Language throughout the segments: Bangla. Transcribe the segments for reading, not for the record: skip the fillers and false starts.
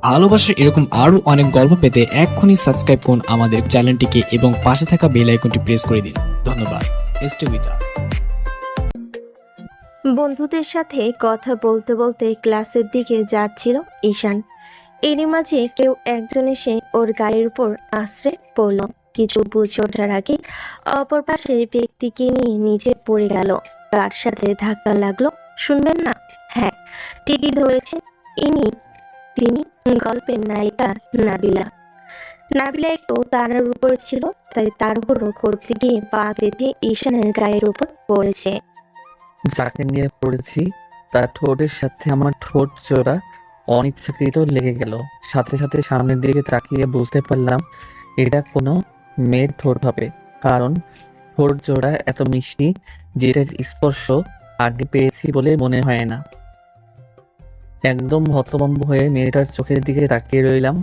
ভালোবাসার এরকম আরো অনেক গল্প পেতে এক্ষুনি সাবস্ক্রাইব করুন আমাদের চ্যানেলটিকে এবং পাশে থাকা বেল আইকনটি প্রেস করে দিন। ধন্যবাদ। Stay with us. বন্ধুদের সাথে কথা বলতে বলতে ক্লাসের দিকে যাচ্ছিল ঈশান। এরই মাঝে কেউ একজন এসে ওর গায়ের উপর আশ্রে পড়ল। কিছু বুঝে ওঠার আগে অপর পাশের ব্যক্তিকে নিয়ে নিচে পড়ে গেল। তার সাথে ধাক্কা লাগলো। শুনবেন না? হ্যাঁ, ঠিকই ধরেছেন, তিনি গল্পের নায়িকা নাবিলা। নাবিলা একটু তারার উপর ছিল, তাই তাড়াহুড়ো করতে গিয়ে পা বেঁধে ঈশানের গায়ের উপর পড়েছে। যাকে নিয়ে পড়েছি তার ঠোঁটের সাথে আমার ঠোঁট জোড়া অনিচ্ছাকৃত লেগে গেল। সাথে সাথে সামনের দিকে তাকিয়ে বুঝতে পারলাম এটা কোনো মেয়ের ঠোঁট হবে, কারণ ঠোঁট জোড়া এত মিষ্টি যেটার স্পর্শ আগে পেয়েছি বলে মনে হয় না। একদম হতভম্ব হয়ে মেয়েটার চোখের দিকে তাকিয়ে রইলাম।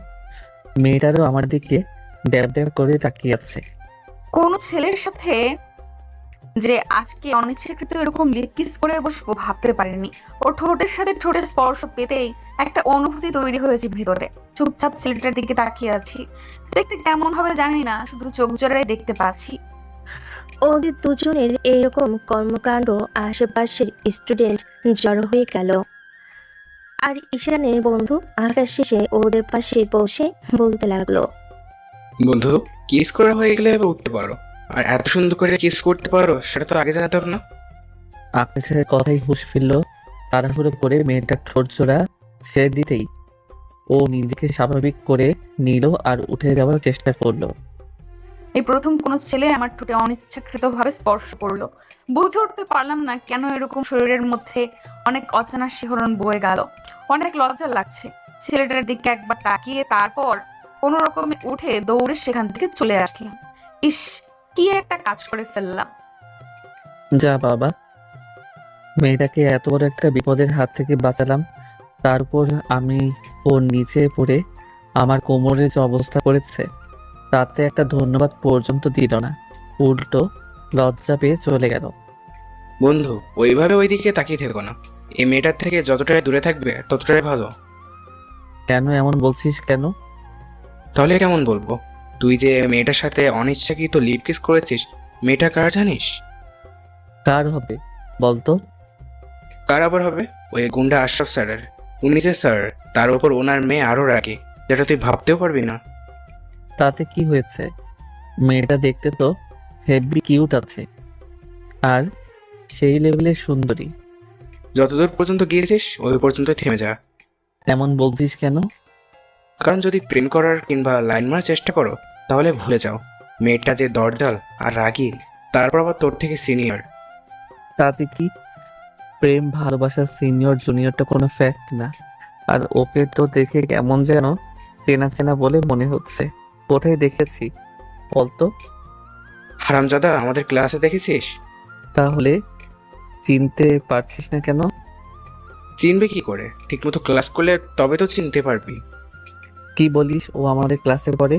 মেয়েটারও আমার দিকে ড্যাব ড্যাব করে তাকিয়ে আছে। কোনো ছেলের সাথে যে আজকে অনিচ্ছাকৃত এরকম লিপ কিস করে বসবো ভাবতে পারিনি। ওর ঠোঁটের সাথে ঠোঁটের স্পর্শ পেতেই একটা অনুভূতি তৈরি হয়েছে ভিতরে। চুপচাপ ছেলেটার দিকে তাকিয়ে আছি। দেখতে কেমন হবে জানি না, শুধু চোখ জোড়াই দেখতে পাচ্ছি। ওদের দুজনের এইরকম কর্মকাণ্ড আশেপাশের স্টুডেন্ট জড়ো হয়ে গেল। আর ঈশানের বন্ধু আকাশ শেষে ওদের পাশে বসে বলতে লাগলো, বন্ধু, কিস করা হয়ে গেলে এবার উঠতে পারো। আর এত সুন্দর করে কিস করতে পারো সেটা তো আগে জানতাম না। আকাশের কথাই হুঁশ ফিরল। তাড়াহুড়ো করে মেয়েটার ঠোঁট জোড়া ছেড়ে দিতেই ও নিজেকে স্বাভাবিক করে নিল আর উঠে যাওয়ার চেষ্টা করলো। এই প্রথম কোনো ছেলে আমার ঠোঁটে অনিচ্ছাকৃত ভাবে স্পর্শ করলো। বুঝে উঠতে পারলাম না কেন এরকম শরীরের মধ্যে অনেক অজানা শিহরণ বয়ে গেল। অনেক লজ্জা লাগছে। ছেলেটার দিকে একবার তাকিয়ে তারপর কোনো রকমে উঠে দৌড়ে সেখান থেকে চলে আসলাম। ইস, কি একটা কাজ করে ফেললাম। যা বাবা, মেয়েটাকে এত বড় একটা বিপদের হাত থেকে বাঁচালাম, তারপর আমি ওর নিচে পড়ে আমার কোমরে যে অবস্থা করেছে তাতে একটা ধন্যবাদ পর্যন্ত দিল না, উল্টো লজ্জা পেয়ে চলে গেল। বন্ধু, ওইভাবে ওইদিকে তাকিয়ে থেকো না। এই মেয়েটার থেকে যতটাই দূরে থাকবে ততটাই ভালো। কেন এমন বলছিস কেন? তাহলে কেমন বলবো? তুই যে মেয়েটার সাথে অনিচ্ছাকৃত লিপ কিস করেছিস, মেয়েটা কার জানিস? কার হবে বলতো? কার আবার হবে? ওই গুন্ডা আশরাফ স্যারের। উনি যে স্যার, তার উপর ওনার মেয়ে আরো রাগে, যেটা তুই ভাবতেও পারবি না। তাতে কি হয়েছে? মেয়েটা দেখতে তো হেভি কিউট আছে, আর সেই লেভেলের সুন্দরী। যতদূর পর্যন্ত গিয়েছিস ওই পর্যন্ত থেমে যা। এমন বলছিস কেন? কারণ যদি প্রেম করার কিংবা লাইন মারার চেষ্টা করো তাহলে ভুলে যাও মেয়েটা যে দরজাল আর রাগী, তারপর আবার তোর থেকে সিনিয়র। তাতে কি? প্রেম ভালোবাসা সিনিয়র জুনিয়রটা কোনো ফ্যাক্ট না। আর ওকে তো দেখে কেমন যেন চেনা চেনা বলে মনে হচ্ছে। কোথায় দেখেছি বলতো? হারামজাদা, আমাদের ক্লাসে দেখেছিস? তাহলে চিনতে পারছিস না কেন? চিনবে কি করে? ঠিকমতো ক্লাস করলে তবে তো চিনতে পারবি। কি বলিস? ও আমাদের ক্লাসে পড়ে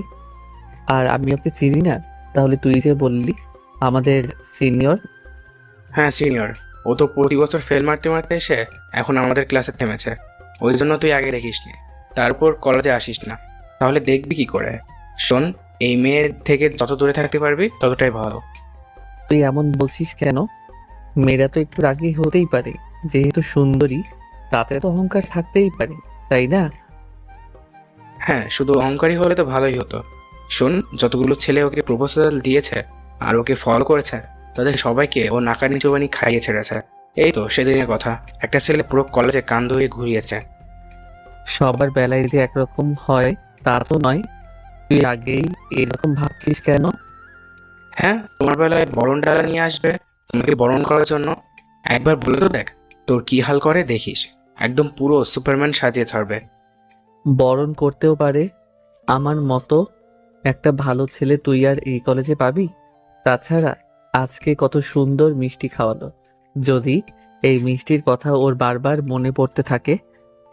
আর আমি ওকে চিনি না? তাহলে তুই যে বললি আমাদের সিনিয়র। হ্যাঁ, সিনিয়র। ও তো প্রতি বছর ফেল মারতে মারতে এসে এখন আমাদের ক্লাসে থেমেছে। ওই জন্য তুই আগে দেখিসনি, তারপর কলেজে আসিস না। তাহলে দেখবি কি করে? শোন, এই মেয়ের থেকে যত দূরে থাকতে পারবি ততটাই ভালো। তুই এমন বলছিস কেন? মেয়েরা তো একটু রাগী হতেই পারে, যেহেতু সুন্দরী তাতে তো অহংকার থাকতেই পারে, তাই না? হ্যাঁ, শুধু অহংকারী হলে তো ভালোই হতো। শোন, যতগুলো ছেলে ওকে প্রপোজাল দিয়েছে আর ওকে ফলো করেছে তাদের সবাইকে ও নাকানি চোবানি খাইয়ে ছেড়েছে। এই তো সেদিনের কথা, একটা ছেলে পুরো কলেজে কান ধরে ঘুরিয়েছে। সবার বেলায় যে একরকম হয় তা তো নয়। তুই আগেই এরকম ভাবছিস কেন? হ্যাঁ, তোমার বেলায় বরণ ডালা নিয়ে আসবে তোমাকে বরণ করার জন্য। একবার বলে তো দেখ তোর কি হাল করে দেখিস। একদম পুরো সুপারম্যান সাজিয়ে ছাড়বে। বরণ করতেও পারে আমার মতো একটা ভালো ছেলে তুই আর এই কলেজে পাবি? তাছাড়া আজকে কত সুন্দর মিষ্টি খাওয়ালো। যদি এই মিষ্টির কথা ওর বারবার মনে পড়তে থাকে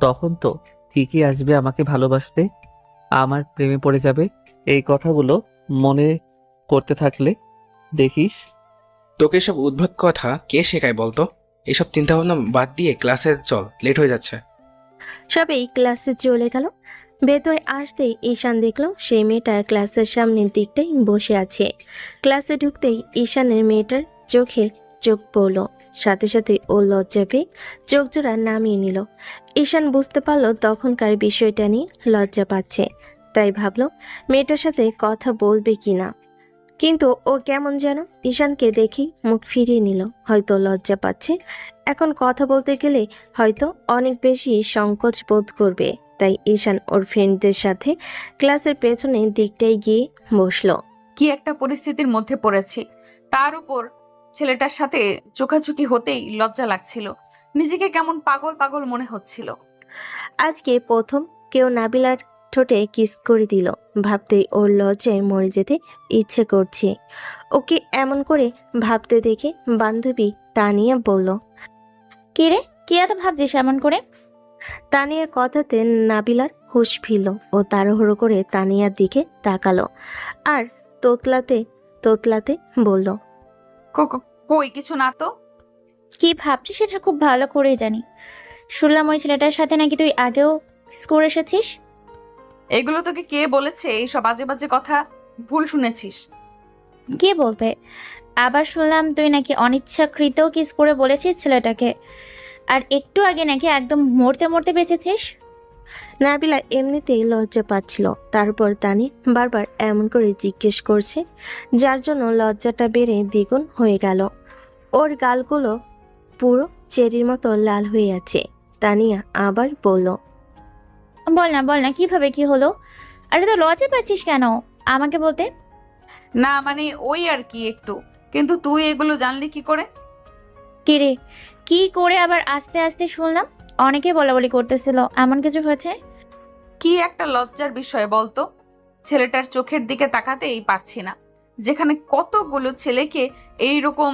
তখন তো ঠিকই আসবে আমাকে ভালোবাসতে, আমার প্রেমে পড়ে যাবে। এই কথাগুলো মনে করতে থাকলে দেখিস। তোকে এসব উদ্ভট কথা কে শেখায় বলতো? এসব চিন্তা ভাবনা বাদ দিয়ে ক্লাসে চল, লেট হয়ে যাচ্ছে। সবাই ক্লাসে চলে গেল। ভেতরে আসতেই ঈশান দেখলো সেই মেয়েটা ক্লাসের সামনের দিকটাই বসে আছে। ক্লাসে ঢুকতেই ঈশানের মেয়েটার চোখের চোখ পড়ল, সাথে সাথে ও লজ্জা পেয়ে চোখ জোড়া নামিয়ে নিল। ঈশান বুঝতে পারলো তখনকার বিষয়টা নিয়ে লজ্জা পাচ্ছে, তাই ভাবলো মেয়েটার সাথে কথা বলবে কিনা। কিন্তু ও কেমন যেন ঈশানকে দেখি মুখ ফিরিয়ে নিল, হয়তো লজ্জা পাচ্ছে। এখন কথা বলতে গেলে হয়তো অনেক বেশি সংকোচ বোধ করবে, তাই ঈশান ওর ফ্রেন্ডদের সাথে ক্লাসের পেছনের দিকটায় গিয়ে বসলো। কি একটা পরিস্থিতির মধ্যে পড়েছি, তার উপর ছেলেটার সাথে চোখাচোখি হতেই লজ্জা লাগছিল। নিজেকে কেমন পাগল পাগল মনে হচ্ছিল। আজকে প্রথম কেউ নাবিলার ঠোঁটে কিস করে দিল, ভাবতেই ওর লজ্জায় মরে যেতে ইচ্ছে করছে। ওকে এমন করে ভাবতে দেখে বান্ধবী তানিয়া বলল। কি রে, কি এত ভাবছিস এমন করে? তানিয়ার কথাতে নাবিলার হুঁশ ফিরল। ও তাড়াহুড়ো করে তানিয়ার দিকে তাকালো আর তোতলাতে তোতলাতে বলল। কই কিছু না তো। কি ভাবছিস সেটা খুব ভালো করেই জানি। শুনলাম ওই ছেলেটার সাথে নাকি তুই আগেও স্কোর এসেছিস। এগুলো তোকে কে বলেছে? এইসব বাজে বাজে কথা ভুল শুনেছিস। কে বলবে? আবার শুনলাম তুই নাকি অনিচ্ছাকৃত কিস করে বলেছিস ছেলেটাকে, আর একটু আগে নাকি একদম মরতে মরতে বেঁচেছিস। নাবিলা এমনিতেই লজ্জা পাচ্ছিল, তারপর তানি বারবার এমন করে জিজ্ঞেস করছে, যার জন্য লজ্জাটা বেড়ে দ্বিগুণ হয়ে গেল। ওর গালগুলো পুরো চেরির মতো লাল হয়ে আছে। তানিয়া আবার বলল। বল না কিভাবে কি হলো? আরে তো লজ্জা পাচ্ছিস কেন আমাকে বলতে? না মানে ওই আর কি একটু, কিন্তু তুই এগুলো জানলি কি করে? কি রে, কি করে? আবার আস্তে আস্তে শুনলাম অনেকে বলাবলি করতেছিল, এমন কিছু হয়েছে? কি একটা লজ্জার বিষয় বলতো। ছেলেটার চোখের দিকে তাকাতেই পারছি না, যেখানে কতগুলো ছেলেকে এইরকম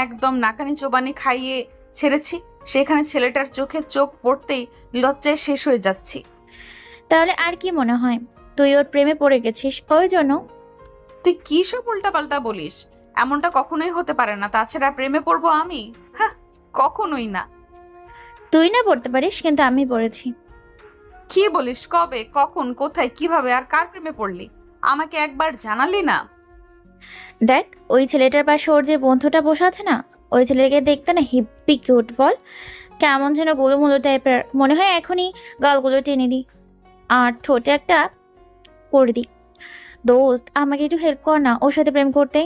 একদম নাকানি চোবানি খাইয়ে ছেড়েছি, সেখানে ছেলেটার চোখে চোখ পড়তেই লজ্জায় শেষ হয়ে যাচ্ছি। তাহলে আর কি মনে হয় তুই ওর প্রেমে পড়ে গেছিস ওই জন্য? তুই কি সব উল্টাপাল্টা বলিস? এমনটা কখনোই হতে পারে না। তাছাড়া প্রেমে পড়বো আমি? হ্যাঁ, কখনোই না। তুই না পড়তে পারিস, কিন্তু আমি পড়েছি। কি বলিস? কবে, কখন, কোথায়, কিভাবে আর কার প্রেমে পড়লি? আমাকে একবার জানালি না? দেখ, ওই ছেলেটার পাশে ওর যে বন্ধুটা বসে আছে না, ওই ছেলেকে দেখতে না হিপ্পি কিউট, বল কেমন যেন গোলুমুলো টাইপের, মনে হয় এখনই গালগুলো টেনে দিই আর ঠোঁটে একটা করে দিই। দোস্ত, আমাকে একটু হেল্প কর না ওর সাথে প্রেম করতে।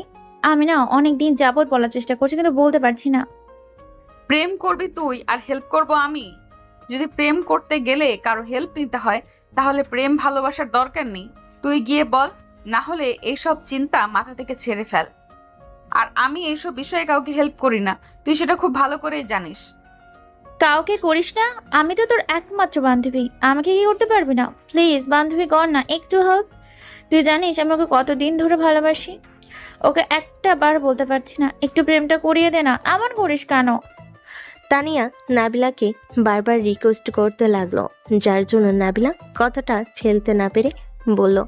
আমি না অনেক দিন যাবত বলার চেষ্টা করছি, কিন্তু বলতে পারছি না। প্রেম করবি তুই আর হেল্প করব আমি? যদি প্রেম করতে গেলে কারো হেল্প নিতে হয়, তাহলে প্রেম ভালোবাসার দরকার নেই। তুই গিয়ে বল, না হলে এইসব চিন্তা মাথা থেকে ছেড়ে ফেল। আর আমি এইসব বিষয়ে কাউকে হেল্প করি না, তুই সেটা খুব ভালো করে জানিস। কাউকে করিস না? আমি তো তোর একমাত্র বান্ধবী, আমাকে কি করতে পারবি না? প্লিজ বান্ধবী কর না একটু হেল্প। তুই জানিস আমি ওকে কতদিন ধরে ভালোবাসি। ওকে একটা বার বলতে পারছি না একটু প্রেমটা করিয়ে দে না। এমন করিস কেন? তানিয়া নাবিলাকে বারবার রিকোয়েস্ট করতে লাগলো, যার জন্য নাবিলা কথাটা ফেলতে না পেরে বলল।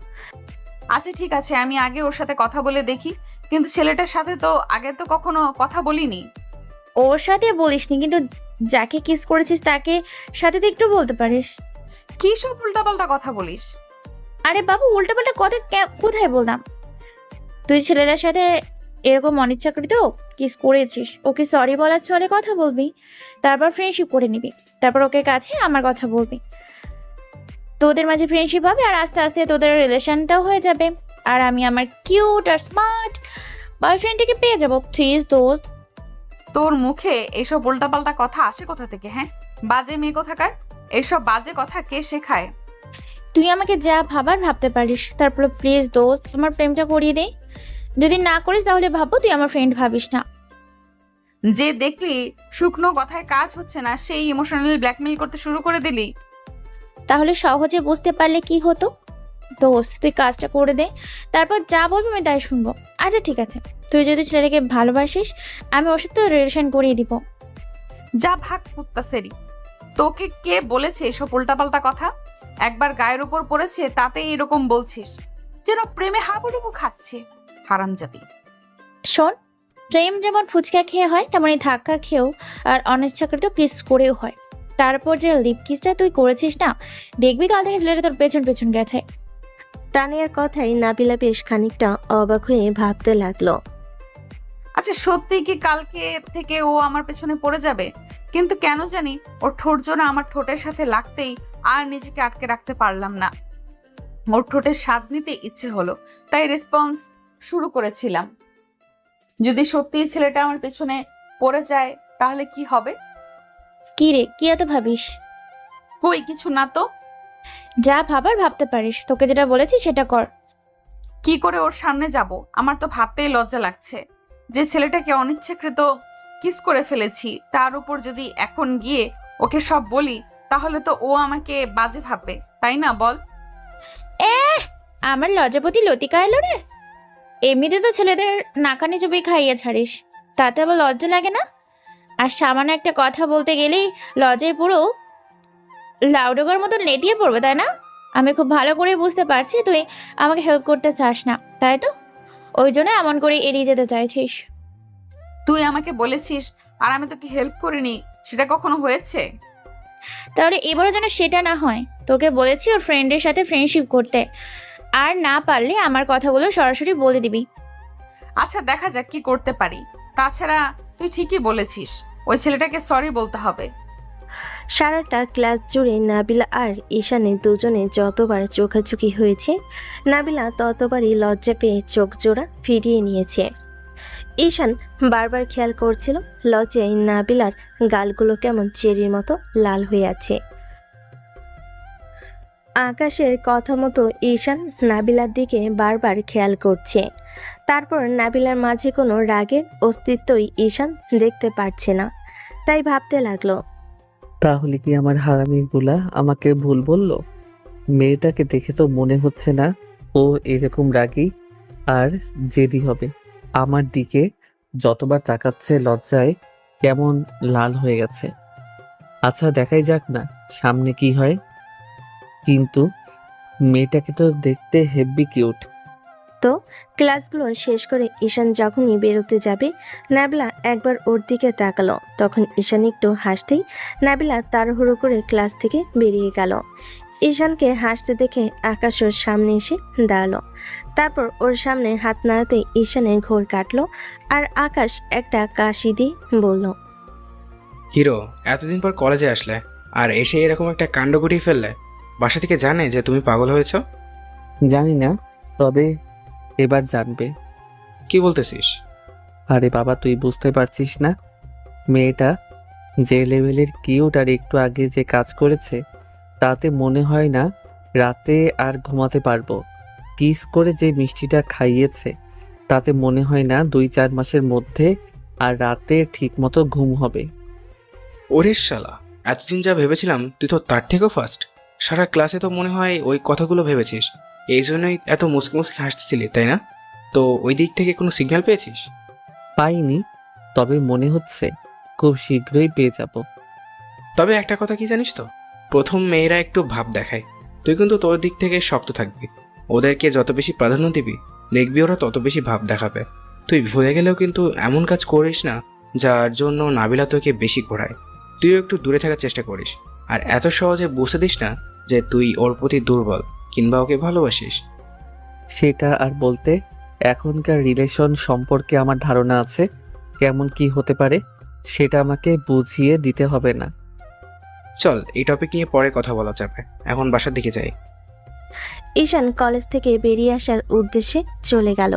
আচ্ছা ঠিক আছে, আমি আগে ওর সাথে কথা বলে দেখি, কিন্তু ছেলেটার সাথে তো আগে তো কখনো কথা বলিনি। ওর সাথে বলিসনি, কিন্তু যাকে কিস করেছিস তাকে সাথে তো একটু বলতে পারিস। কি সব উল্টাপাল্টা কথা বলিস? আরে বাবু, উল্টাপাল্টা কথা কোথায় বললাম? তুই ছেলেটার সাথে এরকম অনিচ্ছাকৃত কিস করেছিস, ওকে সরি বলার ছলে কথা বলবি, তারপর ফ্রেন্ডশিপ করে নিবি, তারপর ওকে কাছে আমার কথা বলবি, তোদের মাঝে ফ্রেন্ডশিপ হবে, আর আস্তে আস্তে তোদের রিলেশনটাও হয়ে যাবে, আর আমি আমার কিউট আর স্মার্ট বয়ফ্রেন্ডটাকে পেয়ে যাবো। প্লিজ দোস্ত। তোর মুখে এইসব উল্টাপাল্টা কথা আসে কোথা থেকে? হ্যাঁ, বাজে মেয়ে কোথাকার। এইসব বাজে কথা কে শেখায়? তুই আমাকে যা ভাবার ভাবতে পারিস, তারপরে প্লিজ দোস্ত আমার প্রেমটা করিয়ে দে। যদি না করিস তাহলে ভাববো তুই আমার ফ্রেন্ড ভাবিস না। যে দেখলি শুকনো কথায় কাজ হচ্ছে না, সেই ইমোশনালি ব্ল্যাকমেল করতে শুরু করে দিলি। তাহলে সহজে বুঝতে পারলে কি হতো? দোস্ত তুই কাজটা করে দে, তারপর যা বলবি আমি তাই শুনবো। আচ্ছা ঠিক আছে, তুই যদি ছেলেটাকে ভালোবাসিস আমি ওর সাথে রিলেশন করিয়ে দিব। যা ভাগ কুত্তাসেরি। তোকে কে বলেছে এসব উল্টাপাল্টা কথা? একবার গায়ের উপর পড়েছে তাতেই এরকম বলছিস, যেন প্রেমে হাবুডুবু খাচ্ছে। হারামজাদি। শোন, প্রেম যেমন ফুচকা খেয়ে হয়, তেমনই ধাক্কা খেয়েও আর অনিচ্ছাকৃত কিস করেও হয়। তারপর যে লিপ কিসটা তুই করেছিস না, দেখবি কাল থেকে ছেলেটা তোর পেছন পেছন গেছে। তানিয়ার কথাই নাবিলা বেশ খানিকটা অবাক হয়ে ভাবতে লাগলো। আচ্ছা সত্যি কি কালকে থেকে ও আমার পেছনে পড়ে যাবে? কিন্তু কেন জানি ওর ঠোঁট জোড়া আমার ঠোঁটের সাথে লাগতেই আর নিজেকে আটকে রাখতে পারলাম না। ওর ঠোঁটের স্বাদ নিতে ইচ্ছে হলো, তাই রেসপন্স শুরু করেছিলাম। যদি সত্যি ছেলেটা আমার পেছনে পড়ে যায় তাহলে কি হবে? কি রে, কি এত ভাবিস? কই কিছু না তো। যা ভাবার ভাবতে পারিস, তোকে যেটা বলেছি সেটা কর। কি করে ওর সামনে যাব? আমার তো ভাবতেই লজ্জা লাগছে। যে ছেলেটাকে অনিচ্ছাকৃত কিস করে ফেলেছি, তার উপর যদি এখন গিয়ে ওকে সব বলি তাহলে তো ও আমাকে বাজে ভাববে, তাই না বল? আমার লজ্জাপতি লতিকা এলো রে। এমনিতে তো ছেলেদের নাকানি চুপি খাইয়ে ছাড়িস, তাতে আবার লজ্জা লাগে না? আর সামান্য একটা কথা বলতে গেলেই লজ্জায় পুরো লাউডোগার মতো নেতিয়ে পড়বে, তাই না? আমি খুব ভালো করে বুঝতে পারছি তুই আমাকে হেল্প করতে চাস না, তাই তো? ওই জন্য এমন করে এড়িয়ে যেতে চাইছিস। তুই আমাকে বলেছিস আর আমি তোকে হেল্প করিনি, সেটা কখনো হয়েছে? তাহলে এবারও যেন সেটা না হয়। তোকে বলেছি ওর ফ্রেন্ডের সাথে ফ্রেন্ডশিপ করতে, আর না পারলে আমার কথাগুলো সরাসরি বলে দিবি। আচ্ছা দেখা যাক কি করতে পারি। তাছাড়া তুই ঠিকই বলেছিস, ওই ছেলেটাকে সরি বলতে হবে। সারাটা ক্লাস জুড়ে নাবিলা আর ঈশানে দুজনে যতবার চোখাচোখি হয়েছে, নাবিলা ততবারই লজ্জা পেয়ে চোখ জোড়া ফিরিয়ে নিয়েছে। ঈশান বারবার খেয়াল করছিল লজ্জায় নাবিলার গালগুলো কেমন চেরির মতো লাল হয়ে আছে। আকাশের কথা মতো ঈশান নাবিলার দিকে বারবার খেয়াল করছে। তারপর নাবিলার মাঝে কোনো রাগের অস্তিত্বই ঈশান দেখতে পারছে না, তাই ভাবতে লাগলো, তাহলে কি আমার হারামিগুলা আমাকে ভুল বললো? মেয়েটাকে দেখে তো মনে হচ্ছে না ও এরকম রাগী আর জেদি হবে। আমার দিকে যতবার তাকাচ্ছে লজ্জায় কেমন লাল হয়ে গেছে। আচ্ছা দেখাই যাক না সামনে কি হয়। কিন্তু মেয়েটাকে তো দেখতে হেব্বি কিউট। তো ক্লাসগুলো শেষ করে ঈশান যখনই বেরোতে যাবে, নাবিলা একবার ওর দিকে তাকালো। তখন ঈশান একটু হাসতেই নাবিলা তাড়াহুড়ো করে ক্লাস থেকে বেরিয়ে গেল। ঈশানকে হাসতে দেখে আকাশ ওর সামনে এসে দাঁড়ালো। তারপর ওর সামনে হাত নাড়াতে ঈশানের ঘোর কাটলো, আর আকাশ একটা কাশি দিয়ে বলল, হিরো, এতদিন পর কলেজে আসলে আর এসে এরকম একটা কাণ্ড ঘটিয়ে ফেললে। বাসা থেকে জানে যে তুমি পাগল হয়েছো? জানি না, তবে এবার জানবে। কি বলতেছিস? আরে বাবা তুই বুঝতে পারছিস না? মেয়েটা যে লেভেলের কিউট আর একটু আগে যে কাজ করেছে তাতে মনে হয় না রাতে আর ঘুমাতে পারবো। কিস করে যে মিষ্টিটা খাইয়েছে তাতে মনে হয় না 2-4 মাসের মধ্যে আর রাতে ঠিকমতো ঘুম হবে। ওরে শালা, এতদিন যা ভেবেছিলাম তুই তো তার থেকেও ফার্স্ট। সারা ক্লাসে তো মনে হয় ওই কথাগুলো ভেবেছিস, এই জন্যই এত মুসকি মুসকি হাসতেছিলি, তাই না? তো ওই দিক থেকে কোনো সিগন্যাল পেয়েছিস? পাইনি, তবে মনে হচ্ছে খুব শীঘ্রই পেয়ে যাব। তবে একটা কথা কি জানিস তো, প্রথম মেয়েরা একটু ভাব দেখায়। তুই কিন্তু তোর দিক থেকে শক্ত থাকবি, ওদেরকে যত বেশি প্রাধান্য দিবি দেখবি ওরা তত বেশি ভাব দেখাবে। তুই ভুলে গেলেও কিন্তু এমন কাজ করিস না যার জন্য নাবিলা তোকে বেশি ঘোরায়। তুইও একটু দূরে থাকার চেষ্টা করিস, আর এত সহজে বুঝে দিস না যে তুই ওর প্রতি দুর্বল কিংবা ওকে ভালোবাসিস। সেটা আর বলতে, এখনকার রিলেশন সম্পর্কে আমার ধারণা আছে কেমন কি হতে পারে, সেটা আমাকে বুঝিয়ে দিতে হবে না। চল এই টপিক নিয়ে পরে কথা বলা যাবে, এখন বাসার দিকে যাই। ঈশান কলেজ থেকে বেরিয়ে আসার উদ্দেশ্যে চলে গেল।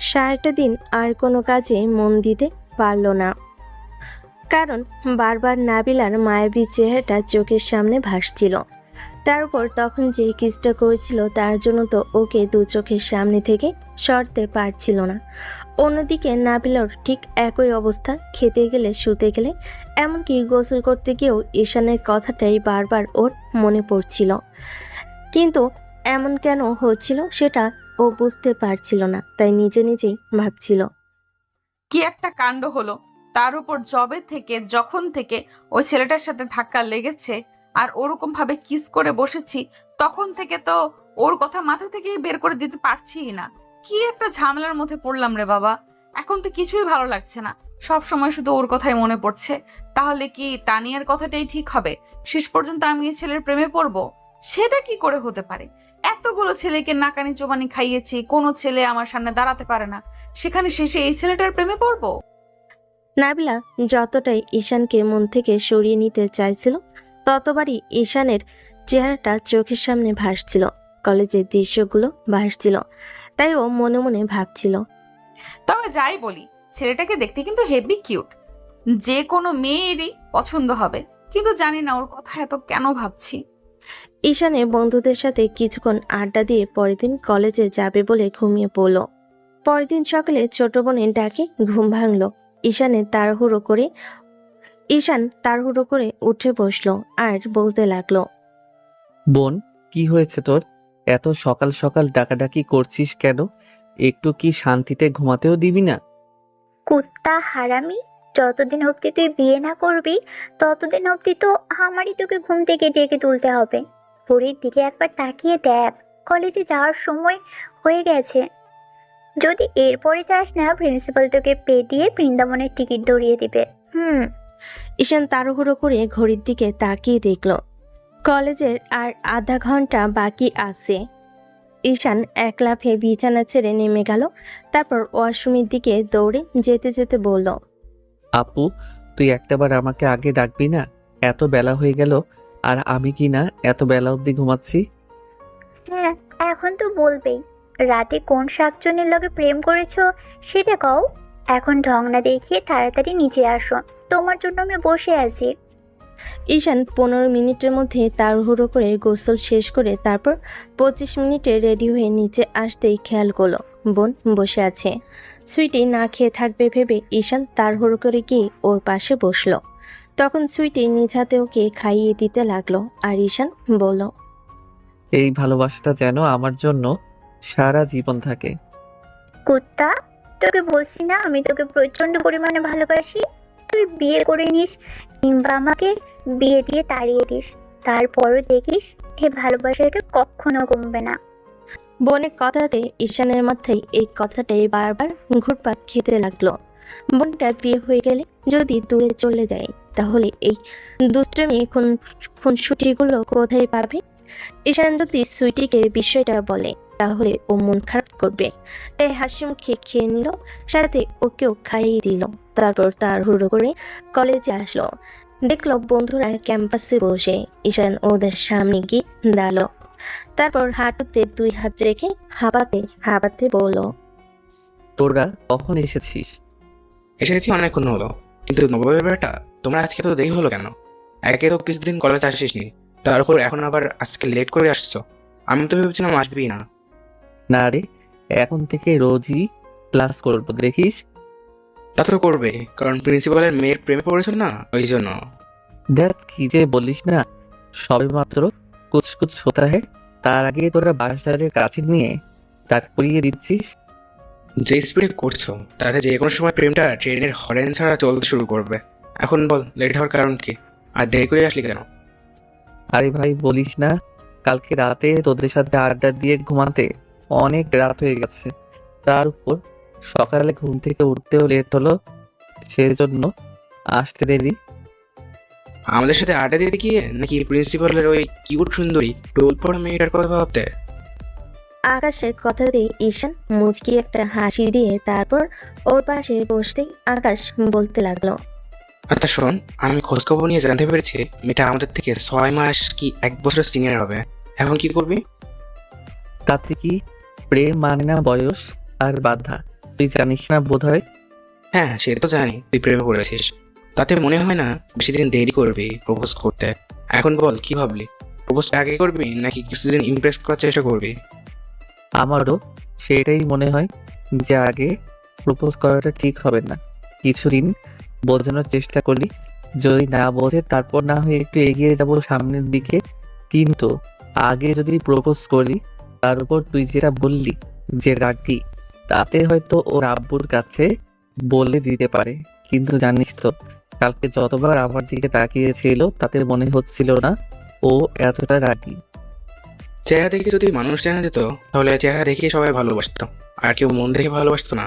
সারাটা দিন আর কোনো কাজে মন দিতে পারল না, কারণ বারবার নাবিলার মায়াবী চেহারাটা চোখের সামনে ভাসছিল। তার উপর তখন যে কিসটা করেছিল তার জন্য তো ওকে দু চোখের সামনে থেকে সরতে পারছিল না। অন্যদিকে নাবিলার ঠিক একই অবস্থা, খেতে গেলে শুতে গেলে এমনকি গোসল করতে গিয়েও ঈশানের কথাটাই বারবার ওর মনে পড়ছিল। কিন্তু এমন কেন হচ্ছিল সেটা ও বুঝতে পারছিল না, তাই নিজে নিজেই ভাবছিল, কি একটা কাণ্ড হলো। তার উপর জবে থেকে যখন থেকে ওই ছেলেটার সাথে ধাক্কা লেগেছে আর ওরকম ভাবে কিস করে বসেছি, তখন থেকে তো ওর কথা মাথা থেকেই বের করে দিতে পারছিই না। কি একটা ঝামেলার মধ্যে পড়লাম রে বাবা, এখন তো কিছুই ভালো লাগছে না। সব সময় শুধু ওর কথাই মনে পড়ছে। তাহলে কি তানিয়ার কথাটাই ঠিক হবে? শেষ পর্যন্ত আমি এই ছেলের প্রেমে পড়বো? সেটা কি করে হতে পারে? এতগুলো ছেলেকে নাকানি চোবানি খাইয়েছি, কোনো ছেলে আমার সামনে দাঁড়াতে পারে না, সেখানে শেষে এই ছেলেটার প্রেমে পড়বো? নাবিলা যতটাই ঈশানকে মন থেকে সরিয়ে নিতে চাইছিল, ততবারই ঈশানের চেহারাটা চোখের সামনে ভাসছিল, কলেজের দৃশ্যগুলো ভাসছিল। তাই ও মনে মনে ভাবছিল, তবে যাই বলি, ছেলেটাকে দেখতে কিন্তু হেভি কিউট, যে কোনো মেয়েরই পছন্দ হবে। কিন্তু জানি না ওর কথা এত কেন ভাবছি। ঈশানের বন্ধুদের সাথে কিছুক্ষণ আড্ডা দিয়ে পরের দিন কলেজে যাবে বলে ঘুমিয়ে পড়ল। পরের দিন সকালে ছোট বোনের ডাকে ঘুম ভাঙল। ঈশান তাড়াহুড়ো করে উঠে বসলো আর বলতে লাগলো, বোন, কি হয়েছে তোর? এত সকাল সকাল ডাকাডাকি করছিস কেন? একটু কি শান্তিতে ঘুমাতেও দিবি না? কুত্তা হারামি, যতদিন অবধি তুই বিয়ে না করবি ততদিন অবধি তো আমারই তোকে ঘুম থেকে ডেকে তুলতে হবে। পরীর দিকে একবার তাকিয়ে দেখ, কলেজে যাওয়ার সময় হয়ে গেছে। যদি এরপরে যাস না, প্রিন্সিপাল তোকে পেটিয়ে বৃন্দাবনের টিকিট ধরিয়ে দিবে। ঈশান তাড়াহুড়ো করে ঘড়ির দিকে তাকিয়ে দেখল কলেজের আর আধা ঘন্টা বাকি আছে। ঈশান এক লাফে বিছানা ছেড়ে নেমে গেল। তারপর ওয়াশরুমের দিকে দৌড়ে যেতে যেতে বলল, আপু, তুই একটাবার আমাকে আগে ডাকবি না? এত বেলা হয়ে গেল আর আমি কি না এত বেলা অবধি ঘুমাচ্ছি। হ্যাঁ, এখন তো বলবেই। রাতে কোন শাকচুন্নির লগে প্রেম করেছো সেটা কও। এখন ঢং না দেখিয়ে তাড়াতাড়ি নিচে আসো, তোমার জন্য আমি বসে আছি। ঈশান 15 মিনিটের মধ্যে তাড়াহুড়ো করে গোসল শেষ করে তারপর 25 মিনিটে রেডি হয়ে নিচে আসতেই খেয়াল করলো বোন বসে আছে। সুইটি না খেয়ে থাকবে ভেবে ঈশান তাড়াহুড়ো করে গিয়ে ওর পাশে বসলো। তখন সুইটি নিজ হাতে ওকে খাইয়ে দিতে লাগলো আর ঈশান বলল, এই ভালোবাসাটা যেন আমার জন্য সারা জীবন থাকে। কুত্তা, তোকে বলছি না আমি তোকে প্রচন্ড পরিমাণে ভালোবাসি। তুই বিয়ে করে নিস কিংবা আমাকে বিয়ে দিয়ে তাড়িয়ে দিস, তারপরও দেখিস এই ভালোবাসাটা কখনো কমবে না। বোনের কথাতে ঈশানের মাথায় এই কথাটাই বারবার ঘুরপাক খেতে লাগলো। বোনটার বিয়ে হয়ে গেলে যদি দূরে চলে যায় তাহলে এই দুষ্টমি খুনসুটিগুলো কোথায় পাবে? ঈশান যদি সুইটিকে বিষয়টা বলে তাহলে ও মন খারাপ করবে। তাই হাসি মুখে খেয়ে নিল, সাথে ওকেও খাইয়ে দিল। তারপর তাড়াহুড়ো করে কলেজে আসলো। দেখলো বন্ধুরা ক্যাম্পাসে বসে। ঈশান ওদের সামনে গিয়ে দাঁড়ালো। তারপর হাঁটুতে 2 হাত রেখে হাঁপাতে হাঁপাতে বলল, তোরা কখন এসেছিস? এসেছি অনেকক্ষণ হলো, কিন্তু নবমের বেটা তোমরা আজকে তো দেরি হলো কেন? একে তো কিছুদিন কলেজ আসিসনি, তার উপর এখন আবার আজকে লেট করে আসছো। আমি তো ভেবেছিলাম আসবি না। না রে, এখন থেকে রোজই ক্লাস করবো, দেখিস। তা তো করবে, কারণ প্রিন্সিপালের মেয়ের প্রেমে পড়েছো না, ওই জন্য। দেখ কি যে বলিস না, সবে মাত্র কুছ হতা হে, তার আগে তোরা বাসারের কাছে নিয়ে তাক পরিয়ে দিচ্ছিস। যে স্পিডে করছো তাতে যে কোনো সময় প্রেমটা ট্রেনের হরেন ছাড়া চলতে শুরু করবে। এখন বল, লেট হওয়ার কারণ কি? আর দেরি করে আসলি কেন? আরে ভাই বলিস না, কালকে রাতে তোদের সাথে আড্ডা দিয়ে ঘুমাতে অনেক রাত হয়ে গেছে। তার উপর সকালে ঘুম থেকে উঠতেও লেট হলো, সেজন্য আসতে দেরি। আমাদের সাথে আড্ডা দিতে গিয়ে নাকি প্রিন্সিপালের ওই কিউট সুন্দরী টোল পড়া মেয়েটার কথা ভাবতে? আকাশের কথাতেই ঈশান মুচকি একটা হাসি দিয়ে তারপর ওর পাশে বসতেই আকাশ বলতে লাগলো, আচ্ছা শোন, আমি খোঁজখবর নিয়ে জানতে পেরেছি মেয়েটা আমাদের থেকে 6 মাস কি 1 বছর সিনিয়র হবে। এখন কি করবি? তাতে কি প্রেম মানে না বয়স আর বাধা? তুই জানিস না বোধ হয়। হ্যাঁ, সে তো জানি তুই প্রেমে পড়েছিস। তাতে মনে হয় না বেশি দিন দেরি করবি প্রপোজ করতে। এখন বল, কি ভাবলি? প্রপোজ আগে করবি নাকি কিছুদিন ইমপ্রেস করার চেষ্টা করবি? আমারও সেটাই মনে হয় যে আগে প্রপোজ করাটা ঠিক হবে না, কিছুদিন বোঝানোর চেষ্টা করি, যদি না বোঝে তারপর না হয় একটু এগিয়ে যাব সামনের দিকে। কিন্তু আগে যদি প্রপোজ করি, তার উপর তুই যেটা বললি যে রাগি, তাতে হয়তো ওর আব্বুর কাছে বলে দিতে পারে। কিন্তু জানিস তো, কালকে যতবার আমার দিকে তাকিয়েছিল তাতে মনে হচ্ছিল না ও এতটা রাগি। চেহারা দেখে যদি মানুষ জানা যেত তাহলে চেহারা দেখে সবাই ভালোবাসতো, আর কেউ মন দেখে ভালোবাসতো না।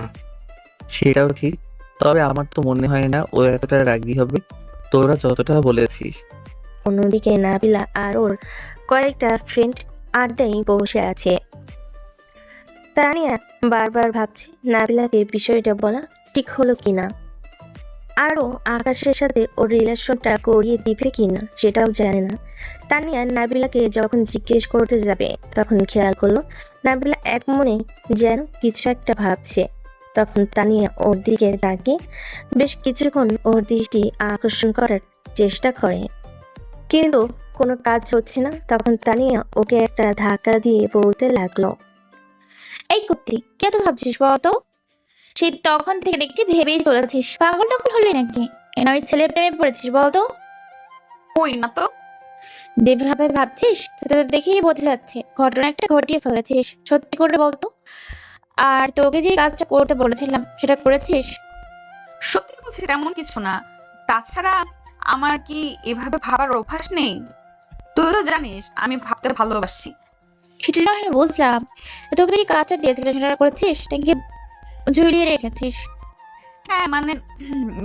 সেটাও ঠিক, তবে আমার তো মনে হয় না ও এতটা রাগী হবে তোরা যতটা বলেছিস। অন্যদিকে নাবিলা আর ওর কয়েকটা ফ্রেন্ড আড্ডায় বসে আছে। তানিয়া বারবার ভাবছে নাবিলাকে বিষয়টা বলা ঠিক হলো কিনা, আরও আকাশের সাথে ওর রিলেশনটা করিয়ে দিবে কিনা সেটাও জানে না। তানিয়া নাবিলাকে যখন জিজ্ঞেস করতে যাবে তখন খেয়াল করলো নাবিলা এক মনে যেন কিছু একটা ভাবছে। তখন তানিয়া ওর দিকে তাকিয়ে বেশ কিছুক্ষণ ওর দৃষ্টি আকর্ষণ করার চেষ্টা করে, কিন্তু কোনো কাজ হচ্ছে না। তখন তানিয়া ওকে একটা ধাক্কা দিয়ে বলতে লাগলো, এই কুত্তি, কে তো ভাবছিস বলতো? সেই তখন থেকে দেখছি ভেবেই চলেছিস, পাগল টাগল হলি নাকি? এ নয় ছেলের প্রেমে পড়েছিস বলতো? কই না তো। যেভাবে ভাবছিস তাতে তো দেখেই বোঝা যাচ্ছে ঘটনা একটা ঘটিয়ে ফেলেছিস। সত্যি করে বলতো, আর তোকে যে কাজটা করতে বলেছিলাম সেটা করেছিস? সত্যি বলছি তেমন কিছু না। তাছাড়া আমার কি এভাবে ভাবার অভ্যাস নেই? তুই তো জানিস আমি ভাবতে ভালোবাসি। সেটা না হয় বুঝলাম, তোকে যে কাজটা দিয়েছিলাম সেটা করেছিস নাকি ঝুলিয়ে রেখেছিস? হ্যাঁ মানে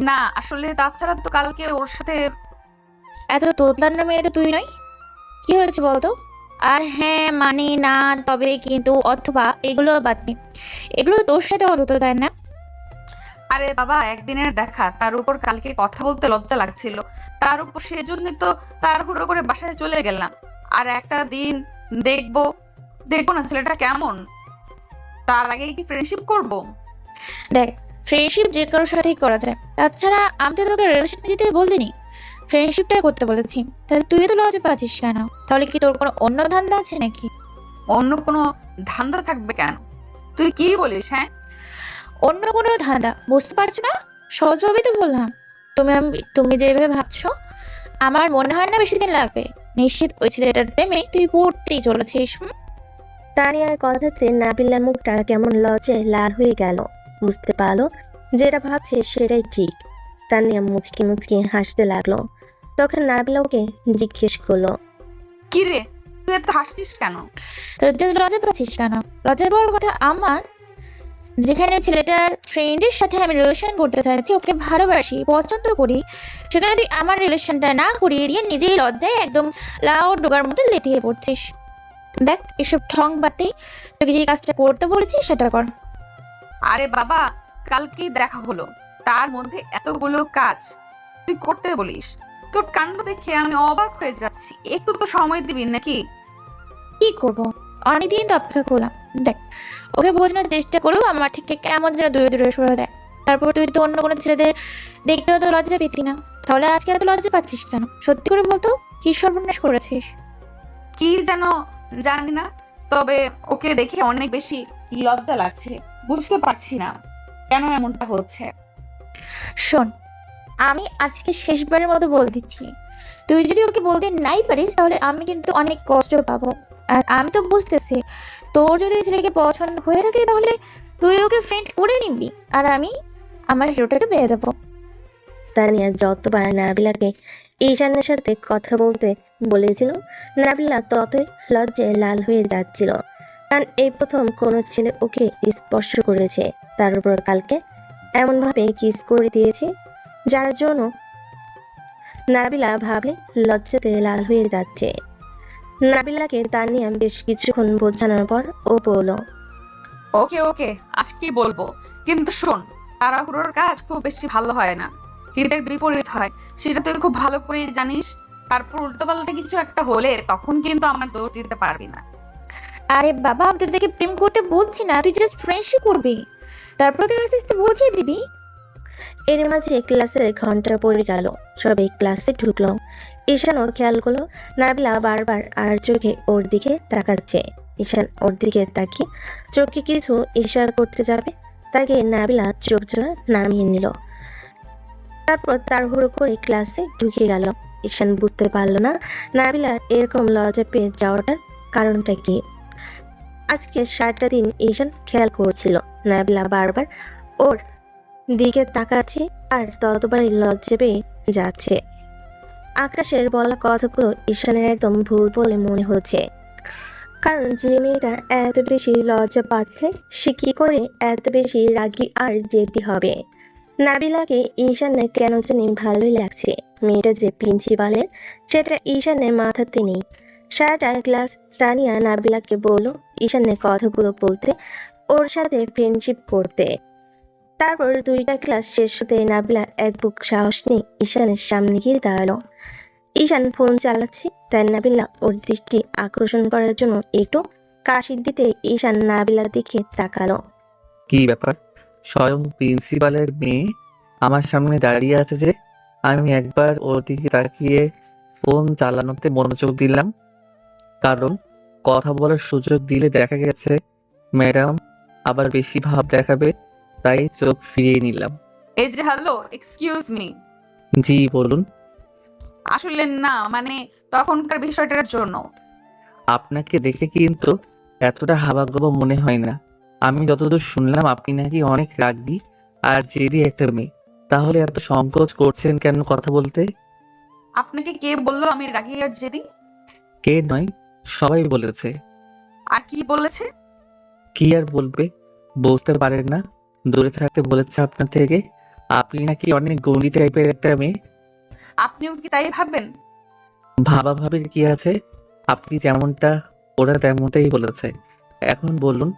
না আসলে তাছাড়া তো কালকে ওর সাথে এত তোতলানোর মেয়ে তো তুই নয়। কি হয়েছে বলতো? আর হ্যাঁ মানে না তবে কিন্তু অথবা এগুলো বাদ নে, এগুলো তোর সাথে অন্তত তাই না? আরে বাবা একদিনের দেখা, তার উপর কালকে কথা বলতে লজ্জা লাগছিল, তার উপর সেজন্যই তো তাড়াহুড়ো করে বাসায় চলে গেলাম। আর একটা দিন দেখবো দেখবো না ছেলেটা কেমন, তার আগে কি ফ্রেন্ডশিপ করব? দেখ, ফ্রেন্ডশিপ যে কারোর সাথেই করা যায়। তাছাড়া আমি তো তোকে রিলেশনে যেতে বলিনি, ফ্রেন্ডশিপটাই করতে বলেছি। তাহলে তুই তো লজ্জা পাচ্ছিস কেন? তাহলে কি তোর কোনো অন্য ধান্দা আছে নাকি? অন্য কোনো ধান্দা থাকবে কেন? তুই কি বলিস? হ্যাঁ অন্য কোনো ধাঁধা বুঝতে পারছো না? সহজভাবেই তো বললাম। তুমি যেভাবে ভাবছো আমার মনে হয় না বেশি দিন লাগবে। নিশ্চিত ওই ছেলেটার প্রেমে তুই পড়তেই চলেছিস। তানিয়ার কথাতে নাবিলার মুখটা কেমন লজ্জায় লাল হয়ে গেল। বুঝতে পারলো যেটা ভাবছে সেটাই ঠিক। তানিয়া মুচকি মুচকি হাসতে লাগলো। তখন নাবিলা ওকে জিজ্ঞেস করলো, কি রে তুই এত হাসছিস কেন? তুই লজ্জা পাচ্ছিস কেন? লজ্জায় বড় কথা আমার, যেখানে ওই ছেলেটার ফ্রেন্ডের সাথে আমি রিলেশন করতে চাইছি, ওকে ভালোবাসি, পছন্দ করি, সেখানে তুই আমার রিলেশনটা না করিয়ে দিয়ে নিজেই লজ্জায় একদম লাউ ডোগার মতো লেতিয়ে পড়ছিস। দেখ, এসব ঠং বাতেই তোকে যে কাজটা করতে বলেছি সেটা কর। আরে বাবা কালকেই দেখা হলো, তার মধ্যে এতগুলো কাজ তুই করতে বলিস? তোর কাণ্ড দেখে আমি অবাক হয়ে যাচ্ছি। একটু তো সময় দিবি নাকি? কি করবো, অনেকদিন তো অপেক্ষা করলাম। দেখ, ওকে বোঝানোর চেষ্টা করেও আমার থেকে কেমন যেন দূরে দূরে সরে যায়। তারপর তুই তো অন্য কোনো ছেলেদের দেখতেও তো লজ্জা পেতি না, তাহলে আজকে এত লজ্জা পাচ্ছিস কেন? সত্যি করে বলতো, কি সর্বনাশ করেছিস? কি যেন জানি না, তবে ওকে দেখে অনেক বেশি লজ্জা লাগছে। বুঝতে পারছি না কেন এমনটা হচ্ছে। শোন, আমি আজকে শেষবারের মতো বলে দিচ্ছি, তুই যদি ওকে বলতে নাই পারিস তাহলে আমি কিন্তু অনেক কষ্ট পাবো। আর আমি তো বুঝতেছি তোর যদি ওই ছেলেকে পছন্দ হয়ে থাকে তাহলে তুই ওকে ফ্রেন্ড করে নিবি, আর আমি আমার হিরোটাকে পেয়ে যাবো। তানিয়া যতবার নাবিলাকে ঈশানের সাথে কথা বলতে বলেছিল নাবিলা ততই লজ্জায় লাল হয়ে যাচ্ছিল। কারণ এই প্রথম কোনো ছেলে ওকে স্পর্শ করেছে, তার উপর কালকে এমনভাবে কিস করে দিয়েছে যার জন্য নাবিলা ভাবলে লজ্জাতে লাল হয়ে যাচ্ছে। নাবিলাকে তানিয়া বেশ কিছুক্ষণ বোঝানোর পর ও বলল, ওকে ওকে আজকেই বলবো, কিন্তু শোন তাড়াহুড়োর কাজ খুব বেশি ভালো হয় না, হিতের বিপরীত হয়, সেটা তুই খুব ভালো করেই জানিস। তারপর উল্টোপাল্টা কিছু একটা হলে তখন কিন্তু আমার দোষ দিতে পারবি না। আরে বাবা, আমি তোদেরকে প্রেম করতে বলছি না, তুই জাস্ট ফ্রেন্ডশিপ করবি, তারপর তুই আস্তে আস্তে বুঝিয়ে দিবি। এর মাঝে ক্লাসের ঘন্টা পড়ে গেল। সবাই ক্লাসে ঢুকলো। ঈশানও খেয়াল করলো নাবিলা বারবার আর চোখে ওর দিকে তাকাচ্ছে। ঈশান ওর দিকে তাকিয়ে চোখে কিছু ইশারা করতে যাবে, তাকে নাবিলা চোখ জোড়া নামিয়ে নিল। তারপর তাড়াহুড়ো করে ক্লাসে ঢুকে গেল। ঈশান বুঝতে পারলো না নাবিলা এরকম লজ্জা পেয়ে যাওয়াটার কারণটা কি। আজকে সারাটা দিন ঈশান খেয়াল করছিল নাবিলা বারবার ওর দিকে তাকাচ্ছে আর ততবারই লজ্জা পেয়ে যাচ্ছে। আকাশের বলা কথাগুলো ঈশানের একদম ভুল বলে মনে হচ্ছে, কারণ যে মেয়েটা এত বেশি লজ্জা পাচ্ছে সে কি করে এত বেশি রাগী আর জেদি হবে। নাবিলাকে ঈশানের কেন জানি ভালোই লাগছে। মেয়েটা যে প্রিন্সিপালের সেটা ঈশানের মাথাতে নেই। সারাটা ক্লাস তানিয়া নাবিলাকে বলল ঈশানের কথাগুলো বলতে, ওর সাথে ফ্রেন্ডশিপ করতে। তারপর 2টা ক্লাস শেষ হতে নাবিলা এক বুক সাহস নিয়ে ঈশানের সামনে গিয়ে দাঁড়ালো। ঈশান ফোন চালাচ্ছে, তাই নাবিলা ওর দৃষ্টি আকর্ষণ করার জন্য একটু কাশি দিতে ঈশান নাবিলার দিকে তাকালো। কি ব্যাপার? স্বয়ং প্রিন্সিপালের মেয়ে আমার সামনে দাঁড়িয়ে আছে যে? আমি একবার ওর দিকে তাকিয়ে ফোন চালানোতে মনোযোগ দিলাম, কারণ কথা বলার সুযোগ দিলে দেখা গেছে ম্যাডাম আবার বেশি ভাব দেখাবে, তাই চোখ ফিরিয়ে নিলাম। এই যে হ্যালো, এক্সকিউজ মি। জি বলুন। আসলে না, মানে তখনকার বিষয়টার জন্য। আপনাকে দেখে কিন্তু এতটা হাবাগোবা মনে হয় না। আমি যতদূর শুনলাম আপনি নাকি অনেক রাগী আর জেদি একটা মেয়ে। তাহলে এত সংকোচ করছেন কেন কথা বলতে? আপনাকে কে বললো আমি রাগী আর জেদি? কে নয়, সবাই বলেছে। আর কি বলেছে? কি আর বলবে, বুঝতে পারেন না? দূরে থাকতে বলেছে আপনার থেকে। আপনি নাকি অনেক গৌরী টাইপের একটা মেয়ে। আপনিও কি তাই ভাববেন? ভাবা ভাবির কি আছে? আপনি যেমনটা ওরা তেমনটাই বলেছে। এখন বলুন,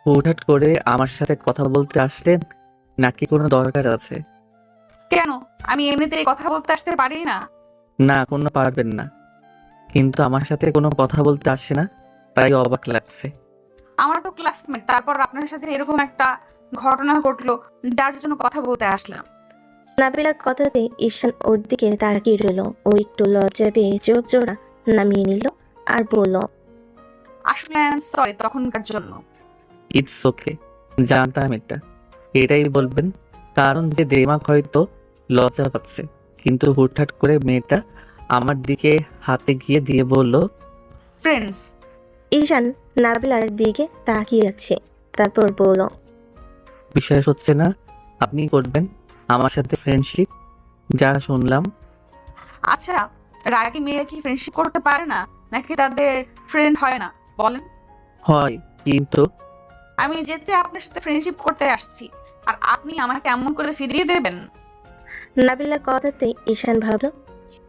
হুটহাট করে আমার সাথে কথা বলতে আসলেন নাকি কোনো দরকার আছে? কেন, আমি এমনিতেই কথা বলতে আসতে পারি না? না, কোনো পারবেন না। কিন্তু আমার সাথে কোনো কথা বলতে আসে না, তাই অবাক লাগছে। আমার তো ক্লাসমেট, তারপর আপনার সাথে এরকম একটা ঘটনা ঘটলো যার জন্য কথা বলতে আসলাম। নাবিলার কথাতে ঈশান ওর দিকে তাকিয়ে রইল। ও একটু লজ্জা পেয়ে চোখ জোড়া নামিয়ে নিল আর বলল, আসলে আই এম সরি তখনকার জন্য। ইটস ওকে, জানতাম এটাই বলবেন। কারণ যে দেমাগ হয়তো লজ্জা পাচ্ছে, কিন্তু হুটহাট করে মেয়েটা আমার দিকে হাতে গিয়ে দিয়ে বলল, ফ্রেন্ডস। ঈশান নাবিলার দিকে তাকিয়ে আছে, তারপর বলল, বিশ্বাস হচ্ছে না আপনি করবেন আমার সাথে ফ্রেন্ডশিপ? যা শুনলাম। আচ্ছা, রাগী মেয়ে কি ফ্রেন্ডশিপ করতে পারে না, নাকি তাদের ফ্রেন্ড হয় না বলেন? হয়, কিন্তু আমি যেতে আপনার সাথে ফ্রেন্ডশিপ করতে আসছি, আর আপনি আমাকে এমন করে ফিরিয়ে দেবেন? নাবিলার কথাতে ঈশান ভাবল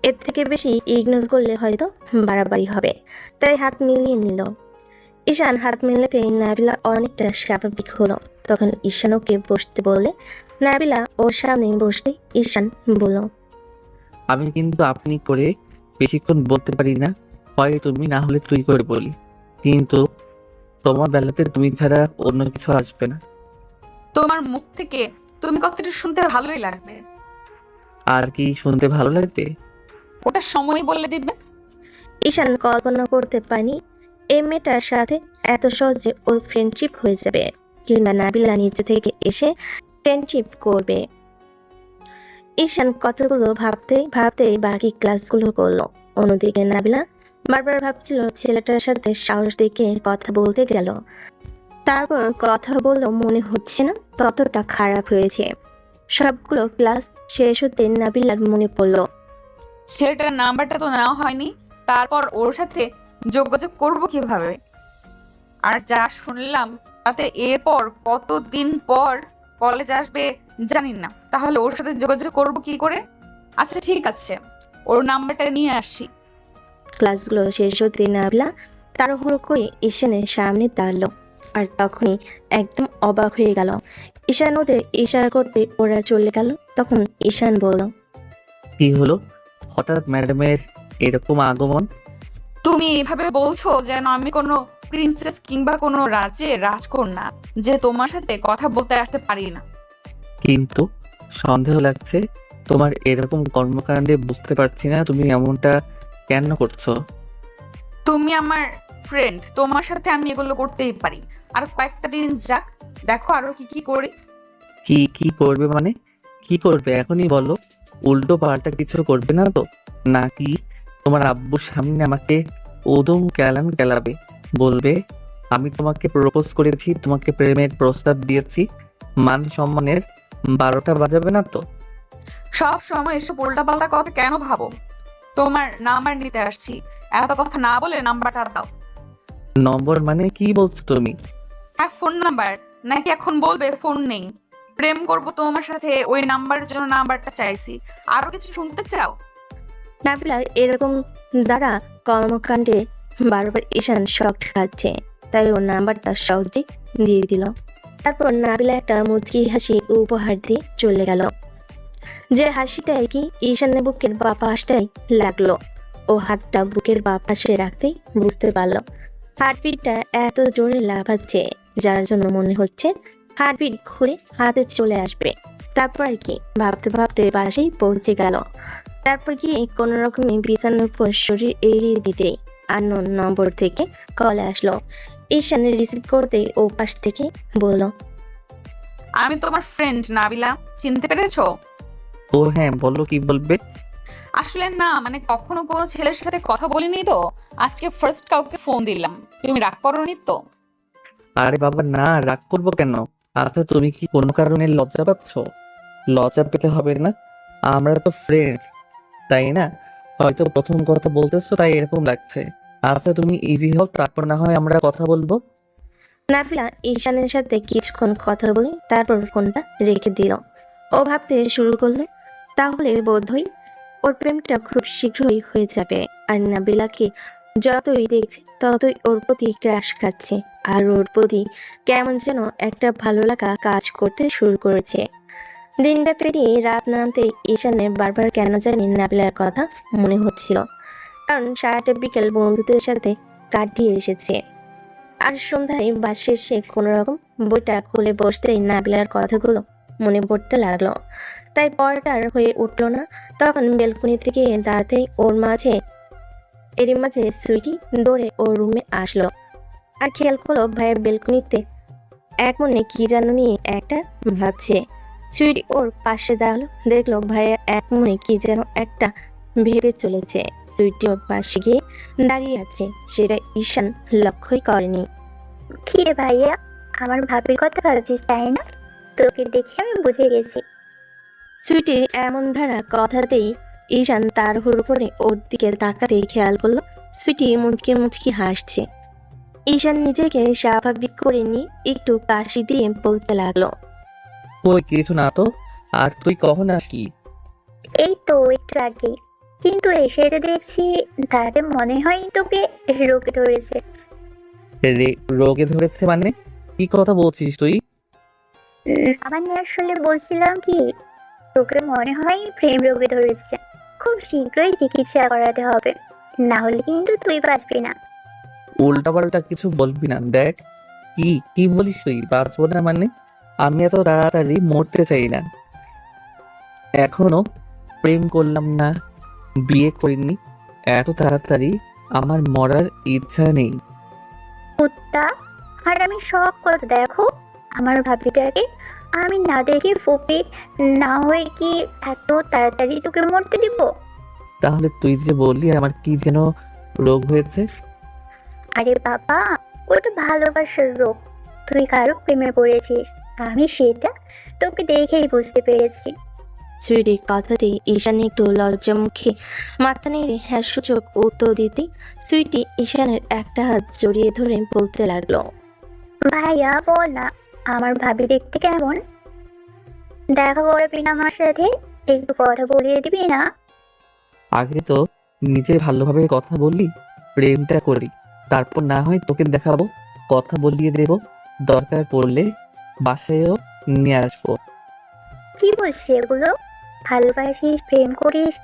এর থেকে বেশি ইগনোর করলে হয়তো বাড়াবাড়ি হবে, তাই হাত মিলিয়ে নিল। ঈশান হাত মিলাতে নাবিলা অনেকটা স্বাভাবিক হলো। তখন ঈশান ওকে বসতে বললে নাবিলা ওর সামনে বসতে ঈশান বলল, আমি কিন্তু আপনি করে বেশিক্ষণ বলতে পারি না। হয় তুমি, না হলে তুই করে বলি, কিন্তু তোমার বেলাতে তুমি ছাড়া অন্য কিছু আসবে না। তোমার মুখ থেকে তুমি কথাটা শুনতে ভালোই লাগবে। আর কি শুনতে ভালো লাগবে? ওটা সময় বলে দিবে। ঈশান কল্পনা করতে পারেনি এই মেয়েটার সাথে এত সহজে ওর ফ্রেন্ডশিপ হয়ে যাবে, কিংবা নাবিলা নিচে থেকে এসে ফ্রেন্ডশিপ করবে। ঈশান কতগুলো ভাবতে ভাবতে বাকি ক্লাসগুলো করলো। অন্যদিকে নাবিলা বারবার ভাবছিল ছেলেটার সাথে সাহস দেখিয়ে কথা বলতে গেল, তারপর কথা বললেও মনে হচ্ছে না ততটা খারাপ হয়েছে। সবগুলো ক্লাস শেষ হতে নাবিলার মনে পড়লো ছেলেটার নাম্বারটা তো নেওয়া হয়নি, তারপর ওর সাথে যোগাযোগ করব কিভাবে? আর যা শুনলাম তাতে এরপর কতদিন পর কলেজ আসবে জানি না, তাহলে ওর সাথে যোগাযোগ করব কি করে? আচ্ছা ঠিক আছে, ওর নাম্বারটা নিয়ে আসি। ক্লাসগুলো শেষ হতে নাবিলা তাড়াহুড়ো করে ঈশানের সামনে দাঁড়ালো, আর তখনই একদম অবাক হয়ে গেল। ঈশান ওদের ইশারা করতে ওরা চলে গেল। তখন ঈশান বলল, কি হলো হঠাৎ ম্যাডামের এরকম আগমন? তুমি এভাবে বলছো যেন আমি কোনো প্রিন্সেস কিংবা কোনো রাজের রাজকন্যা যে তোমার সাথে কথা বলতে আসতে পারি না। কিন্তু সন্দেহ লাগছে তোমার এরকম কর্মকাণ্ডে। বুঝতে পারছি না তুমি এমনটা কেন করছো। তুমি আমার ফ্রেন্ড, তোমার সাথে আমি এগুলো করতেই পারি। আর কয়েকটা দিন যাক, দেখো আরো কি কি করি। কি কি করবে মানে? কি করবে এখনই বলো। উল্টো পাল্টা কিছু করবে না তো? নাকি তোমার আব্বুর সামনে আমাকে উদম কেলান কেলাবে, বলবে আমি তোমাকে প্রপোজ করেছি, তোমাকে প্রেমের প্রস্তাব দিয়েছি, মান সম্মানের 12টা বাজাবে না তো? সব সময় এসব উল্টাপাল্টা কথা কেন ভাবো? তোমার নাম্বার নিতে আসছি, এত কথা না বলে নাম্বারটা দাও। নম্বর মানে কি বলছো তুমি? হ্যাঁ, ফোন নাম্বার। নাকি এখন বলবে ফোন নেই? প্রেম করবো তোমার সাথে, ওই নাম্বারের জন্য নাম্বারটা চাইছি। আরো কিছু শুনতে চাও? নাবিলার এরকম দ্বারা কর্মকাণ্ডে বারবার ঈশান শক খাচ্ছে, তাই ওর নাম্বারটা সহজে দিয়ে দিল। তারপর নাবিলা একটা মুচকি হাসি উপহার দিয়ে চলে গেল, যে হাসিটাই কি ঈশানের বুকের বাঁ পাশটাই লাগলো। ও হাতটা বুকের বাঁ পাশে রাখতেই বুঝতে পারলো হার্টবিটটা এত জোরে লাফাচ্ছে, যার জন্য মনে হচ্ছে হার্টবিট ঘুরে হাতে চলে আসবে। তারপর কি ভাবতে ভাবতে বাসেই পৌঁছে গেল। তারপর গিয়ে কোনো রকমে বিছানার উপর শরীর এড়িয়ে দিতেই আননোন নম্বর থেকে কল আসলো। ঈশান রিসিভ করতেই ও পাশ থেকে বলল, আমি তোমার ফ্রেন্ড নাবিলা, চিনতে পেরেছো? ও হ্যাঁ, বলো কি বলবে? আসলে না, মানে কখনো কোনো ছেলের সাথে কথা বলিনি তো, আজকে ফার্স্ট কাউকে ফোন দিলাম। তুমি রাগ করোনি তো? আরে বাবা না, রাগ করবো কেন? আচ্ছা তুমি কি কোনো কারণে লজ্জা পাচ্ছ? লজ্জা পেতে হবে না, আমরা তো ফ্রেন্ড, তাই না? হয়তো প্রথম কথা বলতেছো তাই এরকম লাগছে। আচ্ছা তুমি ইজি হও, তারপর না হয় আমরা কথা বলবো। নাফিলা ঈশানের সাথে কিছুক্ষণ কথা বলে তারপর ফোনটা রেখে দিল। ও ভাবতে শুরু করলো, তাহলে বোধহয় ওর প্রেমটা খুব শীঘ্রই হয়ে যাবে। আর নাবিলাকে যতই দেখছে ততই ওর প্রতি ক্রাশ খাচ্ছে, আর ওর প্রতি কেমন যেন একটা ভালো লাগা কাজ করতে শুরু করেছে। দিনটা পেরিয়ে রাত নামতে ঈশানের বারবার কেন জানি নাবিলার কথা মনে হচ্ছিল, কারণ সারাটা বিকেল বন্ধুদের সাথে কাটিয়ে এসেছে। আর সন্ধ্যায় বাস শেষে কোনো রকম বইটা খুলে বসতেই নাবিলার কথাগুলো মনে পড়তে লাগলো। তাই পড়াটার হয়ে উঠলো না। তখন বেলকনি থেকে দাঁড়াতেই এরই মাঝে সুইটি দৌড়ে ওর রুমে আসলো, আর খেয়াল করলো ভাইয়া বেলকনিতে এক মনে কি যেন নিয়ে একটা ভাবছে। সুইটি ওর পাশে দাঁড়ালো, দেখলো ভাইয়া এক মনে কি যেন একটা ভেবে চলেছে। সুইটি ওর পাশে গিয়ে দাঁড়িয়ে আছে, সেটা ঈশান লক্ষ্যই করেনি। কি রে ভাইয়া, আমার ভাবির কথা ভাবছিস তাই না? তোকে দেখে আমি বুঝে গেছি। সুইটির এমন ধারা কথাতেই ঈশান তাড়াহুড়ো করে ওর দিকে তাকাতেই খেয়াল করলো সুইটি মুচকি মুচকি হাসছে। ঈশান নিজেকে স্বাভাবিক করে নিয়ে একটু কাশি দিয়ে বলতে লাগলো, কই কিছু না তো। আর তুই কখন আসলি? এই তো একটু আগেই, কিন্তু এসে যে দেখছি তাতে মনে হয় তোকে রোগে ধরেছে। রোগে ধরেছে মানে? কি কথা বলছিস তুই? আমি আসলে বলছিলাম কি, তোকে মনে হয় প্রেম রোগে ধরেছে। খুব শীঘ্রই চিকিৎসা করাতে হবে, না হলে কিন্তু তুই বাঁচবি না। উল্টাপাল্টা কিছু বলবি না। দেখ কি কি বলিস তুই, বাঁচবো না মানে? আমি এত তাড়াতাড়ি মরতে চাই না। এখনো প্রেম করলাম না, বিয়ে করিনি, এত তাড়াতাড়ি আমার মরার ইচ্ছা নেই। কুত্তা, আর আমি সব কথা দেখো, আমার ভাবিটাকে আমি না দেখে ফুপি না হয়ে কি এত তাড়াতাড়ি তোকে মরতে দিব? তাহলে তুই যে বললি আমার কি যেন রোগ হয়েছে? আরে বাবা, ওটা ভালোবাসার রোগ। তুই কারো প্রেমে পড়েছিস, আমি সেটা তোকে দেখেই বুঝতে পেরেছি। সুইটির কথাতেই ঈশান একটু লজ্জা মুখে মাথা নেড়ে হ্যাঁ সূচক উত্তর দিতে সুইটি ঈশানের একটা হাত জড়িয়ে ধরে বলতে লাগলো, ভাইয়া বল না, আমার ভাবি দেখতে কেমন? দেখা করবি না আমার সাথে? একটু কথা বলিয়ে দিবি না? আগে তো নিজে ভালোভাবে কথা বললি, প্রেমটা করি, তারপর না হয় তোকে দেখাবো, কথা বলিয়ে দেব, দরকার পড়লে বাসায়ও নিয়ে আসবো। কি বলছিস এগুলো? ভালোবাসিস, প্রেম করিস,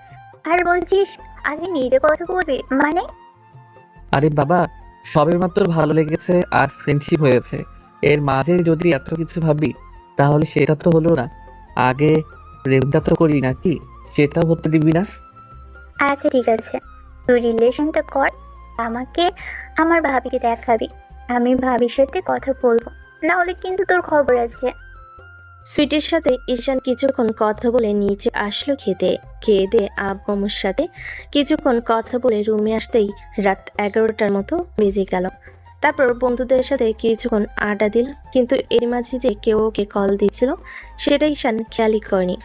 আর বলছিস আগে নিজে কথা বলবি মানে? আরে বাবা, সবে মাত্র ভালো লেগেছে আর ফ্রেন্ডশিপ হয়েছে, এর মাঝে যদি এত কিছু ভাবি তাহলে সেটা তো হলো না। আগে প্রেমটা তো করি নাকি, সেটাও হতে দিবি না? আচ্ছা ঠিক আছে, তুই রিলেশনটা কর, আমাকে আমার ভাবিকে দেখাবি, আমি ভাবির সাথে কথা বলবো, না হলে কিন্তু তোর খবর আছে। সুইটির সাথে ঈশান কিছুক্ষণ কথা বলে নিচে আসলো খেতে। খেয়ে দিয়ে আব্বুর সাথে কিছুক্ষণ কথা বলে রুমে আসতেই রাত 11টার মতো বেজে গেল। তারপর বন্ধুদের সাথে কিছুক্ষণ আড্ডা দিল, কিন্তু এর মাঝে যে কেউ ওকে কল দিচ্ছিল সেটা ঈশান খেয়ালই করেনি।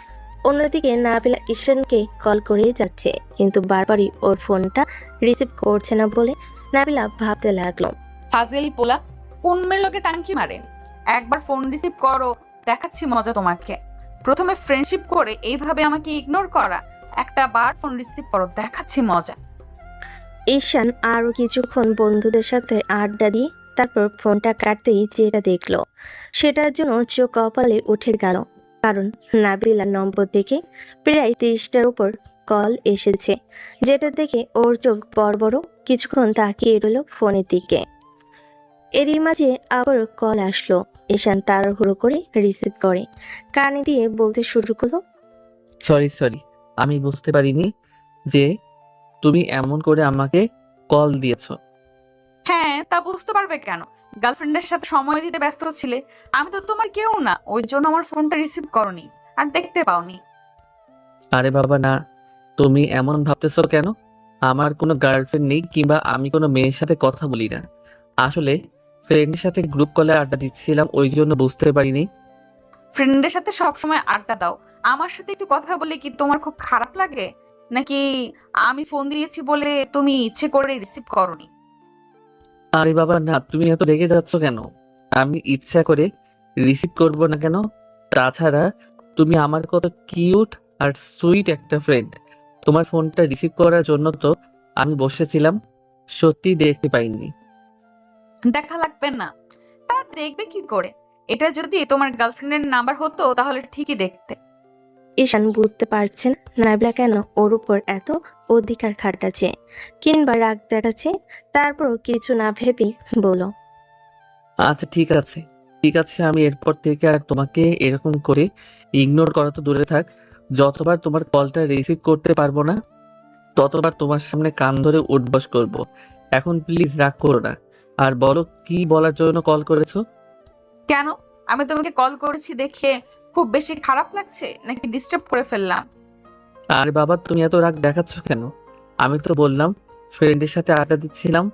অন্যদিকে নাবিলা ঈশানকে কল করেই যাচ্ছে, কিন্তু বারবারই ওর ফোনটা রিসিভ করছে না বলে নাবিলা ভাবতে লাগলো, ফাজিল পোলা, কোন মেয়ের লোকে টাঙ্কি মারে? একবার ফোন রিসিভ করো, দেখাচ্ছি মজা তোমাকে। প্রথমে ফ্রেন্ডশিপ করে এইভাবে আমাকে ইগনোর করা, একটা বার ফোন রিসিভ করো, দেখাচ্ছি মজা। ঈশান আরও কিছুক্ষণ বন্ধুদের সাথে আড্ডা দিয়ে তারপর ফোনটা কাটতেই যেটা দেখলো সেটার জন্য চোখ কপালে উঠে গেল। কারণ নাবিলার নম্বর থেকে প্রায় 30টার উপর কল এসেছে, যেটা দেখে ওর চোখ বড় বড় কিছুক্ষণ তাকিয়ে রইল ফোনের দিকে। এরই মাঝে আবার কল আসলো। ঈশান তাড়াহুড়ো করে রিসিভ করে কানে দিয়ে বলতে শুরু করলো, সরি, আমি বুঝতে পারিনি যে তুমি এমন করে আমাকে কল দিয়েছো। হ্যাঁ, তা বুঝতে পারবে কেন? গার্লফ্রেন্ডের সাথে সময় দিতে ব্যস্ত ছিলে। আমি তো তোমার কেউ না, ওই জন্য আমার ফোনটা রিসিভ করনি আর দেখতে পাওনি। আরে বাবা না, তুমি এমন ভাবতেছো কেন? আমার কোনো গার্লফ্রেন্ড নেই, কিংবা আমি কোনো মেয়ের সাথে কথা বলি না। আসলে ফ্রেন্ডের সাথে গ্রুপ কলে আড্ডা দিচ্ছিলাম, ওই জন্য বুঝতে পারিনি। ফ্রেন্ডের সাথে সবসময় আড্ডা দাও, আমার সাথে একটু কথা বলে কি তোমার খুব খারাপ লাগে? নাকি আমি ফোন দিয়েছি বলে তুমি ইচ্ছে করে রিসিভ করনি? আরে বাবা না, তুমি এত রেগে যাচ্ছ কেন? আমি ইচ্ছা করে রিসিভ করব না কেন? তাছাড়া তুমি আমার কত কিউট আর সুইট একটা ফ্রেন্ড। তোমার ফোনটা রিসিভ করার জন্য তো আমি বসেছিলাম, সত্যি দেখতে পাইনি। দেখা লাগবে না। তা দেখবে কি করে? এটা যদি তোমার গার্লফ্রেন্ডের নাম্বার হতো তাহলে ঠিকই দেখতে। ঈশান বুঝতে পারছেন নাবিলা কেন ওর উপর এত অধিকার খাটাচ্ছে কিংবা রাগ দেখাচ্ছে। তারপর কিছু না ভেবে বলো, আচ্ছা ঠিক আছে, আমি এরপর থেকে আর তোমাকে এরকম করে ইগনোর করা তো দূরে থাক, যতবার তোমার কলটা রিসিভ করতে পারবো না ততবার তোমার সামনে কান ধরে উঠবস করব। এখন প্লিজ রাগ করো না, আর বলো কি বলার জন্য কল করেছো। কেন? আমি তোমাকে কল করেছি দেখে খুব বেশি খারাপ লাগছে নাকি ডিস্টার্ব করে ফেললাম? আরে বাবা, তুমি এত রাগ দেখাচ্ছ কেন? আমি তো বললাম ফ্রেন্ডের সাথে আড্ডা দিচ্ছিলাম।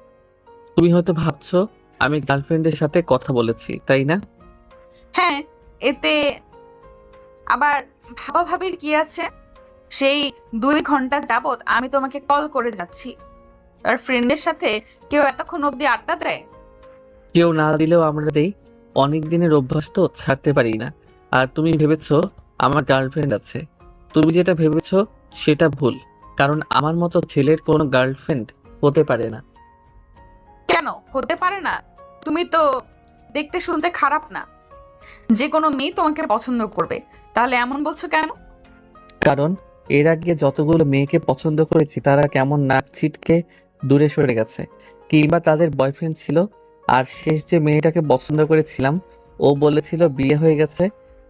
তুমি হয়তো ভাবছো আমি গার্লফ্রেন্ডের সাথে কথা বলেছি, তাই না? হ্যাঁ, এতে আবার ভাবাভাবির কি আছে? সেই 2 ঘন্টা যাবত আমি তোমাকে কল করে যাচ্ছি, আর ফ্রেন্ডের সাথে কেউ এতক্ষণ অব্দি আড্ডা দেয়? কেউ না দিলেও আমরা দেই, অনেক দিনের অভ্যাস তো ছাড়তে পারি না। আর তুমি ভেবেছো আমার গার্লফ্রেন্ড আছে। তুমি যেটা ভেবেছো সেটা ভুল, কারণ আমার মতো ছেলের কোনো গার্লফ্রেন্ড হতে পারে না। কেন হতে পারে না? তুমি তো দেখতে শুনতে খারাপ না, যে কোনো মেয়ে তোমাকে পছন্দ করবে, তাহলে এমন বলছো কেন? কারণ এর আগে যতগুলো মেয়েকে পছন্দ করেছি তারা কেমন নাক ছিটকে দূরে সরে গেছে, কিংবা তাদের বয়ফ্রেন্ড ছিল। আর শেষ যে মেয়েটাকে পছন্দ করেছিলাম ও বলেছিল বিয়ে হয়ে গেছে।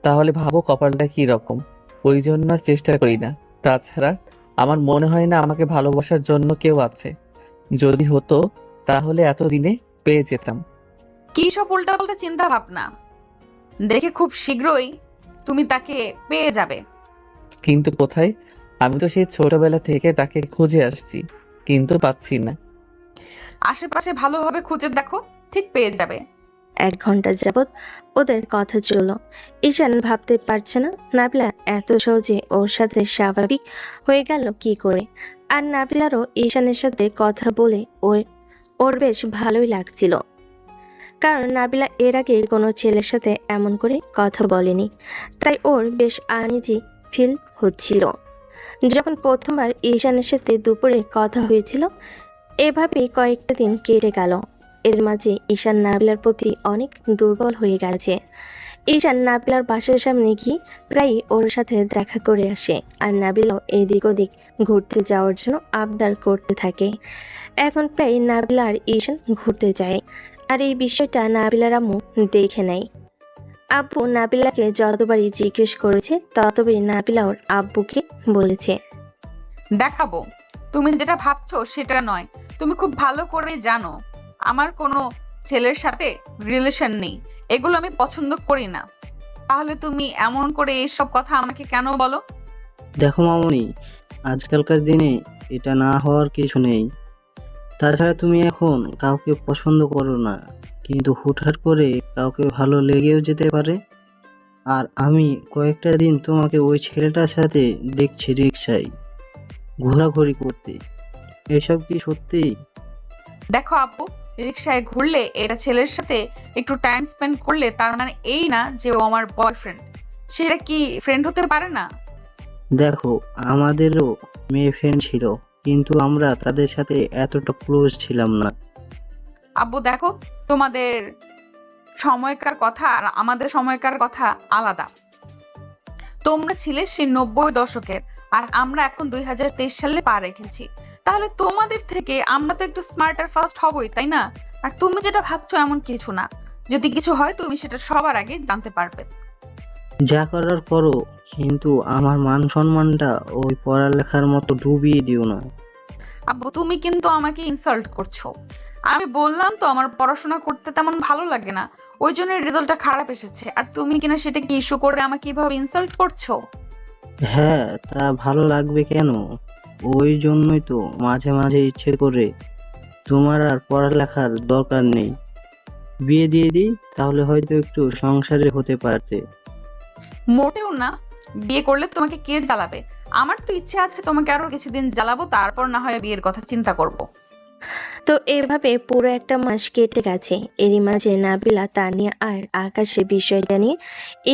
তাহলে ভাবো কপালটা কি রকম। ওই জন্য আর চেষ্টা করি না। তাছাড়া আমার মনে হয় না আমাকে ভালোবাসার জন্য কেউ আছে। যদি হতো তাহলে এতদিনে পেয়ে যেতাম। কি সব উল্টাপাল্টা চিন্তা ভাবনা? দেখে খুব শীঘ্রই তুমি তাকে পেয়ে যাবে। কিন্তু কোথায়? আমি তো সেই ছোটবেলা থেকে তাকে খুঁজে আসছি, কিন্তু পাচ্ছি না। আশেপাশে ভালোভাবে খুঁজে দেখো, ঠিক পেয়ে যাবে। 1 ঘন্টা যাবৎ ওদের কথা চলল। ঈশান ভাবতে পারছে না নাবিলা এত সহজে ওর সাথে স্বাভাবিক হয়ে গেল কি করে। আর নাবিলারও ঈশানের সাথে কথা বলে ওর বেশ ভালোই লাগছিল, কারণ নাবিলা এর আগে কোনো ছেলের সাথে এমন করে কথা বলেনি। তাই ওর বেশ আনইজি ফিল হচ্ছিল। যখন প্রথমবার ঈশানের সাথে দুপুরে কথা হয়েছিল, এভাবেই কয়েকটা দিন কেটে গেল। এর মাঝে ঈশান নাবিলার প্রতি অনেক দুর্বল হয়ে গেছে। ঈশান নাবিলার বাসার সামনে গিয়ে প্রায়ই ওর সাথে দেখা করে আসে, আর নাবিলাও এদিক ওদিক ঘুরতে যাওয়ার জন্য আবদার করতে থাকে। এখন প্রায় নাবিলা আর ঈশান ঘুরতে যায়, আর এই বিষয়টা নাবিলার আম্মু দেখে নেয়। আব্বু নাবিলাকে যতবারই জিজ্ঞেস করেছে ততবারই নাবিলা ওর আব্বুকে বলেছে, দেখাবো। তুমি যেটা ভাবছো সেটা নয়। তুমি খুব ভালো করে জানো আমার কোনো ছেলের সাথে রিলেশন নেই, এগুলো আমি পছন্দ করি না। তাহলে তুমি এমন করে এইসব কথা আমাকে কেন বলো? দেখো মামনি, আজকালকার দিনে এটা না হওয়ার কিছু নেই। তাছাড়া তুমি এখন কাউকে পছন্দ করো না, কিন্তু হুটহাট করে কাউকে ভালো লেগেও যেতে পারে। আর আমি কয়েকটা দিন তোমাকে ওই ছেলেটার সাথে দেখছি রিক্সায় ঘোরাঘুরি করতে। এসব কি সত্যি? দেখো আব্বু, রিক্সায় ঘুরলে, এটা ছেলের সাথে একটু টাইম স্পেন্ড করলে, তার মানে এই না যে ও আমার বয়ফ্রেন্ড। সেটা কি ফ্রেন্ড হতে পারে না? দেখো, আমাদেরও মেয়ে ফ্রেন্ড ছিল, কিন্তু আমরা তাদের সাথে এতটা ক্লোজ ছিলাম না। আব্বু দেখো, তোমাদের সময়কার কথা আর আমাদের সময়কার কথা আলাদা। তোমরা ছিলে সেই 90 দশকের, আর আমরা এখন 2023 সালে পা রেখেছি। তাহলে তোমাদের থেকে আমরা তো একটু স্মার্ট আর ফাস্ট হবই, তাই না? আর তুমি যেটা ভাবছো এমন কিছু না। যদি কিছু হয় তুমি সেটা সবার আগে জানতে পারবে। যা করার করো, কিন্তু আমার মান সম্মানটা ওই পড়ালেখার মতো ডুবিয়ে দিও না। আব্বু তুমি কিন্তু আমাকে ইনসাল্ট করছো। আমি বললাম তো আমার পড়াশোনা করতে তেমন ভালো লাগে না, ওই জন্য রেজাল্টটা খারাপ এসেছে। আর তুমি কিনা সেটাকে ইস্যু করে আমাকে কিভাবে ইনসাল্ট করছো? হ্যাঁ, তা ভালো লাগবে কেন? ওই জন্যই তো মাঝে মাঝে ইচ্ছে করে তোমার আর পড়ালেখার দরকার নেই, বিয়ে দিয়ে দিই, তাহলে হয়তো একটু সংসারে হতে পারতে। মোটেও না। বিয়ে করলে তোমাকে কে জ্বালাবে? আমার তো ইচ্ছে আছে তোমাকে আরো কিছুদিন জ্বালাবো, তারপর না হয় বিয়ের কথা চিন্তা করব। তো এভাবে পুরো একটা মাস কেটে গেছে। এরই মাঝে নাবিলা, তানিয়া আর আকাশের বিষয়টা নিয়ে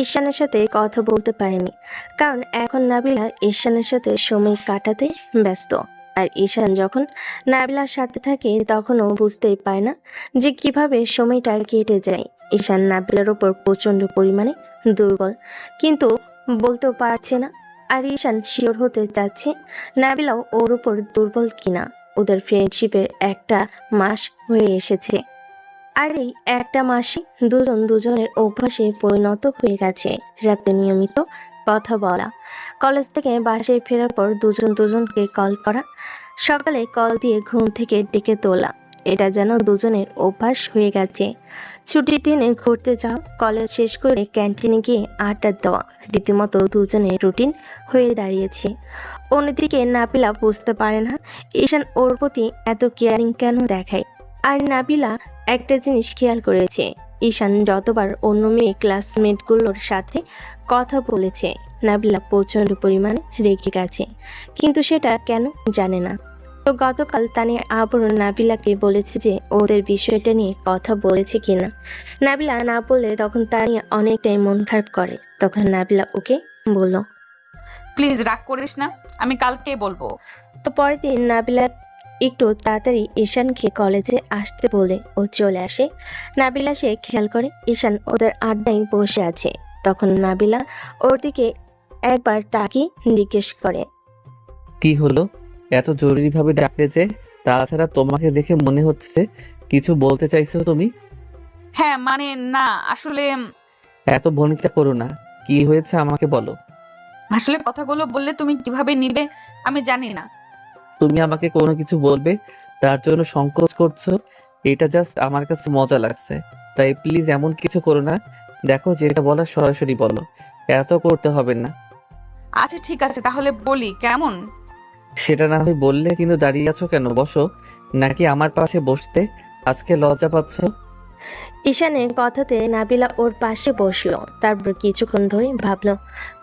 ঈশানের সাথে কথা বলতে পারেনি, কারণ এখন নাবিলা ঈশানের সাথে সময় কাটাতে ব্যস্ত। আর ঈশান যখন নাবিলার সাথে থাকে তখনও বুঝতেই পায় না যে কিভাবে সময়টা কেটে যায়। ঈশান নাবিলার উপর প্রচন্ড পরিমাণে দুর্বল, কিন্তু বলতেও পারছে না। আর ঈশান শিওর হতে চাচ্ছে নাবিলাও ওর উপর দুর্বল কিনা। ওদের ফ্রেন্ডশিপের একটা মাস হয়ে এসেছে, আর এই একটা মাসে দুজন দুজনের অভ্যাসে পরিণত হয়ে গেছে। রাতে নিয়মিত কথা বলা, কলেজ থেকে বাসায় ফেরার পর দুজন দুজনকে কল করা, সকালে কল দিয়ে ঘুম থেকে ডেকে তোলা, এটা যেন দুজনের অভ্যাস হয়ে গেছে। ছুটির দিনে ঘুরতে যাও, কলেজ শেষ করে ক্যান্টিনে গিয়ে আড্ডা দেওয়া, রীতিমতো দুজনের রুটিন হয়ে দাঁড়িয়েছে। অন্যদিকে নাবিলা বুঝতে পারে না ঈশান ওর প্রতি এত কেয়ারিং কেন দেখায়। আর নাবিলা একটা জিনিস খেয়াল করেছে, ঈশান যতবার অন্য মেয়ে ক্লাসমেটগুলোর সাথে কথা বলেছে নাবিলা প্রচণ্ড পরিমাণে রেগে গেছে, কিন্তু সেটা কেন জানে না। তো গতকাল তানিয়া আবারও নাবিলাকে বলেছে যে ওদের বিষয়টা নিয়ে কথা বলেছে কিনা। নাবিলা না বললে তখন তানিয়া অনেকটাই মন খারাপ করে। তখন নাবিলা ওকে বলল। প্লিজ রাগ করিস না, আমি কালকে বলবো। তো পরের দিন নাবিলা একটু তাড়াতাড়ি ঈশানকে কলেজে আসতে বলে ও চলে আসে। নাবিলা সে খেয়াল করে ঈশান ওদের আড্ডায় বসে আছে। তখন নাবিলা ওর দিকে একবার তাকিয়ে জিজ্ঞেস করে, কি হলো? এত জরুরিভাবে ডাকলে যে? তাছাড়া তোমাকে দেখে মনে হচ্ছে কিছু বলতে চাইছো তুমি। হ্যাঁ মানে না, আসলে এত ভনিতা করো না, কি হয়েছে আমাকে বলো। আসলে কথাগুলো বললে তুমি কিভাবে নিবে আমি জানি না। তুমি আমাকে কোনো কিছু বলবে তার জন্য সংকোচ করছো, এটা জাস্ট আমার কাছে মজা লাগছে। তাই প্লিজ এমন কিছু করো না। দেখো, যেটা বলার সরাসরি বলো, এত করতে হবে না। আচ্ছা ঠিক আছে, তাহলে বলি কেমন? সেটা না হয় বললে, কিন্তু দাঁড়িয়ে আছো কেন? বসো, নাকি আমার পাশে বসতে আজকে লজ্জা পাচ্ছ? ঈশানের কথাতে নাবিলা ওর পাশে বসলো। তারপর কিছুক্ষণ ধরে ভাবলো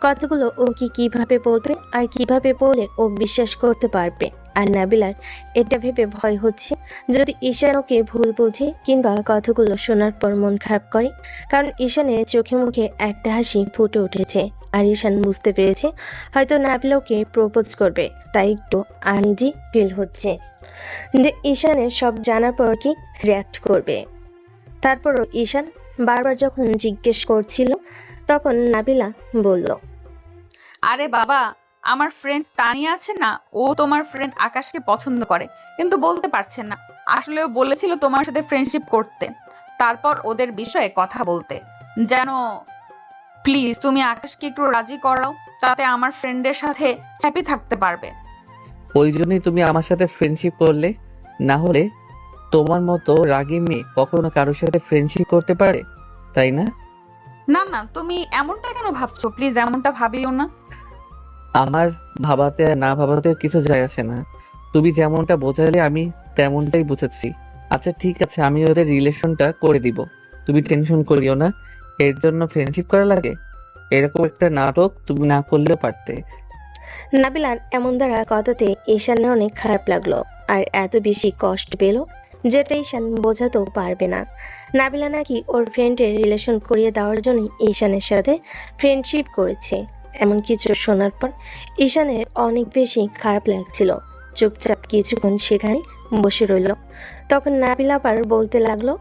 কথাগুলো ও কিভাবে বলবে আর কিভাবে বলে ও বিশ্বাস করতে পারবে। আর নাবিলার এটা ভেবে ভয় হচ্ছে, যদি ঈশান ওকে ভুল বোঝে কিংবা কথাগুলো শোনার পর মন খারাপ করে। কারণ ঈশানের চোখে মুখে একটা হাসি ফুটে উঠেছে, আর ঈশান বুঝতে পেরেছে হয়তো নাবিলা ওকে প্রপোজ করবে। তাই একটু আনইজি ফিল হচ্ছে যে ঈশানের সব জানার পর কি রিয়াক্ট করবে। তারপরও ঈশান বারবার যখন জিজ্ঞেস করছিল তখন নাবিলা বলল, আরে বাবা, আমার ফ্রেন্ড তানিয়া আছে না, ও তোমার ফ্রেন্ড আকাশকে পছন্দ করে, কিন্তু বলতে পারছে না। আসলে ও বলেছিল তোমার সাথে ফ্রেন্ডশিপ করতে, তারপর ওদের বিষয়ে কথা বলতে। যেন প্লিজ তুমি আকাশকে একটু রাজি করাও, তাতে আমার ফ্রেন্ডের সাথে হ্যাপি থাকতে পারবে। ওই জন্যই তুমি আমার সাথে ফ্রেন্ডশিপ করলে? না হলে তোমার মতো রাগী মেয়ে কখনো কারোর সাথে ফ্রেন্ডশিপ করতে পারে, তাই না? না না, তুমি এমনটা কেন ভাবছো? প্লিজ এমনটা ভাবিও না। আমার ভাবাতে না ভাবাতে কিছু যায় আসে না। তুমি যেমনটা বোঝালে আমি তেমনটাই বুঝেছি। আচ্ছা ঠিক আছে, আমি ওদের রিলেশনটা করে দিব, তুমি টেনশন করিও না। এর জন্য ফ্রেন্ডশিপ করা লাগে? এরকম একটা নাটক তুমি না করলেও পারতে। নাবিলার এমন দ্বারা কথাতে ঈশানের অনেক খারাপ লাগলো, আর এত বেশি কষ্ট পেল যেটা ঈশান বোঝাতেও পারবে না। নাবিলা নাকি ওর ফ্রেন্ডের রিলেশন করিয়ে দেওয়ার জন্য ঈশানের সাথে ফ্রেন্ডশিপ করেছে। এমন কিছু শোনার পর ঈশানের অনেক বেশি খারাপ লাগছিল। চুপচাপ কিছুক্ষণ সেখানে বসে রইল। তখন নাবিলা আবার বলতে লাগলো,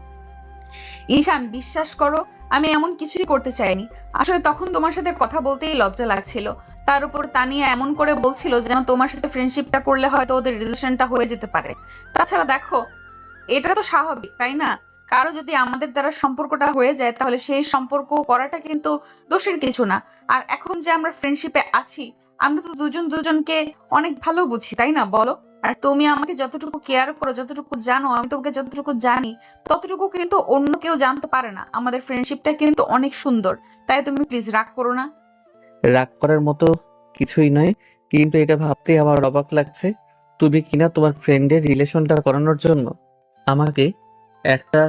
ঈশান, বিশ্বাস করো, আমি এমন কিছুই করতে চাইনি। আসলে তখন তোমার সাথে কথা বলতেই লজ্জা লাগছিল। তার উপর তানিয়া এমন করে বলছিল যেন তোমার সাথে ফ্রেন্ডশিপটা করলে হয়তো ওদের রিলেশনটা হয়ে যেতে পারে। তাছাড়া দেখো, এটা তো স্বাভাবিক, তাই না? কারো যদি আমাদের দ্বারা সম্পর্কটা হয়ে যায় তাহলে সেই সম্পর্ক করাটা কিন্তু দোষের কিছু না। আর এখন যে আমরা ফ্রেন্ডশিপে আছি, আমরা তো দুজন দুজনকে অনেক ভালো বুঝি, তাই না বলো? আর তুমি আমাকে যতটুকু কেয়ার করো, যতটুকু জানো, আমি তোমাকে যতটুকু জানি, ততটুকু কিন্তু অন্য কেউ জানতে পারে না। আমাদের ফ্রেন্ডশিপটা কিন্তু অনেক সুন্দর। তাই তুমি প্লিজ রাগ করো না। রাগ করার মতো কিছুই নয়, কিন্তু এটা ভাবতে আমার অবাক লাগছে। তুমি কিনা তোমার ফ্রেন্ডের রিলেশনটা করানোর জন্য আমাকে একটা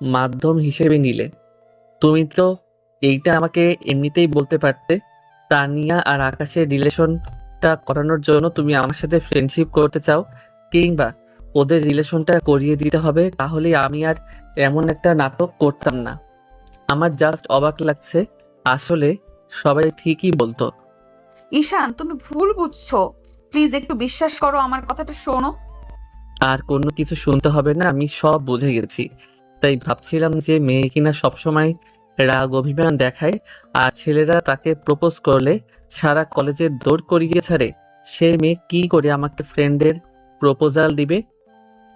মাধ্যম হিসেবে নিলে। তুমি তো এইটা আমাকে এমনিতেই বলতে পারতে, তানিয়া আর আকাশের রিলেশনটা করানোর জন্য তুমি আমার সাথে ফ্রেন্ডশিপ করতে চাও, কিংবা ওদের রিলেশনটা করিয়ে দিতে হবে, তাহলে আমি আর এমন একটা নাটক করতাম না। আমার জাস্ট অবাক লাগছে। আসলে সবাই ঠিকই বলতো। ঈশান, তুমি ভুল বুঝছো। প্লিজ একটু বিশ্বাস করো, আমার কথাটা শোনো। আর কোনো কিছু শুনতে হবে না, আমি সব বুঝে গেছি। তাই ভাবছিলাম যে মেয়ে কিনা সবসময় রাগ অভিমান দেখায়, আর ছেলেরা তাকে প্রপোজ করলে সারা কলেজে দৌড় করিয়ে ছাড়ে, সে মেয়ে কি করে আমাকে ফ্রেন্ডের প্রপোজাল দিবে?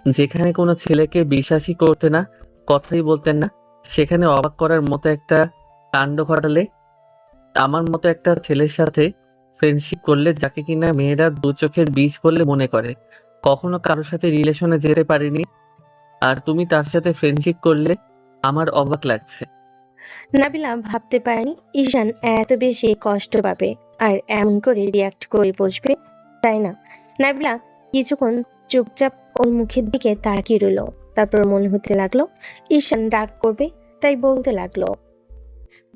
যেখানে কোনো ছেলেকে বিশ্বাসই করতে না, কথাই বলতেন না, সেখানে অবাক করার মতো একটা কাণ্ড ঘটালে। আমার মতো একটা ছেলের সাথে ফ্রেন্ডশিপ করলে, যাকে কিনা মেয়েরা দু চোখের বিষ বলে মনে করে, কখনো কারোর সাথে রিলেশনে যেতে পারিনি, আর তুমি তার সাথে ফ্রেন্ডশিপ করলে, আমার অবাক লাগছে। নাবিলা ভাবতে পারেনি ঈশান এত বেশি কষ্ট পাবে আর এমন করে রিয়াক্ট করে বসবে, তাই না? নাবিলা কিছুক্ষণ চুপচাপ ওর মুখের দিকে তাকিয়ে রইল। তারপর মনে হতে লাগলো ঈশান রাগ করবে, তাই বলতে লাগলো,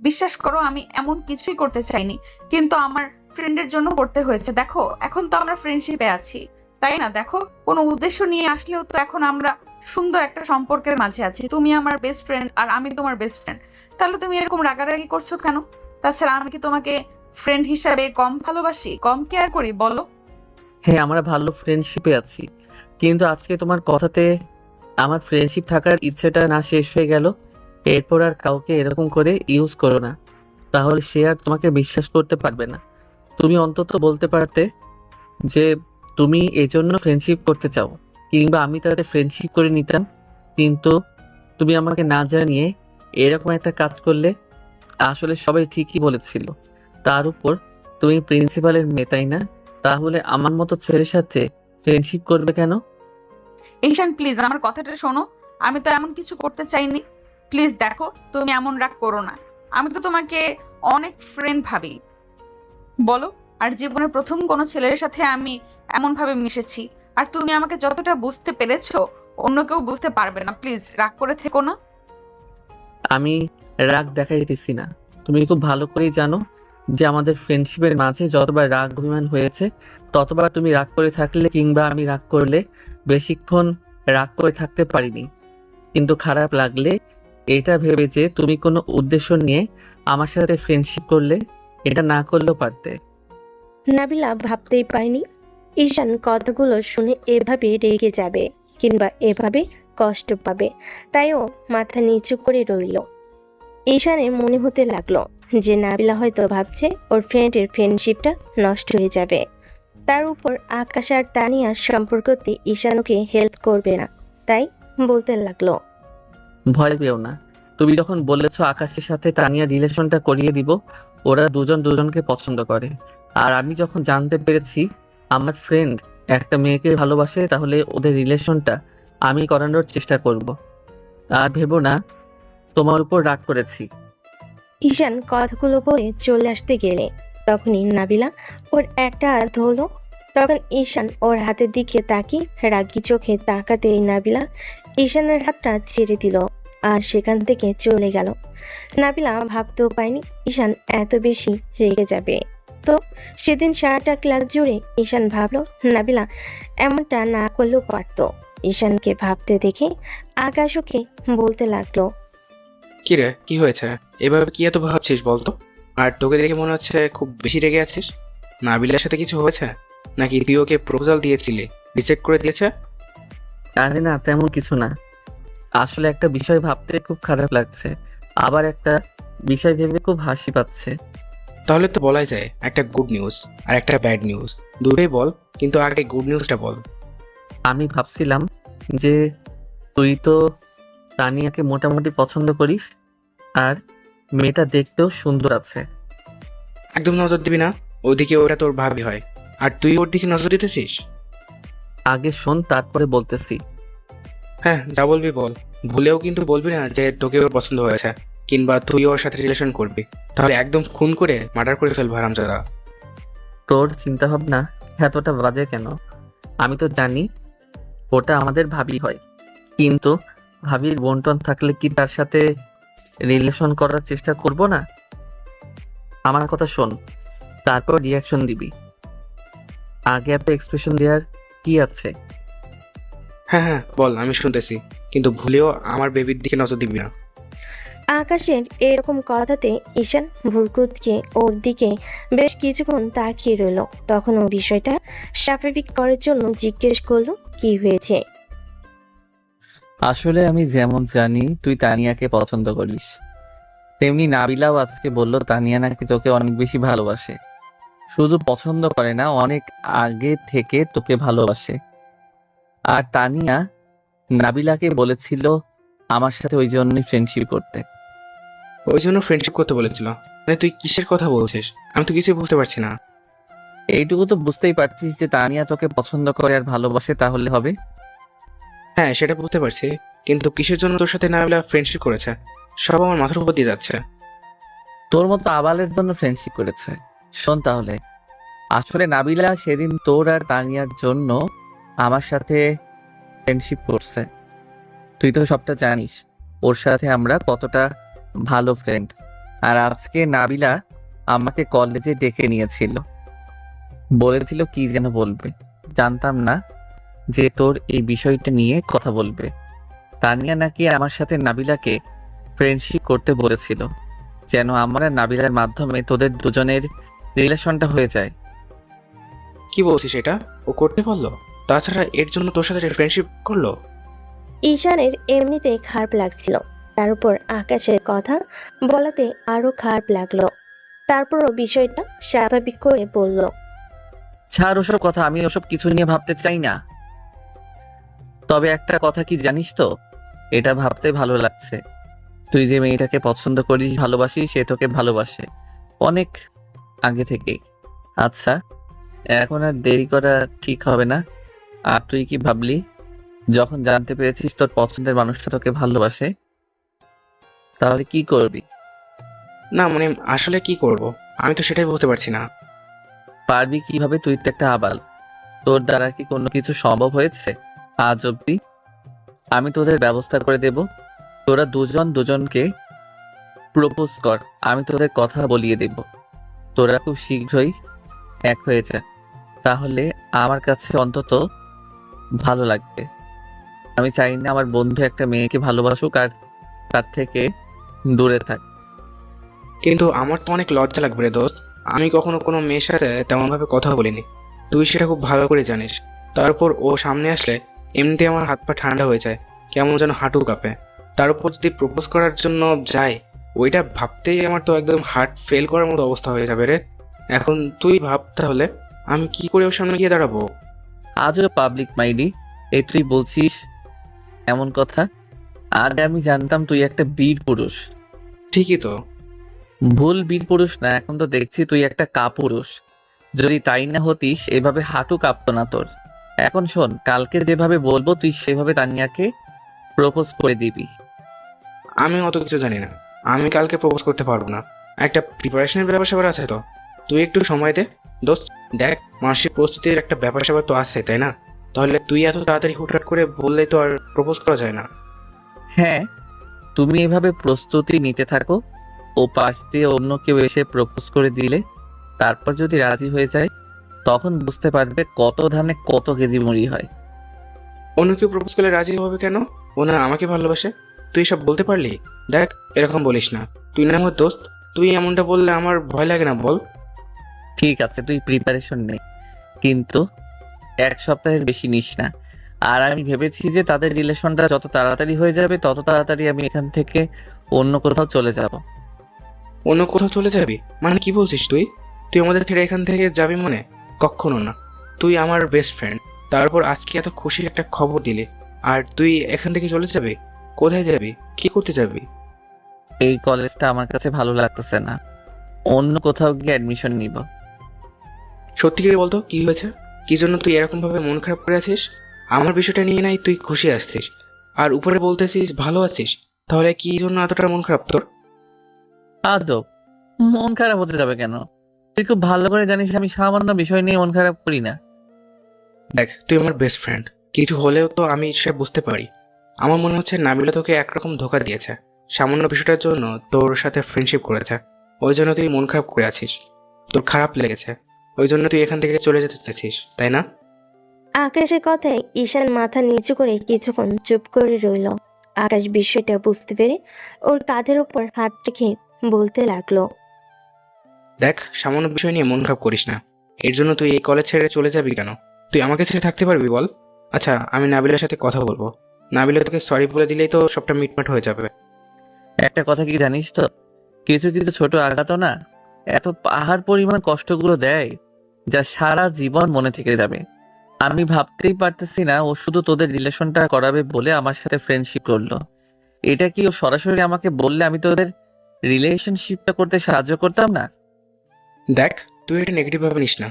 বিশ্বাস করো, আমি এমন কিছুই করতে চাইনি, কিন্তু আমার ফ্রেন্ডের জন্য করতে হয়েছে। দেখো, এখন তো আমরা ফ্রেন্ডশিপে আছি, তাই না? দেখো, কোনো উদ্দেশ্য নিয়ে আসলেও তো এখন আমরা সুন্দর একটা সম্পর্কের মাঝে আছি। তুমি আমার বেস্ট ফ্রেন্ড আর আমি তোমার বেস্ট ফ্রেন্ড। তাহলে তুমি এরকম রাগারাগি করছো কেন? তাছাড়া আমি কি তোমাকে ফ্রেন্ড হিসাবে কম ভালোবাসি, কম কেয়ার করি বলো? হ্যাঁ, আমরা ভালো ফ্রেন্ডশিপে আছি, কিন্তু আজকে তোমার কথাতে আমার ফ্রেন্ডশিপ থাকার ইচ্ছেটা না শেষ হয়ে গেল। এরপর আর কাউকে এরকম করে ইউজ করো না, তাহলে সে আর তোমাকে বিশ্বাস করতে পারবে না। তুমি অন্তত বলতে পারতে যে তুমি এই জন্য ফ্রেন্ডশিপ করতে চাও, কিংবা আমি তাদের ফ্রেন্ডশিপ করে নিতাম। কিন্তু তুমি আমাকে না জানিয়ে এরকম একটা কাজ করলে। আসলে সবাই ঠিকই বলেছিল, তার উপর তুমি প্রিন্সিপালের মেয়ে, তাই না? তাহলে আমার মতো ছেলের সাথে ফ্রেন্ডশিপ করবে কেন? ঈশান, প্লিজ আমার কথাটা শোনো। আমি তো এমন কিছু করতে চাইনি। প্লিজ দেখো, তুমি এমন রাগ করো না। আমি তো তোমাকে অনেক ফ্রেন্ড ভাবি বলো। আর জীবনের প্রথম কোনো ছেলের সাথে আমি এমন ভাবে মিশেছি, আর তুমি আমাকে যতটা বুঝতে পেরেছো অন্য কেউ বুঝতে পারবে না। প্লিজ রাগ করে থেকো না। আমি রাগ দেখাইতেছি না। তুমি খুব ভালো করেই জানো যে আমাদের ফ্রেন্ডশিপের মাঝে যতবার রাগ অভিমান হয়েছে, ততবার তুমি রাগ করে থাকলে, কিংবা আমি রাগ করলে বেশিক্ষণ রাগ করে থাকতে পারিনি। কিন্তু খারাপ লাগলে এটা ভেবে যে তুমি কোনো উদ্দেশ্য নিয়ে আমার সাথে ফ্রেন্ডশিপ করলে, এটা না করলেও পারতে। নাবিলা ভাবতেই পারেনি ঈশান কথাগুলো শুনে এভাবে রেগে যাবে কিংবা এভাবে কষ্ট পাবে। তাই ও মাথা নিচু করে রইল। ঈশানের মনে হতে লাগলো যে নাবিলা হয়তো ভাবছে ওর ফ্রেন্ডের ফ্রেন্ডশিপটা নষ্ট হয়ে যাবে। তার উপর আকাশ আর তানিয়ার সম্পর্কতে ঈশান ওকে হেল্প করবে না, তাই বলতে লাগলো, ভয় পেও না। তুমি যখন বলেছো আকাশের সাথে তানিয়া রিলেশনটা করিয়ে দিব, ওরা দুজন দুজনকে পছন্দ করে, আর আমি যখন জানতে পেরেছি আমার ফ্রেন্ড একটা মেয়েকে ভালোবাসে, তাহলে ওদের রিলেশনটা আমি করানোর চেষ্টা করব। আর ভেবো না তোমার উপর রাগ করেছি। ঈশান কথাগুলো বলে চলে আসতে গেলে তখনই নাবিলা ওর একটা হাত ধরলো। তখন ঈশান ওর হাতের দিকে তাকিয়ে রাগি চোখে তাকাতেই নাবিলা ঈশানের হাতটা ছেড়ে দিল আর সেখান থেকে চলে গেল। নাবিলা ভাবতেও পায়নি ঈশান এত বেশি রেগে যাবে। তো সেদিন সারাটা ক্লাস জুড়ে ঈশান ভাবলো নাবিলা এমনটা না করলেও পারতো, ঈশানকে ভাবতে দেখে আকাশ ওকে বলতে লাগলো, কি রে, কি হয়েছে? এভাবে কি এত ভাবছিস বলতো? আর তোকে দেখে মনে হচ্ছে খুব বেশি রেগে আছিস। নাবিলার সাথে কিছু হয়েছে? নাকি তুই ওকে প্রপোজাল দিয়েছিলি, রিজেক্ট করে দিয়েছে? আরে না, তেমন কিছু না। আসলে একটা বিষয় ভাবতে খুব খারাপ লাগছে, আবার একটা বিষয় ভেবে খুব হাসি পাচ্ছে। তাহলে তো বলাই যায় একটা গুড নিউজ আর একটা ব্যাড নিউজ, দুটোই বল, কিন্তু আগে গুড নিউজটা বল। আমি ভাবছিলাম যে তুই তো তানিয়াকে মোটামুটি পছন্দ করিস, আর মেয়েটা দেখতেও সুন্দর আছে। একদম নজর দিবি না, ওদিকে ওটা তোর ভাবি হয় আর তুই ওর দিকে নজর দিতেছিস। আগে শোন, তারপরে বলতেছি। হ্যাঁ, যা বলবি বল। ভুলেও কিন্তু বলবি না যে তোকে ওর পছন্দ হয়েছে কিংবা তুই ওর সাথে রিলেশন করবি, তাহলে একদম খুন করে মার্ডার করে ফেলবো হারামজাদা। তোর চিন্তা ভাবনা এতটা বাজে কেন? আমি তো জানি ওটা আমাদের ভাবি হয়, কিন্তু ভাবির বন্টন থাকলে কি তার সাথে রিলেশন করার চেষ্টা করব না? আমার কথা শোন, তারপর রিয়াকশন দিবি। আগে এত এক্সপ্রেশন দেওয়ার কি আছে? হ্যাঁ হ্যাঁ বল, আমি শুনতেছি, কিন্তু ভুলেও আমার বেবির দিকে নজর দিবি না। আকাশের এরকম কথাতে ঈশান ভুরকুচকে ওর দিকে বেশ কিছুক্ষণ তাকিয়ে রইল। তখন ও বিষয়টা স্বাভাবিক করার জন্য জিজ্ঞেস করলো, কি হয়েছে? আসলে আমি যেমন জানি তুই তানিয়াকে পছন্দ করিস, তেমনি নাবিলাও আজকে বলল তানিয়া নাকি তোকে অনেক বেশি ভালোবাসে। শুধু পছন্দ করে না, অনেক আগে থেকে তোকে ভালোবাসে। আর তানিয়া নাবিলাকে বলেছিল আমার সাথে ওই জন্যই ফ্রেন্ডশিপ করতে। ওই জন্য ফ্রেন্ডশিপ করতে বলেছিল? মানে তুই কিসের কথা বলছিস? আমি তো কিছুই বুঝতে পারছি না। এইটুকু তো বুঝতেই পারছিস যে তানিয়া তোকে পছন্দ করে আর ভালোবাসে, তাহলে হবে। হ্যাঁ, সেটা বুঝতে পারছি, কিন্তু কিসের জন্য তোর সাথে নাবিলা ফ্রেন্ডশিপ করেছে সব আমার মাথার উপর দিয়ে যাচ্ছে। তোর মতো আবালের জন্য ফ্রেন্ডশিপ করেছে। শোন তাহলে, আসলে নাবিলা সেদিন তোর আর তানিয়ার জন্য আমার সাথে ফ্রেন্ডশিপ করছে। তুই তো সবটা জানিস, ওর সাথে আমরা কতটা ভালো ফ্রেন্ড। আর আজকে নাবিলা আমাকে কলেজে ডেকে নিয়েছিল, বলেছিল কি যেন বলবে। জানতাম না যে তোর এই বিষয়টা নিয়ে কথা বলবে। তানিয়া নাকি আমার সাথে নাবিলাকে ফ্রেন্ডশিপ করতে বলেছিল, যেন আমরা নাবিলার মাধ্যমে তোদের দুজনের রিলেশনটা হয়ে যায়। কি বলছিস এটা? ও করতে পারলো? তাছাড়া এর জন্য তোর সাথে ফ্রেন্ডশিপ করলো? ঈশানের এমনিতে খারাপ লাগছিল, তার উপর আকাশের কথা বলাতে আরো খারাপ লাগলো। তারপরও বিষয়টা স্বাভাবিক করে বলল, ছাড় ওসব কথা, আমি ওসব কিছু নিয়ে ভাবতে চাই না। তবে একটা কথা কি জানিস তো, এটা ভাবতে ভালো লাগছে। তুই যে মেয়েটাকে পছন্দ করিস, ভালোবাসিস, সে তোকে ভালোবাসে অনেক আগে থেকেই। আচ্ছা, এখন আর দেরি করা ঠিক হবে না। আর তুই কি ভাবলি যখন জানতে পেরেছিস তোর পছন্দের মানুষটা তোকে ভালোবাসে? তাহলে কি করবি? না মানে আসলে কি করব, আমি তো সেটাই বুঝতে পারছি না। পারবি কিভাবে? তুই তো একটা আবাল, তোর দ্বারা কি কোনো কিছু সম্ভব হয়েছে আজ অব্দি? আমি তোদের ব্যবস্থা করে দেব, তোরা দুজন দুজনকে প্রপোজ কর, আমি তোদের কথা বলিয়ে দেব। তোরা খুব শীঘ্রই এক হয়ে যা, তাহলে আমার কাছে অন্তত ভালো লাগবে। আমি চাই না আমার বন্ধু একটা মেয়েকে ভালোবাসুক আর তার থেকে দূরে থাক। কিন্তু আমার তো অনেক লজ্জা লাগবে রে দোস্ত, আমি কখনো কোনো মেয়ের সাথে তেমন ভাবে কথা বলিনি, তুই সেটা খুব ভালো করে জানিস। তারপর ও সামনে আসলে এমনিতে আমার হাত পা ঠান্ডা হয়ে যায়, কেমন যেন হাঁটু কাঁপে। তার উপর যদি প্রপোজ করার জন্য যায়, ওইটা ভাবতেই আমার তো একদম হার্ট ফেল করার মতো অবস্থা হয়ে যাবে রে। এখন তুই ভাব তাহলে আমি কি করে ওর সামনে গিয়ে দাঁড়াবো? আজও পাবলিক মাইডি এ তুই বলছিস এমন কথা? আগে আমি জানতাম তুই একটা বীর পুরুষ। ঠিকই তো। ভুল বীর পুরুষ না, এখন তো দেখছি তুই একটা কাপুরুষ। যদি তাই না হতিস এভাবে হাঁটু কাঁপতো না তোর। এখন শোন, কালকে যেভাবে বলবো তুই সেভাবে তানিয়াকে প্রপোজ করে দিবি। আমি অত কিছু জানি না, আমি কালকে প্রপোজ করতে পারবো না, একটা প্রিপারেশনের ব্যাপার স্যাপার আছে তো। তুই একটু সময় দে দোস্ত, দেখ মানসিক প্রস্তুতির একটা ব্যাপার স্যাপার তো আছে, তাই না? তাহলে তুই এত তাড়াতাড়ি হুটহাট করে বললেই তো আর প্রপোজ করা যায় না। হ্যাঁ, তুমি এভাবে প্রস্তুতি নিতে থাকো, ও পাশ দিয়ে অন্য কেউ এসে প্রপোজ করে দিলে তারপর যদি রাজি হয়ে যায়, তখন বুঝতে পারবে কত ধানে কত কেজি মুড়ি হয়। অন্য কেউ প্রপোজ করলে রাজি হবে কেন? ও না আমাকে ভালোবাসে। তুই সব বলতে পারলি? দেখ, এরকম বলিস না। তুই না আমার দোস্ত, তুই এমনটা বললে আমার ভয় লাগে না বল? ঠিক আছে, তুই প্রিপারেশন নে, কিন্তু 1 সপ্তাহের বেশি নিস না। আর আমি ভেবেছি যে তাদের রিলেশনটা যত তাড়াতাড়ি হয়ে যাবে তত তাড়াতাড়ি আমি এখান থেকে অন্য কোথাও চলে যাব। অন্য কোথাও চলে যাবি মানে কি বলছিস তুই? তুই আমাদের ছেড়ে এখান থেকে যাবি মানে? কখনো না। তুই আমার বেস্ট ফ্রেন্ড, তারপর আজকে এত খুশির একটা খবর দিলি, আর তুই এখান থেকে চলে যাবি? কোথায় যাবি? কি করতে যাবি? এই কলেজটা আমার কাছে ভালো লাগতেছে না, অন্য কোথাও গিয়ে অ্যাডমিশন নিব। সত্যি করে বলতো, কি হয়েছে? কি জন্য তুই এরকম ভাবে মন খারাপ করে আছিস? আমার বিষয়টা নিয়ে নাই তুই খুশি আসছিস, আর উপরে বলতেছিস ভালো আছিস। তাহলে কি জন্য এতটা মন খারাপ তোর? আদব, মন খারাপ হতে যাবে কেন? তুই খুব ভালো করে জানিস আমি সামান্য বিষয় নিয়ে মন খারাপ করি না। দেখ, তুই আমার বেস্ট ফ্রেন্ড, কিছু হলেও তো আমি সেটা বুঝতে পারি। আমার মনে হচ্ছে নাবিলা তোকে একরকম ধোকা দিয়েছে, সামান্য বিষয়টার জন্য তোর সাথে ফ্রেন্ডশিপ করেছে, ওই জন্য তুই মন খারাপ করে আছিস। তোর খারাপ লেগেছে, ওই জন্য তুই এখান থেকে চলে যেতে চাইছিস, তাই না? আকাশের কথায় ঈশান মাথা নিচু করে কিছুক্ষণ চুপ করে রইল। আকাশ বিষয়টা বুঝতে পেরে ওর কাঁধের উপর হাত রেখে বলতে লাগলো, দেখ, সামান্য বিষয় নিয়ে মন খারাপ করিস না। এর জন্য তুই এই কলেজ ছেড়ে চলে যাবি কেন? তুই আমাকে ছেড়ে থাকতে পারবি বল? আচ্ছা, আমি নাবিলার সাথে কথা বলবো। নাবিলা তোকে সরি বলে দিলেই তো সবটা মিটমাট হয়ে যাবে। একটা কথা কি জানিস তো, কিছু কিছু ছোট আঘাতও না এত পাহাড় পরিমাণ কষ্টগুলো দেয় যা সারা জীবন মনে থেকে যাবে। আমি ভাবতেই পারতেছি না ও শুধু তোদের রিলেশনটা করাবে বলে আমার সাথে ফ্রেন্ডশিপ করলো। এটা কি ও সরাসরি আমাকে বললে আমি তোদের রিলেশনশিপটা করতে সাহায্য করতাম না? দেখ, তুই এটা নেগেটিভ ভাবে নিস না।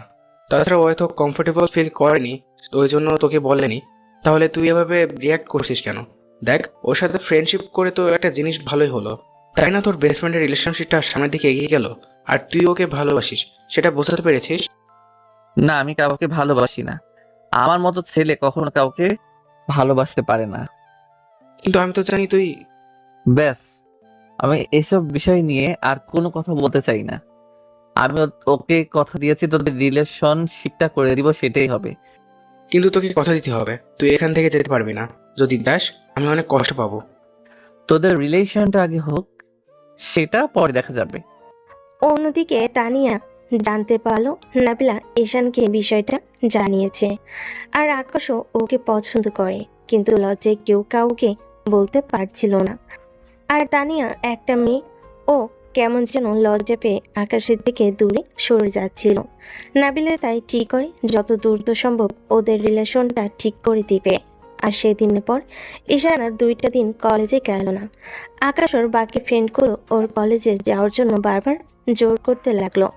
তাছাড়া ও হয়তো কমফোর্টেবল ফিল করেনি, তো ওই জন্য তোকে বলেনি। তাহলে তুই এভাবে রিয়াক্ট করছিস কেন? দেখ, ওর সাথে ফ্রেন্ডশিপ করে তো একটা জিনিস ভালোই হলো, তাই না? তোর বেস্ট ফ্রেন্ডের রিলেশনশিপটা সামনের দিকে এগিয়ে গেল, আর তুই ওকে ভালোবাসিস, সেটা বোঝাতে পেরেছিস। না, আমি কাউকে ভালোবাসি না। আমার মতো ছেলে কখনো কাউকে ভালোবাসতে পারে না। কিন্তু আমি তো জানি তুই। ব্যাস, আমি এসব বিষয় নিয়ে আর কোনো কথা বলতে চাই না। আমি ওকে কথা দিয়েছি তোদের রিলেশনশিপটা করে দিব, সেটাই হবে। কিন্তু তোকে কথা দিতে হবে, তুই এখান থেকে যেতে পারবি না। যদি যাস আমি অনেক কষ্ট পাবো। তোদের রিলেশনটা আগে হোক, সেটা পরে দেখা যাবে। অন্যদিকে তানিয়া জানতে পারলো নাবিলা ঈশানকে বিষয়টা জানিয়েছে, আর আকাশও ওকে পছন্দ করে, কিন্তু লজ্জায় কেউ কাউকে বলতে পারছিল না। আর তানিয়া একটা মেয়ে, ও কেমন যেন লজ্জা পেয়ে আকাশের দিকে দূরে সরে যাচ্ছিল। নাবিলা তাই ঠিক করে যত দ্রুত সম্ভব ওদের রিলেশনটা ঠিক করে দিবে। আর সেদিনের পর ঈশান আর 2টা দিন কলেজে গেল না। আকাশ ওর বাকি ফ্রেন্ডগুলো ওর কলেজে যাওয়ার জন্য বারবার জোর করতে লাগলো।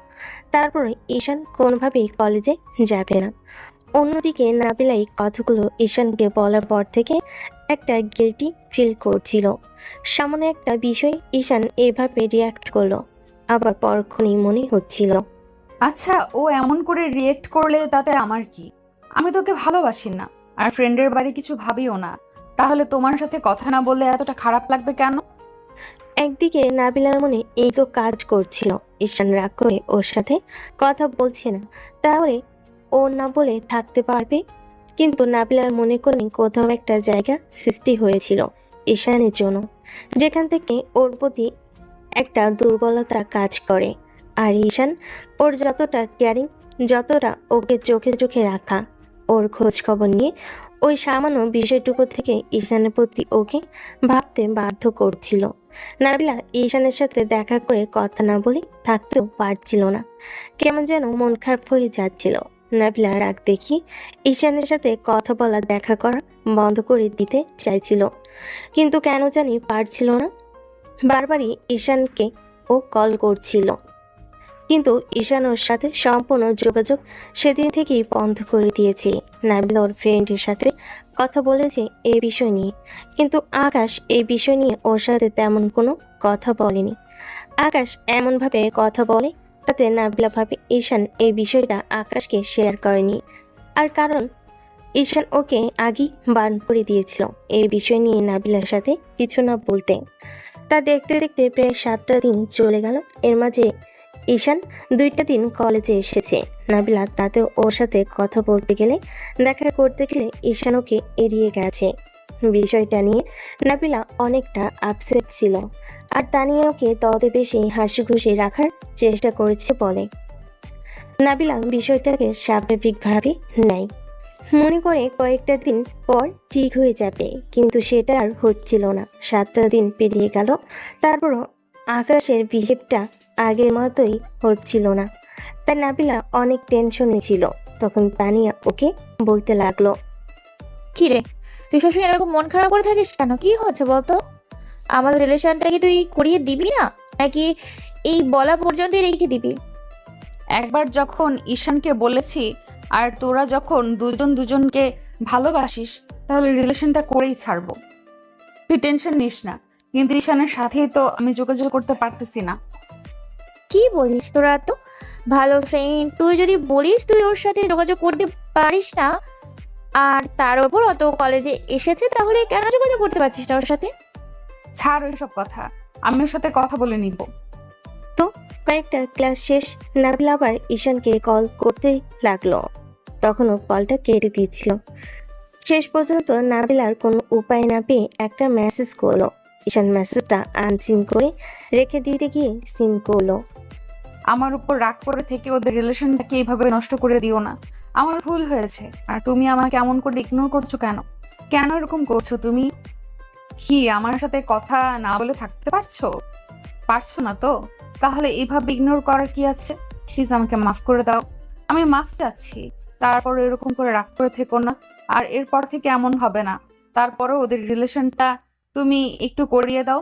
তারপরে ঈশান কোনোভাবেই কলেজে যাবে না। অন্যদিকে নাবিলা এই কথাগুলো ঈশানকে বলার পর থেকে একটা গিল্টি ফিল করছিল। সামনে একটা বিষয় ঈশান এভাবে রিয়াক্ট করলো, আবার পরক্ষণেই মনে হচ্ছিল, আচ্ছা, ও এমন করে রিয়েক্ট করলে তাতে আমার কি? আমি তোকে ভালোবাসি না, আর ফ্রেন্ডের বাড়ি কিছু ভাবিও না। তাহলে তোমার সাথে কথা না বললে এতটা খারাপ লাগবে কেন? একদিকে নাবিলার মনে এই তো কাজ করছিল ঈশান রাগ করে ওর সাথে কথা বলছে না, তাহলে ও না বলে থাকতে পারবে। কিন্তু নাবিলার মনে করে কোথাও একটা জায়গা সৃষ্টি হয়েছিল ঈশানের জন্য, যেখান থেকে ওর প্রতি একটা দুর্বলতা কাজ করে। আর ঈশান ওর যতটা কেয়ারিং, যতটা ওকে চোখে চোখে রাখা, ওর খোঁজ খবর নিয়ে ওই সামান্য বিষয়টুকু থেকে ঈশানের প্রতি ওকে ভাবতে বাধ্য করছিল। নাবিলা ঈশানের সাথে দেখা করে কথা না বলে থাকতেও পারছিল না, কেমন যেন মন খারাপ হয়ে যাচ্ছিল। নাবিলা রাগ দেখি ঈশানের সাথে কথা বলা, দেখা করা বন্ধ করে দিতে চাইছিল, কিন্তু কেন জানি পারছিল না। বারবারই ঈশানকে ও কল করছিল, কিন্তু ঈশান ওর সাথে সম্পূর্ণ যোগাযোগ সেদিন থেকেই বন্ধ করে দিয়েছে। নাবিলা ওর ফ্রেন্ডের সাথে কথা বলেছে এই বিষয় নিয়ে, কিন্তু আকাশ এই বিষয় নিয়ে ওর সাথে তেমন কোনো কথা বলেনি। আকাশ এমনভাবে কথা বলে তাতে নাবিলা ভাবে ঈশান এই বিষয়টা আকাশকে শেয়ার করেনি, আর কারণ ঈশান ওকে আগেই বারণ করে দিয়েছিল এই বিষয় নিয়ে নাবিলার সাথে কিছু না বলতে। তা দেখতে দেখতে প্রায় 7টা দিন চলে গেল। এর মাঝে ঈশান 2টা দিন কলেজে এসেছে। নাবিলা তাতেও ওর সাথে কথা বলতে গেলে, দেখা করতে গেলে ঈশান ওকে এড়িয়ে গেছে। বিষয়টা নিয়ে নাবিলা অনেকটা আপসেট ছিল, আর তানিয়া ওকে তত বেশি হাসি খুশি রাখার চেষ্টা করেছে বলে। নাবিলা বিষয়টাকে স্বাভাবিকভাবে নেয়, মনে করে কয়েকটা দিন পর ঠিক হয়ে যাবে, কিন্তু সেটা আর হচ্ছিল না। 7টা দিন পেরিয়ে গেল, তারপরও আকাশের বিহেভটা আগের মতোই হচ্ছিল না। তাই নাবিলা অনেক টেনশনে ছিল। তখন তানিয়া ওকে বলতে লাগলো, কি রে, তুই সবসময় এরকম মন খারাপ করে থাকিস কেন? কি হচ্ছে বলতো? আমাদের রিলেশনটা কি তুই করিয়ে দিবি না, নাকি এই বলা পর্যন্তই রেখে দিবি? একবার যখন ঈশানকে বলেছি, আর তোরা যখন দুজন দুজনকে ভালোবাসিস, তাহলে রিলেশনটা করেই ছাড়বো। তুই টেনশন নিস না, কিন্তু ঈশানের সাথেই তো আমি যোগাযোগ করতে পারতেছি না। কি বলিস তোরা? তো ভালো ফ্রেন্ড তুই যদি বলিস তুই ওর সাথে যোগাযোগ করতে পারিস না, আর তার উপর অত কলেজে এসেছে, তাহলে কেন যোগাযোগ করতে পারছিস না ওর সাথে? ছাড় ওইসব কথা, আমি ওর সাথে কথা বলে নিব। কয়েকটা ক্লাস শেষ, নাবিলা আবার ঈশানকে কল করতে লাগলো। তখনও কলটা কেটে দিচ্ছিল। শেষ পর্যন্ত নাবিলার কোনো উপায় না পেয়ে একটা মেসেজ করলো। ঈশান মেসেজটা আনসিন করে রেখে দিতে গিয়ে সিন করলো। আমার উপর রাগ করে থেকে ওদের রিলেশনটাকে এইভাবে নষ্ট করে দিও না। আমার ভুল হয়েছে, আর তুমি আমাকে এমন করে ইগনোর করছো কেন? কেন এরকম করছো তুমি? কি আমার সাথে কথা না বলে থাকতে পারছো না তো? তাহলে এইভাবে ইগনোর করার কি আছে? প্লিজ আমাকে মাফ করে দাও, আমি মাফ চাচ্ছি। তারপর এরকম করে রাগ করে থেকো না, আর এরপর থেকে এমন হবে না। তারপরও ওদের রিলেশনটা তুমি একটু করিয়ে দাও।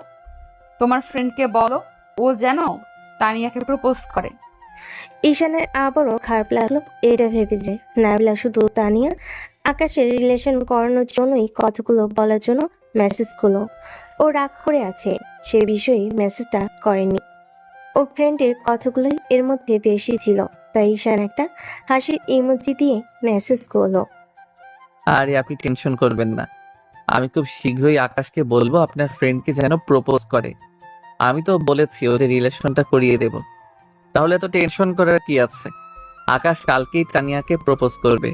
তোমার ফ্রেন্ডকে বলো ও যেন তানিয়াকে প্রপোজ করে। ঈশানের আবারও খারাপ লাগলো এটা ভেবে যে নাবিলা শুধু তানিয়া আকাশের রিলেশন করানোর জন্যই কথাগুলো বলার জন্য মেসেজ করলো। ও রাগ করে আছে, সে বিষয়ে মেসেজটা করেনি। ও ফ্রেন্ডের কথাগুলোই এর মধ্যে বেশি ছিল, তাই ঈশান একটা হাসির ইমোজি দিয়ে মেসেজ করলো। আরে আপনি টেনশন করবেন না, আমি খুব শীঘ্রই আকাশকে বলবো আপনার ফ্রেন্ডকে যেন প্রপোজ করে। আমি তো বলেছি ওদের রিলেশনটা করিয়ে দেব, তাহলে তো টেনশন করার কি আছে? আকাশ কালকেই তানিয়াকে প্রপোজ করবে।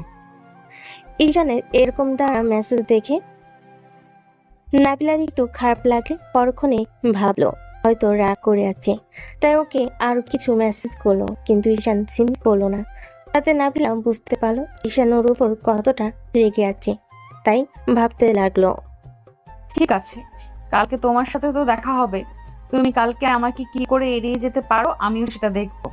ঈশানের এরকম দ্বারা মেসেজ দেখে নাবিলার একটু খারাপ লাগলে পরক্ষণে ভাবলো হয়তো রাগ করে আছে, তাই ওকে আরো কিছু মেসেজ করলো, কিন্তু ঈশান সিন করলো না। তাতে নাবিলা বুঝতে পারলো ঈশান ওর উপর কতটা রেগে আছে, তাই ভাবতে লাগলো। ঠিক আছে, কালকে তোমার সাথে তো দেখা হবে। তুমি কালকে আমাকে কি করে এড়িয়ে যেতে পারো, আমিও সেটা দেখবো।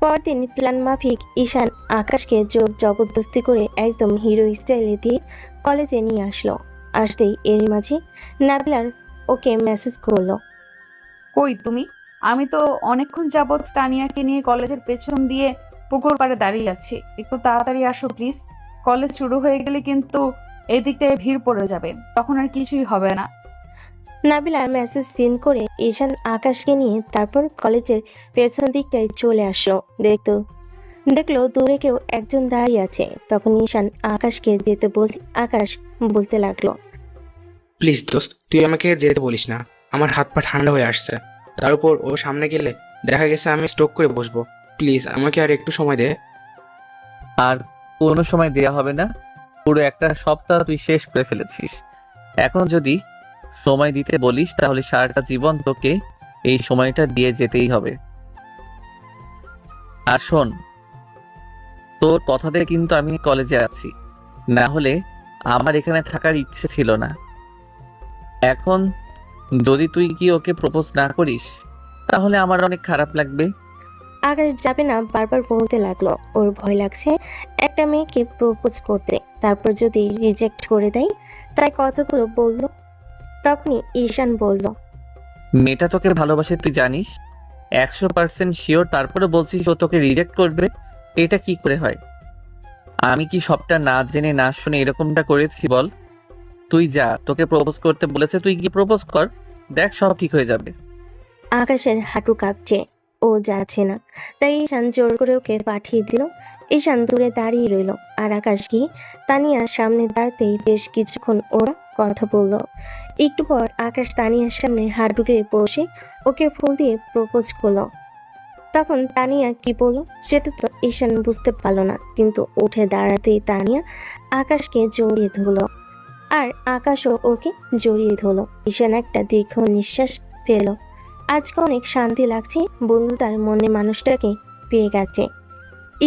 পরদিন প্ল্যান মাফিক ঈশান আকাশকে জোর জবরদস্তি করে একদম হিরো স্টাইলে দিয়ে কলেজে নিয়ে আসলো। আসতেই এরই মাঝে নাবিলার ওকে মেসেজ করলো। কই তুমি? আমি তো অনেকক্ষণ যাবৎ তানিয়াকে নিয়ে কলেজের পেছন দিয়ে পুকুর পাড়ে দাঁড়িয়ে আছি। একটু তাড়াতাড়ি আসো প্লিজ। কলেজ শুরু হয়ে গেলে কিন্তু এদিকটায় ভিড় পড়ে যাবে, তখন আর কিছুই হবে না। নাবিলার মেসেজ সিন করে ঈশান আকাশকে নিয়ে তারপর কলেজের পেছন দিকটায় চলে আসলো। দেখলো দূরে কেউ একজন দাঁড়িয়ে আছে। তখন ঈশান আকাশকে যেতে বলে আকাশ বলতে লাগলো, প্লিজ দোস্ত, তুই আমাকে যেতে বলিস না, আমার হাত পা ঠান্ডা হয়ে আসছে। তার উপর ও সামনে গেলে দেখা গেছে আমি স্ট্রোক করে বসবো। প্লিজ আমাকে আর একটু সময় দে। আর কোনো সময় দেয়া হবে না, পুরো একটা সপ্তাহ তুই শেষ করে ফেলেছিস। এখন যদি সময় দিতে বলিস তাহলে সারাটা জীবন তোকে এই সময়টা দিয়ে যেতেই হবে। আর শোন, তোর কথাতে কিন্তু আমি কলেজে আছি, না হলে আমার এখানে থাকার ইচ্ছে ছিল না। এখন যদি তুই কি ওকে প্রপোজ না করিস তাহলে আমার অনেক খারাপ লাগবে। আকাশ যাবে না বারবার বলতে লাগলো। ওর ভয় লাগছে একটা মেয়েকে প্রপোজ করতে, তারপর যদি রিজেক্ট করে দেয়, তাই কথাগুলো বললো। তখনই ঈশান বলল, মেয়েটা তোকে ভালোবাসে তুই জানিস, 100% শিওর, তারপরে বলছিস ও তোকে রিজেক্ট করবে? এটা কি করে হয়? আমি কি সবটা না জেনে না শুনে এরকমটা করেছি বল? তুই যা, তোকে প্রপোজ করতে বলেছে, তুই কি প্রপোজ কর, দেখ সব ঠিক হয়ে যাবে। আকাশের হাঁটু কাঁপছে, ও যাচ্ছে না। তাই ঈশান জোর করে ওকে পাঠিয়ে দিল। ঈশান দূরে দাঁড়িয়ে রইল, আর আকাশ গিয়ে তানিয়ার সামনে দাঁড়াতেই বেশ কিছুক্ষণ ওরা কথা বলল। একটু পর আকাশ তানিয়ার সামনে হাঁটু গেড়ে বসে ওকে ফুল দিয়ে প্রপোজ করলো। তখন তানিয়া কি বললো সেটা তো ঈশান বুঝতে পারলো না, কিন্তু উঠে দাঁড়াতেই তানিয়া আকাশকে জড়িয়ে ধরলো আর আকাশও ওকে জড়িয়ে ধরলো। ঈশান একটা দীর্ঘ নিঃশ্বাস পেল। আজকে অনেক শান্তি লাগছে, বন্ধু তার মনে মানুষটাকে পেয়ে গেছে।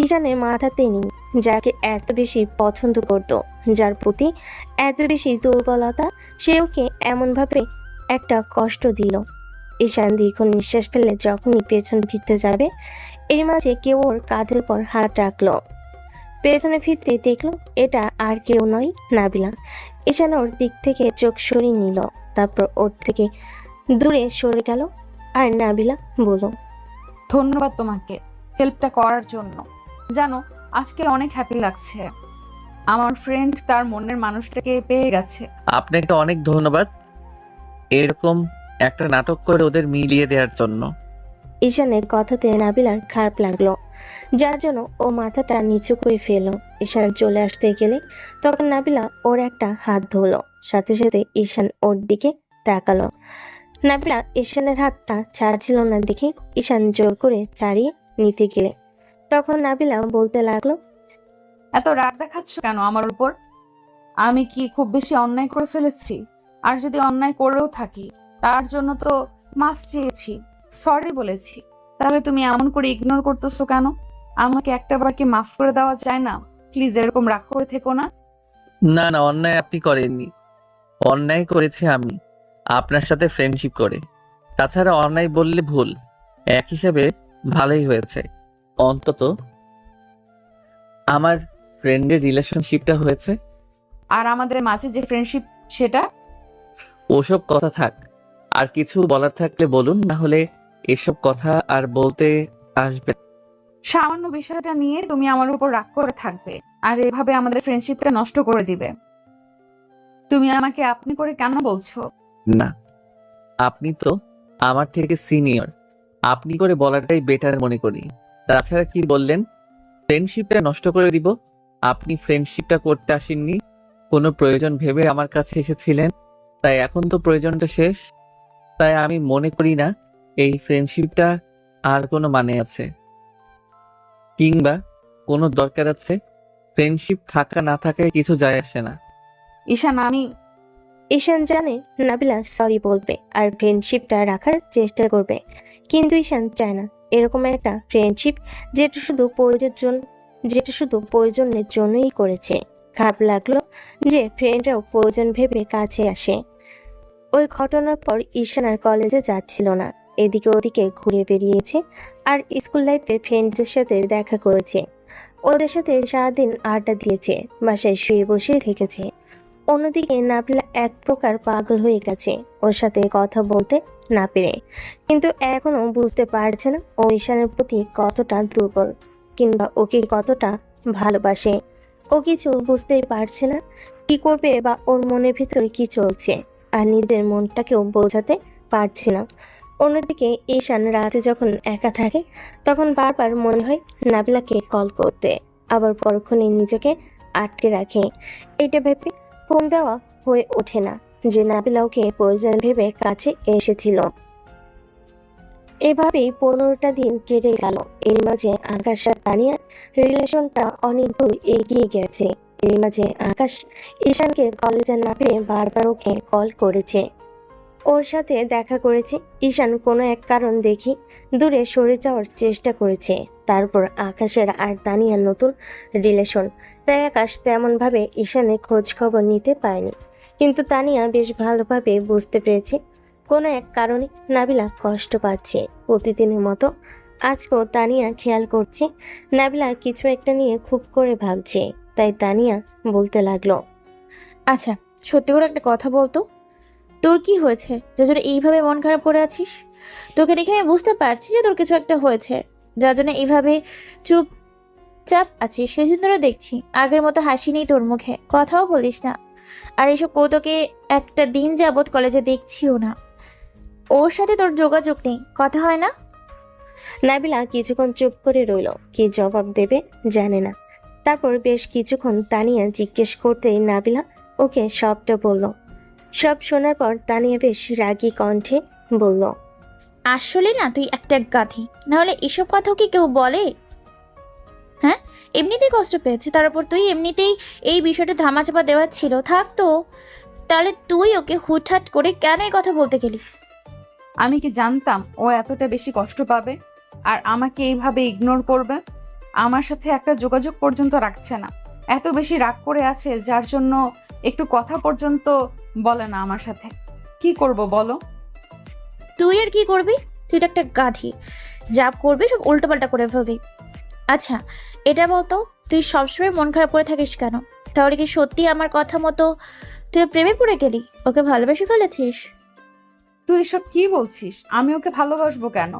ঈশানের মাথাতে নেই যাকে এত বেশি পছন্দ করত, যার প্রতি এত বেশি দুর্বলতা, সে ওকে এমনভাবে একটা কষ্ট দিল। ঈশান দীর্ঘ নিঃশ্বাস ফেলে যখনই পেছন ফিরতে যাবে, এর মাঝে কেউ ওর কাঁধের পর হাত রাখলো। পেছনে ফিরতে দেখলো এটা আর কেউ নয়, নাবিলা। ঈশান ওর দিক থেকে চোখ সরিয়ে নিল, তারপর ওর থেকে দূরে সরে গেল। আর নাবিলা বলল, ধন্যবাদ তোমাকে হেল্পটা করার জন্য। জানো, আজকে অনেক হ্যাপি লাগছে। আমার ফ্রেন্ড তার মনের মানুষটাকে পেয়ে গেছে। আপনাকে অনেক ধন্যবাদ এরকম একটা নাটক করে ওদের মিলিয়ে দেওয়ার জন্য। ঈশানের কথাতে নাবিলার খারাপ লাগলো, যার জন্য ও মাথাটা নিচু করে ফেলল। ঈশান চলে আসতে গেলে তখন নাবিলা ওর একটা হাত ধরলো, সাথে সাথে ঈশান ওর দিকে তাকালো। নাবিলা ঈশানের হাতটা ছাড়ছিল না দেখে ঈশান জোর করে ছাড়িয়ে নিতে গেলে তখন নাবিলা বলতে লাগলো, এত রাগ দেখাচ্ছ কেন আমার উপর? আমি কি খুব বেশি অন্যায় করে ফেলেছি? আর যদি অন্যায় করেও থাকি, তার জন্য তো মাফ চেয়েছি, সরি বলেছি। তাহলে তুমি এমন করে ইগনোর করতেছো কেন? আমাকে একটাবার কি মাফ করে দেওয়া যায় না? প্লিজ এরকম রাগ করে থেকো না। না না, অন্যায় আপনি করেননি। অন্যায় করেছি আমি আপনার সাথে ফ্রেন্ডশিপ করে। তাছাড়া অন্যায় বললে ভুল, এক হিসাবে ভালোই হয়েছে। অন্তত আমার ফ্রেন্ডের রিলেশনশিপটা হয়েছে। আর আমাদের মাঝে যে ফ্রেন্ডশিপ, সেটা ওসব কথা থাক, আর কিছু বলার থাকলে বলুন, না হলে এসব কথা আর বলতে আসবে না। সামান্য বিষয়টা নিয়ে তুমি আমার উপর রাগ করে থাকবে আর এভাবে আমাদের ফ্রেন্ডশিপটা নষ্ট করে দিবে। তুমি আমাকে আপনি করে কেন বলছো? না, আপনি তো আমার থেকে সিনিয়র, আপনি করে বলাটাই বেটার মনে করি। তাছাড়া কি বললেন, ফ্রেন্ডশিপটা নষ্ট করে দিব? আপনি ফ্রেন্ডশিপটা করতে আসেননি, কোনো প্রয়োজন ভেবে আমার কাছে এসেছিলেন, তাই এখন তো প্রয়োজনটা শেষ। তাই আমি মনে করি না এই ফ্রেন্ডশিপটা আর কোনো মানে আছে কিংবা কোনো দরকার আছে। ফ্রেন্ডশিপ থাকা না থাকায় কিছু যায় আসে না। ঈশান, আমি ঈশান জানে নাবিলা সরি বলবে আর ফ্রেন্ডশিপটা রাখার চেষ্টা করবে, কিন্তু ঈশান চায় না এরকম একটা ফ্রেন্ডশিপ যেটা শুধু প্রয়োজনের জন্যই করেছে। খারাপ লাগলো যে ফ্রেন্ডরাও প্রয়োজন ভেবে কাছে আসে। ওই ঘটনার পর ঈশান আর কলেজে যাচ্ছিল না, এদিকে ওদিকে ঘুরে বেরিয়েছে আর স্কুল লাইফের ফ্রেন্ডদের সাথে দেখা করেছে। ওদের সাথে সারাদিন আড্ডা দিয়েছে, বাসায় শুয়ে বসে থেকেছে। অন্যদিকে নাবিলা এক প্রকার পাগল হয়ে গেছে ওর সাথে কথা বলতে না পেরে, কিন্তু এখনো বুঝতে পারছে না ও ঈশানের প্রতি কতটা দুর্বল কিংবা ওকে কতটা ভালোবাসে। ও কিছু বুঝতেই পারছে না কি করবে বা ওর মনের ভিতরে কি চলছে, আর নিজের মনটাকেও বোঝাতে পারছে না। অন্যদিকে ঈশান রাতে যখন একা থাকে তখন বারবার মনে হয় নাবিলাকে কল করতে, আবার পরক্ষণে নিজেকে আটকে রাখে। এটা ভেবে ফোন দেওয়া হয়ে ওঠে না যে নাবিলা ওকে প্রয়োজন ভেবে কাছে এসেছিল। এভাবেই 15টা দিন কেটে গেল। এর মাঝে আকাশ আর তানিয়ার রিলেশনটা অনেক দূর এগিয়ে গেছে। এর মাঝে আকাশ ঈশানকে কলেজে না পেয়ে বারবার ওকে কল করেছে, ওর সাথে দেখা করেছে। ঈশান কোনো এক কারণ দেখি দূরে সরে যাওয়ার চেষ্টা করেছে। তারপর আকাশের আর তানিয়ার নতুন রিলেশন, তাই আকাশ তেমনভাবে ঈশানের খোঁজ খবর নিতে পারেনি, কিন্তু তানিয়া বেশ ভালোভাবে বুঝতে পেরেছে কোনো এক কারণে নাবিলা কষ্ট পাচ্ছে। প্রতিদিনের মতো আজকেও তানিয়া খেয়াল করছে নাবিলা কিছু একটা নিয়ে খুব করে ভাবছে, তাই তানিয়া বলতে লাগলো, আচ্ছা, সত্যি করে একটা কথা বলতো, তোর কি হয়েছে যার জন্য এইভাবে মন খারাপ করে আছিস? তোকে দেখে আমি বুঝতে পারছি যে তোর কিছু একটা হয়েছে, যার জন্য এইভাবে চুপচাপ আছিস। সেদিন ধরে দেখছি আগের মতো হাসি নেই তোর মুখে, কথাও বলিস না। আর এইসব কৌতুকে একটা দিন যাবৎ কলেজে দেখছিও না, ওর সাথে তোর যোগাযোগ নেই, কথা হয় না। নাবিলা কিছুক্ষণ চুপ করে রইল, কি জবাব দেবে জানে না। তারপর বেশ কিছুক্ষণ তানিয়া জিজ্ঞেস করতেই নাবিলা ওকে সবটা বলল। সব শোনার পর তানিয়া বেশ রাগী কণ্ঠে বলল, আসলে না তুই একটা গাধি, নাহলে এসব কথাও কি কেউ বলে? হ্যাঁ, এমনিতেই কষ্ট পেয়েছে, তার উপর তুই এমনিতেই এই বিষয়টা ধামাচাপা দেওয়ার ছিল থাকতো, তাহলে তুই ওকে হুটহাট করে কেন এই কথা বলতে গেলি? আমি কি জানতাম ও এতটা বেশি কষ্ট পাবে আর আমাকে এইভাবে ইগনোর করবে? আমার সাথে একটা যোগাযোগ পর্যন্ত রাখছে না, এত বেশি রাগ করে আছে যার জন্য একটু কথা পর্যন্ত বলে না আমার সাথে। কি করব বলো? তুই আর কি করবি? তুই তো একটা গাধি, যা করবি সব উল্টোপাল্টা করে ফেলবি। আচ্ছা এটা বলতো, তুই সবসময় মন খারাপ করে থাকিস কেন? তাহলে কি সত্যি আমার কথা মতো তুই ওর প্রেমে পড়ে গেলি, ওকে ভালোবেসে ফেলেছিস? তুই এসব কি বলছিস? আমি ওকে ভালোবাসবো কেন?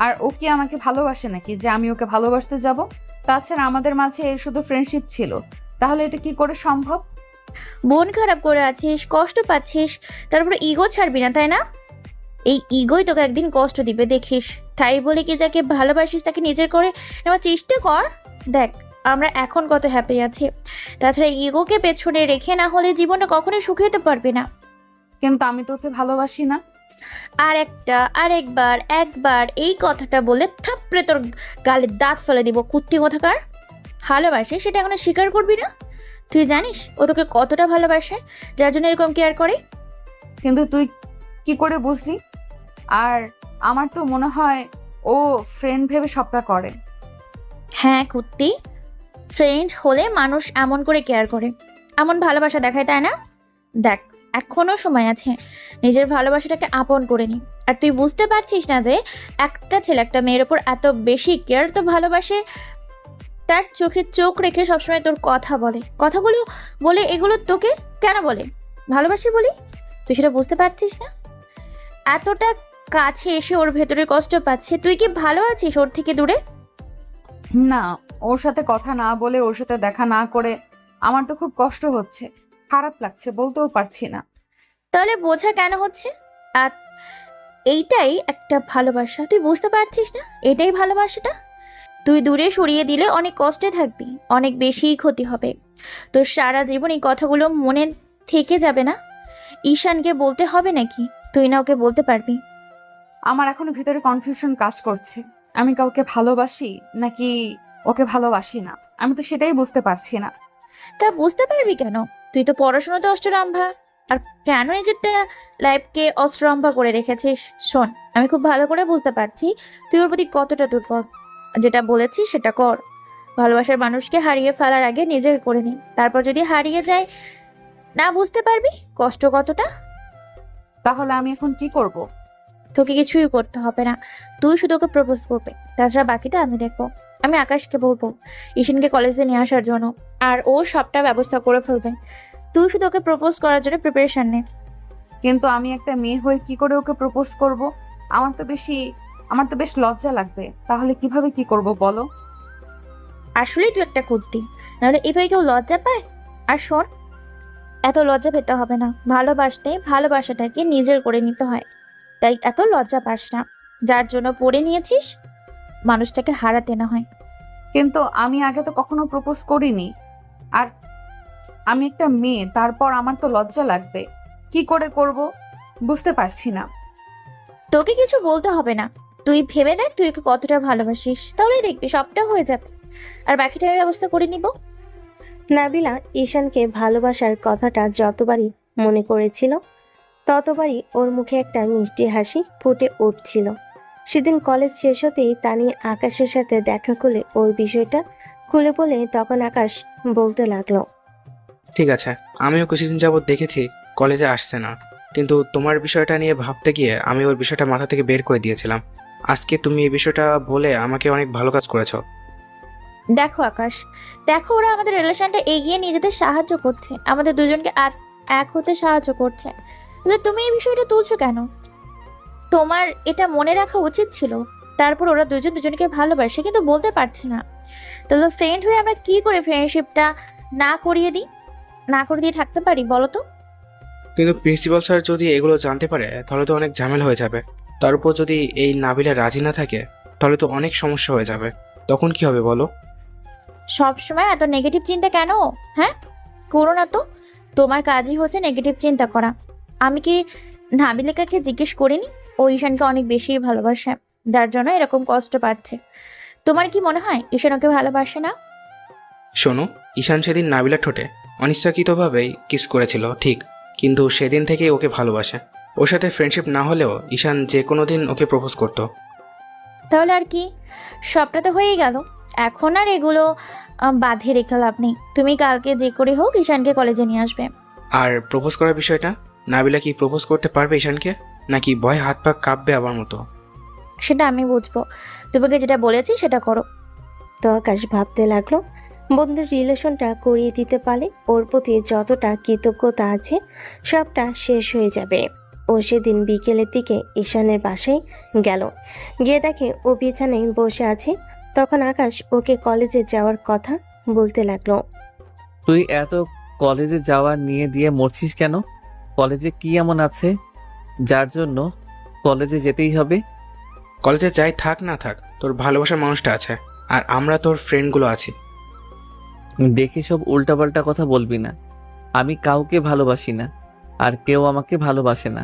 আর ও কি আমাকে ভালোবাসে নাকি যে আমি ওকে ভালোবাসতে যাব? তাছাড়া আমাদের মাঝে শুধু ফ্রেন্ডশিপ ছিল, তাহলে এটা কি করে সম্ভব? মন খারাপ করে আছিস, কষ্ট পাচ্ছিস, তারপরে ইগো ছাড়বি না, তাই না? এই ইগোই তোকে একদিন কষ্ট দিবে দেখিস। তাই বলে কি যাকে ভালোবাসিস তাকে নিজের করে নেওয়ার চেষ্টা কর। দেখ আমরা এখন কত হ্যাপি আছি, তাছাড়া ইগোকে পেছনে রেখে না হলে জীবনটা কখনোই সুখী হতে পারবি না। কিন্তু আমি তো ওকে ভালোবাসি না। একবার এই কথাটা বলে থাপড়ে তোর গালে দাঁত ফেলে দিব, কুত্তি কোথাকার। ভালোবাসে সেটা এখনো স্বীকার করবি না? তুই জানিস ও তোকে কতটা ভালোবাসে, যার জন্য এরকম কেয়ার করে? কিন্তু তুই কি করে বুঝলি? আর আমার তো মনে হয় ও ফ্রেন্ড ভেবে সবটা করে। হ্যাঁ কুত্তি, ফ্রেন্ড হলে মানুষ এমন করে কেয়ার করে, এমন ভালোবাসা দেখায়, তাই না? দেখ এখনো সময় আছে, নিজের ভালোবাসাটাকে আপন করে নি। আর তুই বুঝতে পারছিস না যে একটা ছেলে একটা মেয়ের ওপর এত বেশি কেয়ার তো ভালোবাসে, তার চোখে চোখ রেখে সবসময় তোর কথা বলে, কথাগুলো বলে, এগুলো তোকে কেন বলে? ভালোবাসি বলি। তুই সেটা বুঝতে পারছিস না? এতটা কাছে এসে ওর ভেতরে কষ্ট পাচ্ছে, তুই কি ভালো আছিস ওর থেকে দূরে? না, ওর সাথে কথা না বলে, ওর সাথে দেখা না করে আমার তো খুব কষ্ট হচ্ছে, খারাপ লাগছে, বলতেও পারছি না। তাহলে বোঝা কেন হচ্ছে? আর এইটাই একটা ভালোবাসা, তুই বুঝতে পারছিস না? এটাই ভালোবাসাটা। তুই দূরে সরিয়ে দিলে অনেক কষ্টে থাকবি, অনেক বেশি ক্ষতি হবে তোর, সারা জীবন এই কথাগুলো মনে থেকে যাবে না। ঈশানকে বলতে হবে নাকি? তুই না ওকে বলতে পারবি? আমার এখনো ভিতরে কনফিউশন কাজ করছে, আমি কাউকে ভালোবাসি নাকি ওকে ভালোবাসি না, আমি তো সেটাই বুঝতে পারছি না। তা বুঝতে পারবি কেন? তুই তো পড়াশোনাতে অষ্টরম্ভা, আর কেন নিজেরটা লাইফকে অষ্টরম্ভা করে রেখেছিস? শোন, আমি খুব ভালো করে বুঝতে পারছি তুই ওর প্রতি কতটা দুর্বল। যেটা বলেছিস সেটা কর। ভালোবাসার মানুষকে হারিয়ে ফেলার আগে নিজের করে নি, তারপর যদি হারিয়ে যায় না বুঝতে পারবি কষ্ট কতটা। তাহলে আমি এখন কি করব? তোকে কিছুই করতে হবে না, তুই শুধু ওকে প্রপোজ করবে, তাছাড়া বাকিটা আমি দেখবো। আমি আকাশকে বলবো ঈশানকে কলেজে নিয়ে আসার জন্য, আর ও সবটা ব্যবস্থা করে ফেলবে। তুই শুধু ওকে প্রপোজ করার জন্য প্রিপারেশন নে। কিন্তু আমি একটা মেয়ে হয়ে কি করে ওকে প্রপোজ করব? আমার তো বেশ লজ্জা লাগবে। তাহলে কিভাবে কি করব বলো? আসলেই তুই একটা কুত্তি, নাহলে এভাবে কেউ লজ্জা পায়? আর শোন, এত লজ্জা পেতে হবে না, ভালোবাসতে ভালোবাসাটাকে নিজের করে নিতে হয়, তাই এত লজ্জা পাস না। যার জন্য পড়ে নিয়েছিস মানুষটাকে হারাতে না হয়। কিন্তু আমি আগে তো কখনো প্রপোজ করিনি, আর আমি একটা মেয়ে, তারপর আমার তো লজ্জা লাগবে। কি করে করব বুঝতে পারছি না। তোকে কিছু বলতে হবে না, তুই ভেবে দেখ তুই ওকে কতটা ভালোবাসিস, তাহলেই দেখবি সবটা হয়ে যাবে, আর বাকিটা আমি ব্যবস্থা করে নিব। নাবিলা ঈশানকে ভালোবাসার কথাটা যতবারই মনে করেছিল ততবারই ওর মুখে একটা মিষ্টি হাসি ফুটে উঠছিল। সেদিন কলেজ শেষ হতেই তানিয়া আকাশের সাথে দেখা করলে ওর বিষয়টা খুলে বলে তখন আকাশ বলতে লাগলো, ঠিক আছে, আমিও কিছুদিন যাবৎ দেখেছি কলেজে আসছে না, কিন্তু তোমার বিষয়টা নিয়ে ভাবতে গিয়ে আমি ওর বিষয়টা মাথা থেকে বের করে দিয়েছিলাম। আজকে তুমি এই বিষয়টা বলে আমাকে অনেক ভালো কাজ করেছো। দেখো আকাশ, দেখো ওরা আমাদের রিলেশনটা এগিয়ে নিয়ে যেতে সাহায্য করছে, আমাদের দুজনকে এক হতে সাহায্য করছে, তাহলে তুমি এই বিষয়টা তুলছো কেন? তোমার এটা মনে রাখা উচিত ছিল। তারপর ওরা দুজন দুজনকে ভালোবাসে কিন্তু বলতে পারছে না, তাহলে ফ্রেন্ড হয়ে আমরা কি করে ফ্রেন্ডশিপটা না করিয়ে দিয়ে থাকতে পারি বলো তো? কিন্তু প্রিন্সিপাল স্যার যদি এগুলো জানতে পারে তাহলে তো অনেক ঝামেলা হয়ে যাবে। তার উপর যদি এই নাবিলা রাজি না থাকে তাহলে তো অনেক সমস্যা হয়ে যাবে। তখন কি হবে বলো? সব সময় এত নেগেটিভ চিন্তা কেন? হ্যাঁ, করো না তো, তোমার কাজই হচ্ছে নেগেটিভ চিন্তা করা। আমি কি নাবিলাকে জিজ্ঞেস করিনি ও ও ঈশানকে অনেক বেশি ভালোবাসে, যার জন্য এরকম কষ্ট পাচ্ছে। তোমার কি মনে হয় ঈশান ওকে ভালোবাসে না? শোনো, ঈশান সেদিন নাবিলার ঠোঁটে অনিচ্ছাকৃতভাবেই কিস করেছিল ঠিক, কিন্তু সেদিন থেকেই ওকে ভালোবাসে। ওর সাথে ফ্রেন্ডশিপ না হলেও ঈশান যে কোনো দিন ওকে প্রপোজ করতো। তাহলে আর কি, সবটা তো হয়েই গেল। এখন আর এগুলো বাঁধিয়ে রেখে লাভ নেই। তুমি কালকে যে করে হোক ঈশানকে কলেজে নিয়ে আসবে। আর প্রপোজ করার বিষয়টা, নাবিলা কি প্রপোজ করতে পারবে ঈশানকে, নাকি ভয় হাত পা কাঁপবে আবার মতো? সেটা আমি বুঝবো, তোমাকে যেটা বলেছি সেটা করো। তো আকাশ ভাবতে লাগলো, বন্ধুর রিলেশনটা করিয়ে দিতে পারলে ওর প্রতি যতটা কৃতজ্ঞতা আছে সবটা শেষ হয়ে যাবে। ও সেদিন বিকেলের দিকে ঈশানের বাসায় গেল, গিয়ে দেখে ও বিছানায় বসে আছে। তখন আকাশ ওকে কলেজে যাওয়ার কথা বলতে লাগলো। তুই এত কলেজে যাওয়া নিয়ে দিয়ে মরছিস কেন? কলেজে কি এমন আছে যার জন্য কলেজে যেতেই হবে? কলেজে যাই থাক না থাক, তোর ভালোবাসার মানুষটা আছে, আর আমরা তোর ফ্রেন্ডগুলো আছি। দেখে সব উল্টাপাল্টা কথা বলবি না। আমি কাউকে ভালোবাসি না, আর কেউ আমাকে ভালোবাসে না।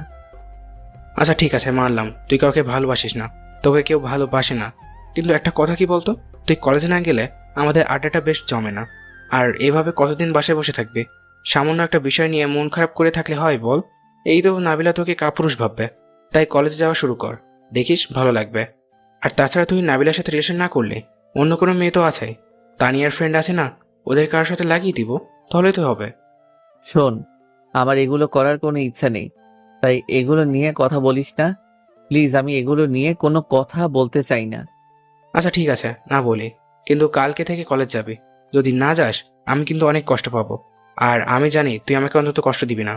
আচ্ছা ঠিক আছে, মানলাম তুই কাউকে ভালোবাসিস না, তোকে কেউ ভালোবাসে না, কিন্তু একটা কথা কি বলতো, তুই কলেজে না গেলে আমাদের আড্ডাটা বেশ জমে না। আর এভাবে কতদিন বাসায় বসে থাকবি? সামান্য একটা বিষয় নিয়ে মন খারাপ করে থাকলে হয় বল? এই তো নাবিলা তোকে কাপুরুষ ভাববে, তাই কলেজে যাওয়া শুরু কর, দেখিস ভালো লাগবে। আর তাছাড়া তুই নাবিলার সাথে রিলেশন না করলে অন্য কোনো মেয়ে তো আছে, তানিয়ার ফ্রেন্ড আছে না, ওদের কারোর সাথে লাগিয়ে দিব, তাহলে তো হবে। শোন, আমার এগুলো করার কোনো ইচ্ছা নেই, তাই এগুলো নিয়ে কথা বলিস না প্লিজ। আমি এগুলো নিয়ে কোনো কথা বলতে চাই না। আচ্ছা ঠিক আছে, না বলি, কিন্তু কালকে থেকে কলেজ যাবি। যদি না যাস আমি কিন্তু অনেক কষ্ট পাবো, আর আমি জানি তুই আমাকে অন্তত কষ্ট দিবি না।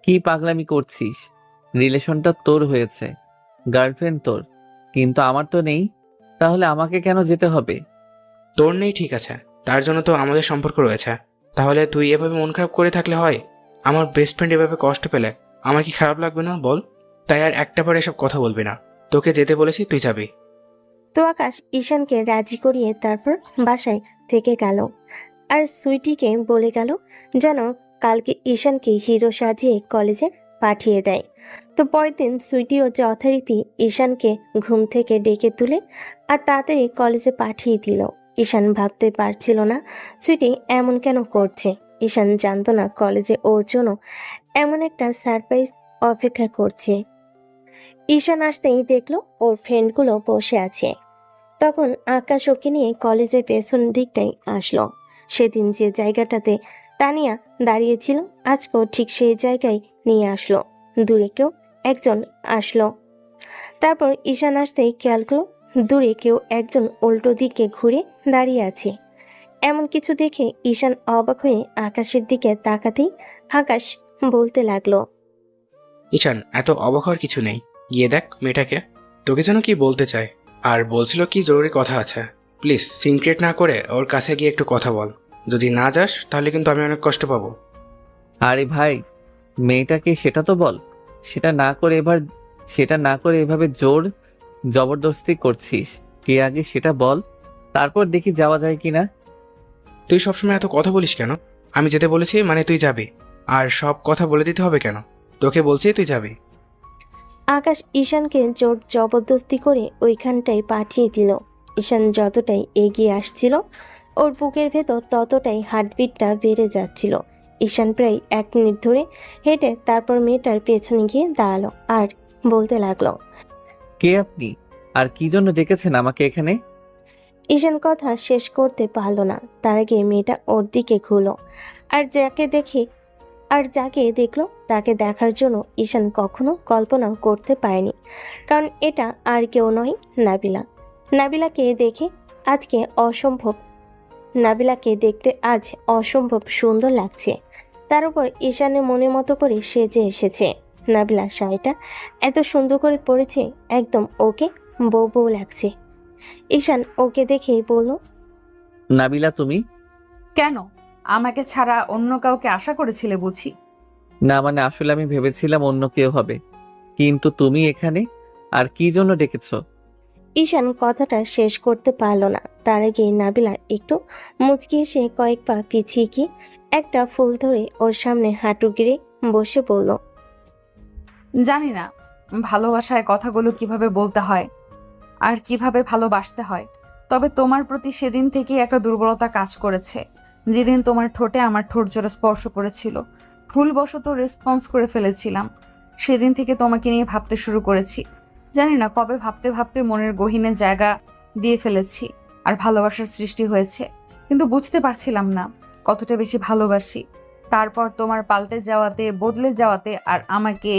কি পাগলামি করছিস? রিলেশনটা তোর হয়েছে, গার্লফ্রেন্ড তোর, কিন্তু আমার তো নেই। তাহলে আমাকে কেন যেতে হবে? তোর নেই ঠিক আছে, তার জন্য তো আমাদের সম্পর্ক রয়েছে। তাহলে তুই এভাবে মন খারাপ করে থাকলে হয়? আমার বেস্ট ফ্রেন্ড এভাবে কষ্ট পেলে আমার কি খারাপ লাগবে না বল? তাই আর একটা বার এসব কথা বলবি না, তোকে যেতে বলেছি, তুই যাবি। তো আকাশ ঈশানকে রাজি করিয়ে তারপর বাসায় থেকে গেল, আর সুইটিকে বলে গেল যেন কালকে ঈশানকে হিরো সাজিয়ে কলেজে পাঠিয়ে দেয়। তো পরের দিন সুইটিও যথারীতি ঈশানকে ঘুম থেকে ডেকে তুলে আর তাড়াতাড়ি কলেজে পাঠিয়ে দিল। ঈশান ভাবতে পারছিল না সুইটি এমন কেন করছে। ঈশান জানতো না কলেজে ওর জন্য এমন একটা সারপ্রাইজ অপেক্ষা করছে। ঈশান আসতেই দেখলো ওর ফ্রেন্ডগুলো বসে আছে। তখন আকাশ ওকে নিয়ে কলেজের পেছন দিকটাই আসলো। সেদিন যে জায়গাটাতে তানিয়া দাঁড়িয়েছিল আজকেও ঠিক সেই জায়গায় নিয়ে আসলো। দূরে কেউ একজন আসলো। তারপর ঈশান আসতেই খেয়াল করলো দূরে কেউ একজন উল্টো দিকে ঘুরে দাঁড়িয়ে আছে। এমন কিছু দেখে ঈশান অবাক হয়ে আকাশের দিকে তাকাতেই আকাশ বলতে লাগলো, ঈশান, এত অবাক হওয়ার কিছু নেই, গিয়ে দেখ মেয়েটাকে, তোকে যেন কি বলতে চায়, আর বলছিল কি জরুরি কথা আছে। প্লিজ সিনক্রেট না করে ওর কাছে গিয়ে একটু কথা বল। যদি না যাস তাহলে কিন্তু আমি অনেক কষ্ট পাবো। আরে ভাই, মেয়েটাকে সেটা তো বল। সেটা না করে এভাবে জোর জবরদস্তি করছিস। কে আগে সেটা বল, তারপর দেখি যাওয়া যায় কিনা। তুই সবসময় এত কথা বলিস কেন? আমি যেতে বলেছি মানে তুই যাবি, আর সব কথা বলে দিতে হবে কেন? তোকে বলছি তুই যাবি। আকাশ ঈশানকে জোর জবরদস্তি করে ওইখানটায় পাঠিয়ে দিল। ঈশান যতটাই এগিয়ে আসছিল ওর বুকের ভেতর ততটাই হার্টবিটটা বেড়ে যাচ্ছিল। ঈশান প্রায় 1 মিনিট ধরে হেঁটে তারপর মেয়েটার পেছনে গিয়ে দাঁড়ালো আর বলতে লাগলো, কে আপনি, আর কি জন্য ডেকেছেন আমাকে এখানে? ঈশান কথা শেষ করতে পারলো না, তার আগে মেয়েটা ওর দিকে ঘুরলো আর যাকে দেখলো তাকে দেখার জন্য ঈশান কখনো কল্পনাও করতে পারেনি, কারণ এটা আর কেউ নয়, নাবিলাকে দেখতে আজ অসম্ভব সুন্দর লাগছে। তার উপর ঈশানের মনের মতো করে সেজে এসেছে। নাবিলা শাড়িটা এত সুন্দর করে পরেছে, একদম ওকে বউ বউ লাগছে। ঈশান ওকে দেখেই বলল, নাবিলা তুমি? কেন? আমাকে ছাড়া অন্য কাউকে আশা করেছিলে বুঝি? না মানে আসলে আমি ভেবেছিলাম অন্য কেউ হবে, কিন্তু তুমি এখানে। আর কি জন্য ডেকেছো? ঈশান কথাটা শেষ করতে পারল না, তার আগে নাবিলা একটু মুচকি এসে কয়েক পা পিছিয়ে গিয়ে একটা ফুল ধরে ওর সামনে হাঁটু গেড়ে বসে বলল, জানি না, ভালোবাসায় কথাগুলো কিভাবে বলতে হয় আর কিভাবে ভালোবাসতে হয়। তবে তোমার প্রতি সেদিন থেকেই একটা দুর্বলতা কাজ করেছে। যেদিন তোমার ঠোঁটে আমার ঠোঁট জোড়া স্পর্শ করেছিল, ভুলবশত রেসপন্স করে ফেলেছিলাম, সেদিন থেকে তোমাকে নিয়ে ভাবতে শুরু করেছি। জানি না কবে ভাবতে ভাবতে মনের গহীনে জায়গা দিয়ে ফেলেছি আর ভালোবাসার সৃষ্টি হয়েছে, কিন্তু বুঝতে পারছিলাম না কতটা বেশি ভালোবাসি। তারপর তোমার পাল্টে যাওয়াতে, বদলে যাওয়াতে আর আমাকে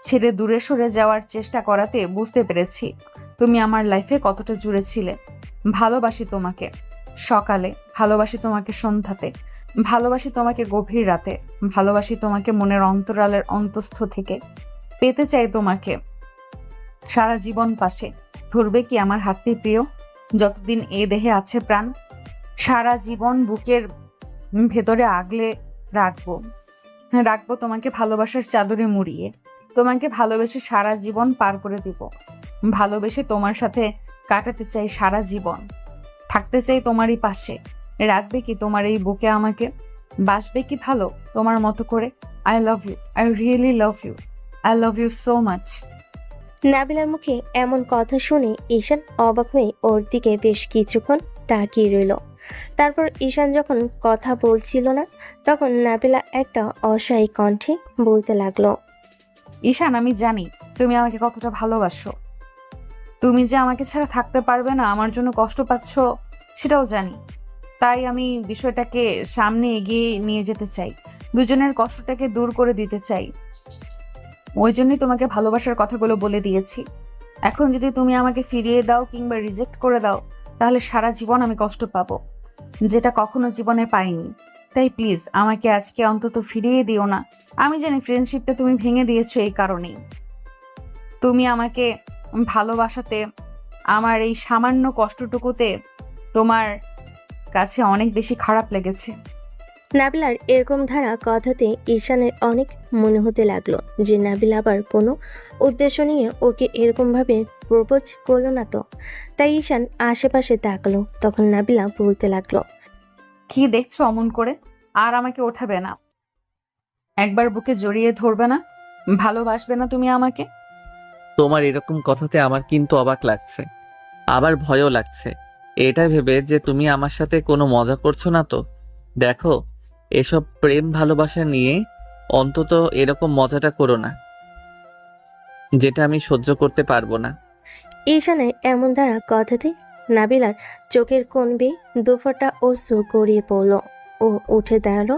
ছেড়ে দূরে সরে যাওয়ার চেষ্টা করাতে বুঝতে পেরেছি তুমি আমার লাইফে কতটা জুড়ে ছিলে। ভালোবাসি তোমাকে সকালে, ভালোবাসি তোমাকে সন্ধ্যাতে, ভালোবাসি তোমাকে গভীর রাতে, ভালোবাসি তোমাকে মনের অন্তরালের অন্তঃস্থ থেকে। পেতে চাই তোমাকে সারা জীবন পাশে। ধরবে কি আমার হাতটি প্রিয়? যতদিন এ দেহে আছে প্রাণ, সারা জীবন বুকের ভেতরে আগলে রাখবো রাখবো তোমাকে ভালোবাসার চাদরে মুড়িয়ে। তোমাকে ভালোবেসে সারা জীবন পার করে দিব। ভালোবেসে তোমার সাথে কাটাতে চাই সারা জীবন। থাকতে চাই তোমারই পাশে। রাখবে কি তোমার এই বুকে আমাকে? বাসবে কি ভালো তোমার মতো করে? I love you, I really love you, I love you so much. নাবিলার মুখে এমন কথা শুনে ঈশান অবাক হয়ে ওর দিকে বেশ কিছুক্ষণ তাকিয়ে রইল। তারপর ঈশান যখন কথা বলছিল না, তখন নাবিলা একটা অসহায় কণ্ঠে বলতে লাগলো, ঈশান, আমি জানি তুমি আমাকে কতটা ভালোবাসো। তুমি যে আমাকে ছাড়া থাকতে পারবে না, আমার জন্য কষ্ট পাচ্ছ, সেটাও জানি। তাই আমি বিষয়টাকে সামনে এগিয়ে নিয়ে যেতে চাই, দুজনের কষ্টটাকে দূর করে দিতে চাই। ওই জন্যই তোমাকে ভালোবাসার কথাগুলো বলে দিয়েছি। এখন যদি তুমি আমাকে ফিরিয়ে দাও কিংবা রিজেক্ট করে দাও, তাহলে সারা জীবন আমি কষ্ট পাবো, যেটা কখনো জীবনে পাইনি। তাই প্লিজ আমাকে আজকে অন্তত ফিরিয়ে দিও না। আমি জানি ফ্রেন্ডশিপটা তুমি ভেঙে দিয়েছো এই কারণেই। তুমি আমাকে ভালোবাসাতে, আমার এই সামান্য কষ্টটুকুতে তোমার কাছে অনেক বেশি খারাপ লেগেছে। নাবিলার এরকম ধারা কথাতে ঈশানের অনেক মনে হতে লাগলো যে নাবিলা আবার কোনো উদ্দেশ্য নিয়ে ওকে এরকমভাবে প্রপোজ করলো না তো। তাই ঈশান আশেপাশে তাকলো। তখন নাবিলা বলতে লাগলো, কি দেখছো অমন করে? আর আমাকে ওঠাবে না, একবার বুকে জড়িয়ে ধরবে না, ভালোবাসবে না তুমি আমাকে? তোমার এরকম কথাতে আমার কিন্তু অবাক লাগছে, আবার ভয়ও লাগছে। এটা ভেবে যে তুমি আমার সাথে কোনো মজা করছো না তো? দেখো, এসব প্রেম ভালোবাসা নিয়ে অন্তত এরকম মজাটা করো না, যেটা আমি সহ্য করতে পারবো না। ঈশানের এমন ধারা কথাতে নাবিলার চোখের কোণ বেয়ে দুফোঁটা অশ্রু গড়িয়ে পড়ল। ও উঠে দাঁড়ালো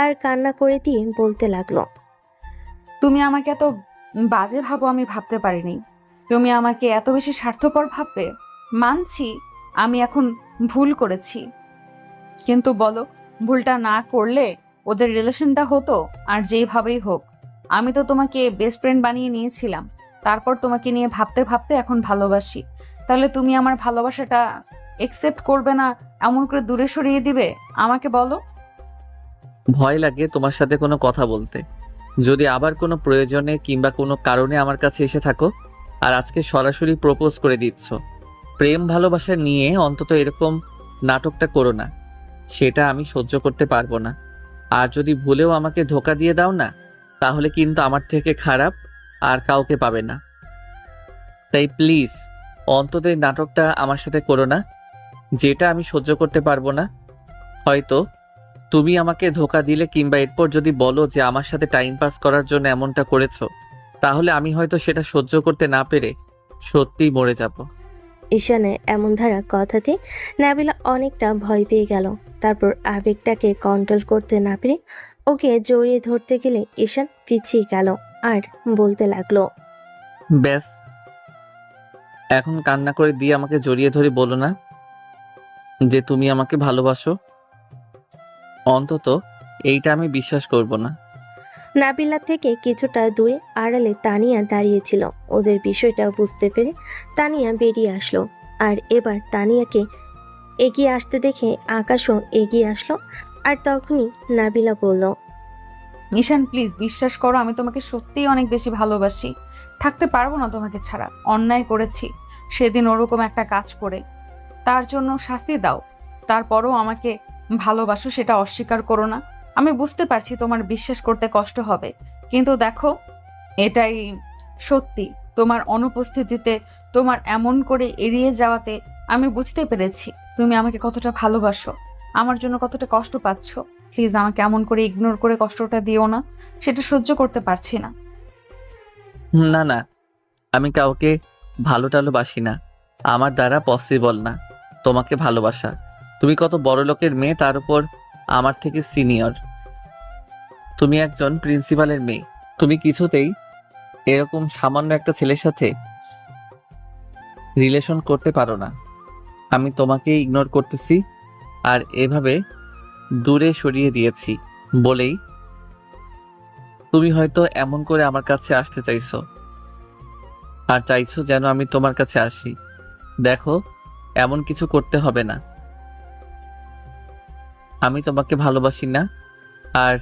আর কান্না করে দিয়ে বলতে লাগলো, তুমি আমাকে এত বাজে ভাবো আমি ভাবতে পারিনি। তুমি আমাকে এত বেশি স্বার্থপর ভাববে। মানছি আমি এখন ভুল করেছি, কিন্তু বলো, ভুলটা না করলে ওদের রিলেশনটা হতো আর যেইভাবেই হোক। আমি তো তোমাকে বেস্ট ফ্রেন্ড বানিয়ে নিয়েছিলাম, তারপর তোমাকে নিয়ে ভাবতে ভাবতে এখন ভালোবাসি। তাহলে তুমি আমার ভালোবাসাটা একসেপ্ট করবে না, এমন করে দূরে সরিয়ে দিবে আমাকে? বলো। ভয় লাগে তোমার সাথে কোনো কথা বলতে। যদি আবার কোনো প্রয়োজনে কিংবা কোনো কারণে আমার কাছে এসে থাকো আর আজকে সরাসরি প্রপোজ করে দিচ্ছ, প্রেম ভালোবাসা নিয়ে অন্তত এরকম নাটকটা করো না, সেটা আমি সহ্য করতে পারবো না। আর যদি ভুলেও আমাকে ধোকা দিয়ে দাও না, তাহলে কিন্তু আমার থেকে খারাপ আর কাউকে পাবে না। তাই প্লিজ অন্তত এই নাটকটা আমার সাথে করো না, যেটা আমি সহ্য করতে পারবো না। হয়তো তুমি আমাকে ধোকা দিলে কিংবা এরপর যদি বলো যে আমার সাথে টাইম পাস করার জন্য এমনটা করেছো, তাহলে আমি হয়তো সেটা সহ্য করতে না পেরে সত্যিই মরে যাব। ঈশানের এমন ধারা কথাতে নাবিলা অনেকটা ভয় পেয়ে গেল। তারপর আবেগটাকে কন্ট্রোল করতে না পেরে ওকে জড়িয়ে ধরতে গেলে ঈশান পিছিয়ে গেল আর বলতে লাগলো, ব্যাস, এখন কান্না করে দিয়ে আমাকে জড়িয়ে ধরে বলো না যে তুমি আমাকে ভালোবাসো। অন্তত এইটা আমি বিশ্বাস করব না। নাবিলা থেকে কিছুটা দূরে আড়ালে তানিয়া দাঁড়িয়েছিল। ওদের বিষয়টা বুঝতে পেরে তানিয়া বেরিয়ে আসলো। আর এবার তানিয়াকে এগিয়ে আসতে দেখে আকাশও এগিয়ে আসলো। আর তখনই নাবিলা বলল, ঈশান প্লিজ বিশ্বাস করো, আমি তোমাকে সত্যিই অনেক বেশি ভালোবাসি। থাকতে পারবো না তোমাকে ছাড়া। অন্যায় করেছি সেদিন ওরকম একটা কাজ করে, তার জন্য শাস্তি দাও। তারপরও আমাকে ভালোবাসো, সেটা অস্বীকার করো না। আমি বুঝতে পারছি তোমার বিশ্বাস করতে কষ্ট হবে, কিন্তু দেখো এটাই সত্যি। তোমার অনুপস্থিতিতে, তোমার এমন করে এড়িয়ে যাওয়াতে আমি বুঝতে পেরেছি তুমি আমাকে কতটা ভালোবাসো, আমার জন্য কতটা কষ্ট পাচ্ছ। প্লিজ আমাকে এমন করে ইগনোর করে কষ্টটা দিও না, সেটা সহ্য করতে পারছি না। না না, আমি কাউকে ভালো টালোবাসি না। আমার দ্বারা পসিবল না তোমাকে ভালোবাসা। তুমি কত বড় লোকের মেয়ে, তার উপর আমার থেকে সিনিয়র। তুমি একজন প্রিন্সিপালের মেয়ে। তুমি কিছুতেই এরকম সামান্য একটা ছেলের সাথে রিলেশন করতে পারো না। আমি তোমাকে ইগনোর করতেছি আর এভাবে দূরে সরিয়ে দিয়েছি বলেই তুমি হয়তো এমন করে আমার কাছে আসতে চাইছো, আর চাইছো যেন আমি তোমার কাছে আসি। দেখো, এমন কিছু করতে হবে না। আমি তোমাকে ভালোবাসি না, আর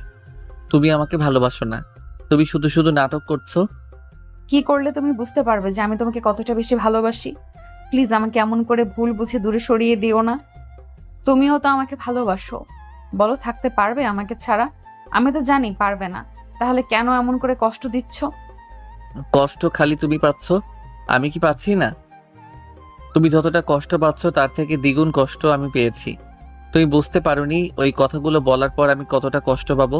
তুমি আমাকে ভালোবাসো না। তুমি শুধু শুধু নাটক করছো। কি করলে তুমি বুঝতে পারবে যে আমি তোমাকে কতটা বেশি ভালোবাসি? প্লিজ আমাকে এমন করে ভুল বুঝে দূরে সরিয়ে দিও না। তুমিও তো আমাকে ভালোবাসো, বলো থাকতে পারবে আমাকে ছাড়া? আমি তো জানি পারবে না, তাহলে কেন এমন করে কষ্ট দিচ্ছ? কষ্ট খালি তুমি পাচ্ছ, আমি কি পাচ্ছি না? তুমি যতটা কষ্ট পাচ্ছ তার থেকে দ্বিগুণ কষ্ট আমি পেয়েছি। তুমি বুঝতে পারোনি ওই কথাগুলো বলার পর আমি কতটা কষ্ট পাবো।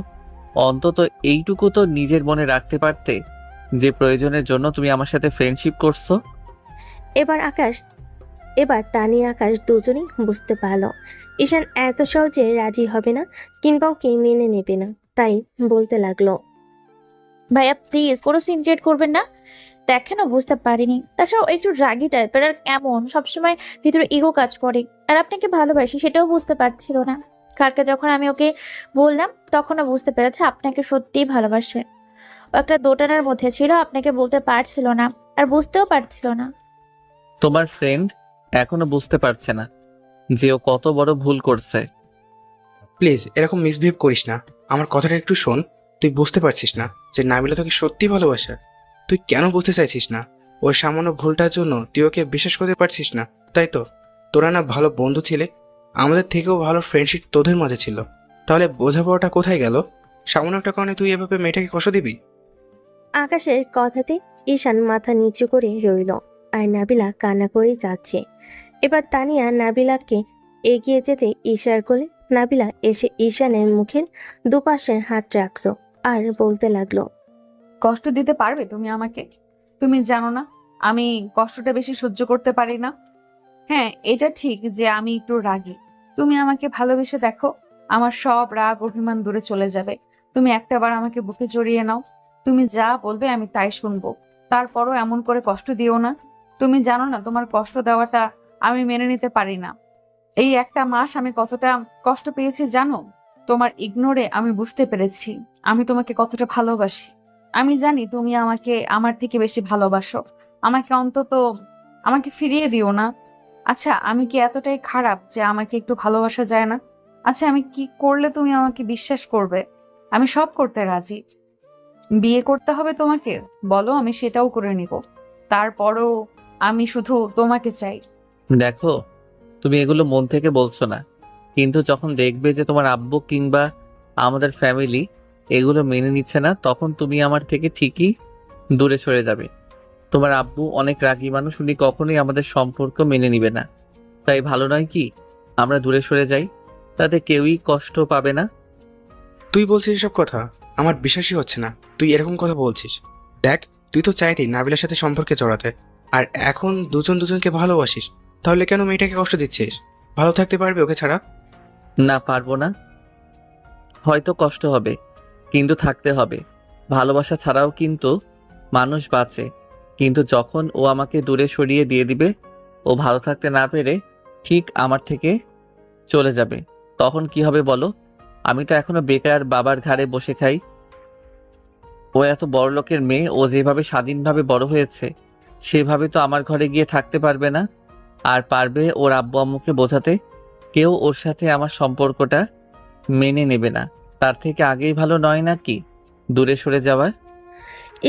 অন্তত এইটুকু তো নিজের মনে রাখতে পারতে যে প্রয়োজনের জন্য তুমি আমার সাথে ফ্রেন্ডশিপ করছো। এবার তানিয়া আকাশ দুজনেই বুঝতে পারল ঈশান এত সহজে রাজি হবে না কিংবা ওকে মেনে নেবে না, তাই বলতে লাগলো, ভাইয়া প্লিজ কোনো সিন ক্রিয়েট করবেন না। দেখেন ও বুঝতে পারিনি, তাছাড়া ও একটু রাগী টাইপের, আর এমন সবসময় ভিতরে ইগো কাজ করে। আর আপনাকে ভালোবাসি সেটাও বুঝতে পারছিল না। কালকে যখন আমি ওকে বললাম তখন ও বুঝতে পেরেছে আপনাকে সত্যিই ভালোবাসে। ও একটা দোটানার মধ্যে ছিল, আপনাকে বলতে পারছিল না আর বুঝতেও পারছিল না। তোমার ফ্রেন্ড এখনো বুঝতে পারছে না যে ও কত বড় ভুল করছে। প্লিজ এরকম মিসবিহেভ করিস না। আমার কথাটা একটু শোন। তুই বুঝতে পারছিস না যে নাবিলা তোকে সত্যি ভালোবাসে? তুই কেন বুঝতে চাইছিস না? ওই সামান্য ভুলটার জন্য তুই ওকে বিশ্বাস করতে পারছিস না, তাই তো? তোরা না ভালো বন্ধু ছিলে, আমাদের থেকেও ভালো ফ্রেন্ডশিপ তোদের মাঝে ছিল। তাহলে বোঝাপড়াটা কোথায় গেল? সামান্য একটা কারণে তুই এভাবে মেয়েটাকে কষ্ট দিবি? আকাশের কথাতে ঈশান মাথা নিচু করে রইল আর নাবিলা কান্না করেই যাচ্ছে। এবার তানিয়া নাবিলাকে এগিয়ে যেতে ইশারা করলে নাবিলা এসে ঈশানের মুখের দুপাশের হাত রাখলো আর বলতে লাগলো, কষ্ট দিতে পারবে তুমি আমাকে? তুমি জানো না আমি কষ্টটা বেশি সহ্য করতে পারি না। হ্যাঁ, এটা ঠিক যে আমি একটু রাগী। তুমি আমাকে ভালোবেসে দেখো, আমার সব রাগ অভিমান দূরে চলে যাবে। তুমি একটাবার আমাকে বুকে জড়িয়ে নাও, তুমি যা বলবে আমি তাই শুনবো। তারপরও এমন করে কষ্ট দিও না। তুমি জানো না তোমার কষ্ট দেওয়াটা আমি মেনে নিতে পারি না। এই একটা মাস আমি কতটা কষ্ট পেয়েছি জানো? তোমার ইগনোরে আমি বুঝতে পেরেছি আমি তোমাকে কতটা ভালোবাসি। আমি জানি তুমি আমাকে আমার থেকে বেশি ভালোবাসো। আমাকে ফিরিয়ে দিও না। আচ্ছা, আমি কি এতটাই খারাপ যে আমাকে একটু ভালোবাসা যায় না? আচ্ছা, আমি কি করলে তুমি আমাকে বিশ্বাস করবে? আমি সব করতে রাজি। বিয়ে করতে হবে তোমাকে, বলো, আমি সেটাও করে নিব। তারপরও আমি শুধু তোমাকে চাই। দেখো, তুমি এগুলো মন থেকে বলছো না, কিন্তু যখন দেখবে যে তোমার আব্বু কিংবা আমাদের ফ্যামিলি এগুলো মেনে নিচ্ছে না, তখন তুমি আমার থেকে ঠিকই দূরে সরে যাবে। তোমার আব্বু অনেক রাগী মানুষ, উনি কখনোই আমাদের সম্পর্ক মেনে নিবে না। তাই ভালো নয় কি আমরা দূরে সরে যাই, তাতে কেউই কষ্ট পাবে না। তুই বলছিস এসব কথা? আমার বিশ্বাসই হচ্ছে না তুই এরকম কথা বলছিস। দেখ, তুই তো চাইতি নাবিলার সাথে সম্পর্কে জড়াতে, আর এখন দুজন দুজনকে ভালোবাসিস। তাহলে কেন মেয়েটাকে কষ্ট দিচ্ছিস? ভালো থাকতে পারবে ওকে ছাড়া? না, পারবো না। হয়তো কষ্ট হবে, কিন্তু থাকতে হবে। ভালোবাসা ছাড়াও কিন্তু মানুষ বাঁচে, কিন্তু যখন ও আমাকে দূরে সরিয়ে দিয়ে দিবে, ও ভালো থাকতে না পেরে ঠিক আমার থেকে চলে যাবে, তখন কি হবে বলো? আমি তো এখনো বেকার বাবার ঘাড়ে বসে খাই। ও এত বড় লোকের মেয়ে, ও যেভাবে স্বাধীনভাবে বড় হয়েছে সেভাবে তো আমার ঘরে গিয়ে থাকতে পারবে না। আর পারবে ওর আব্বু আম্মুকে বোঝাতে, কেউ ওর সাথে আমার সম্পর্কটা মেনে নেবে না। তার থেকে আগেই ভালো নয় নাকি দূরে সরে যাওয়ার?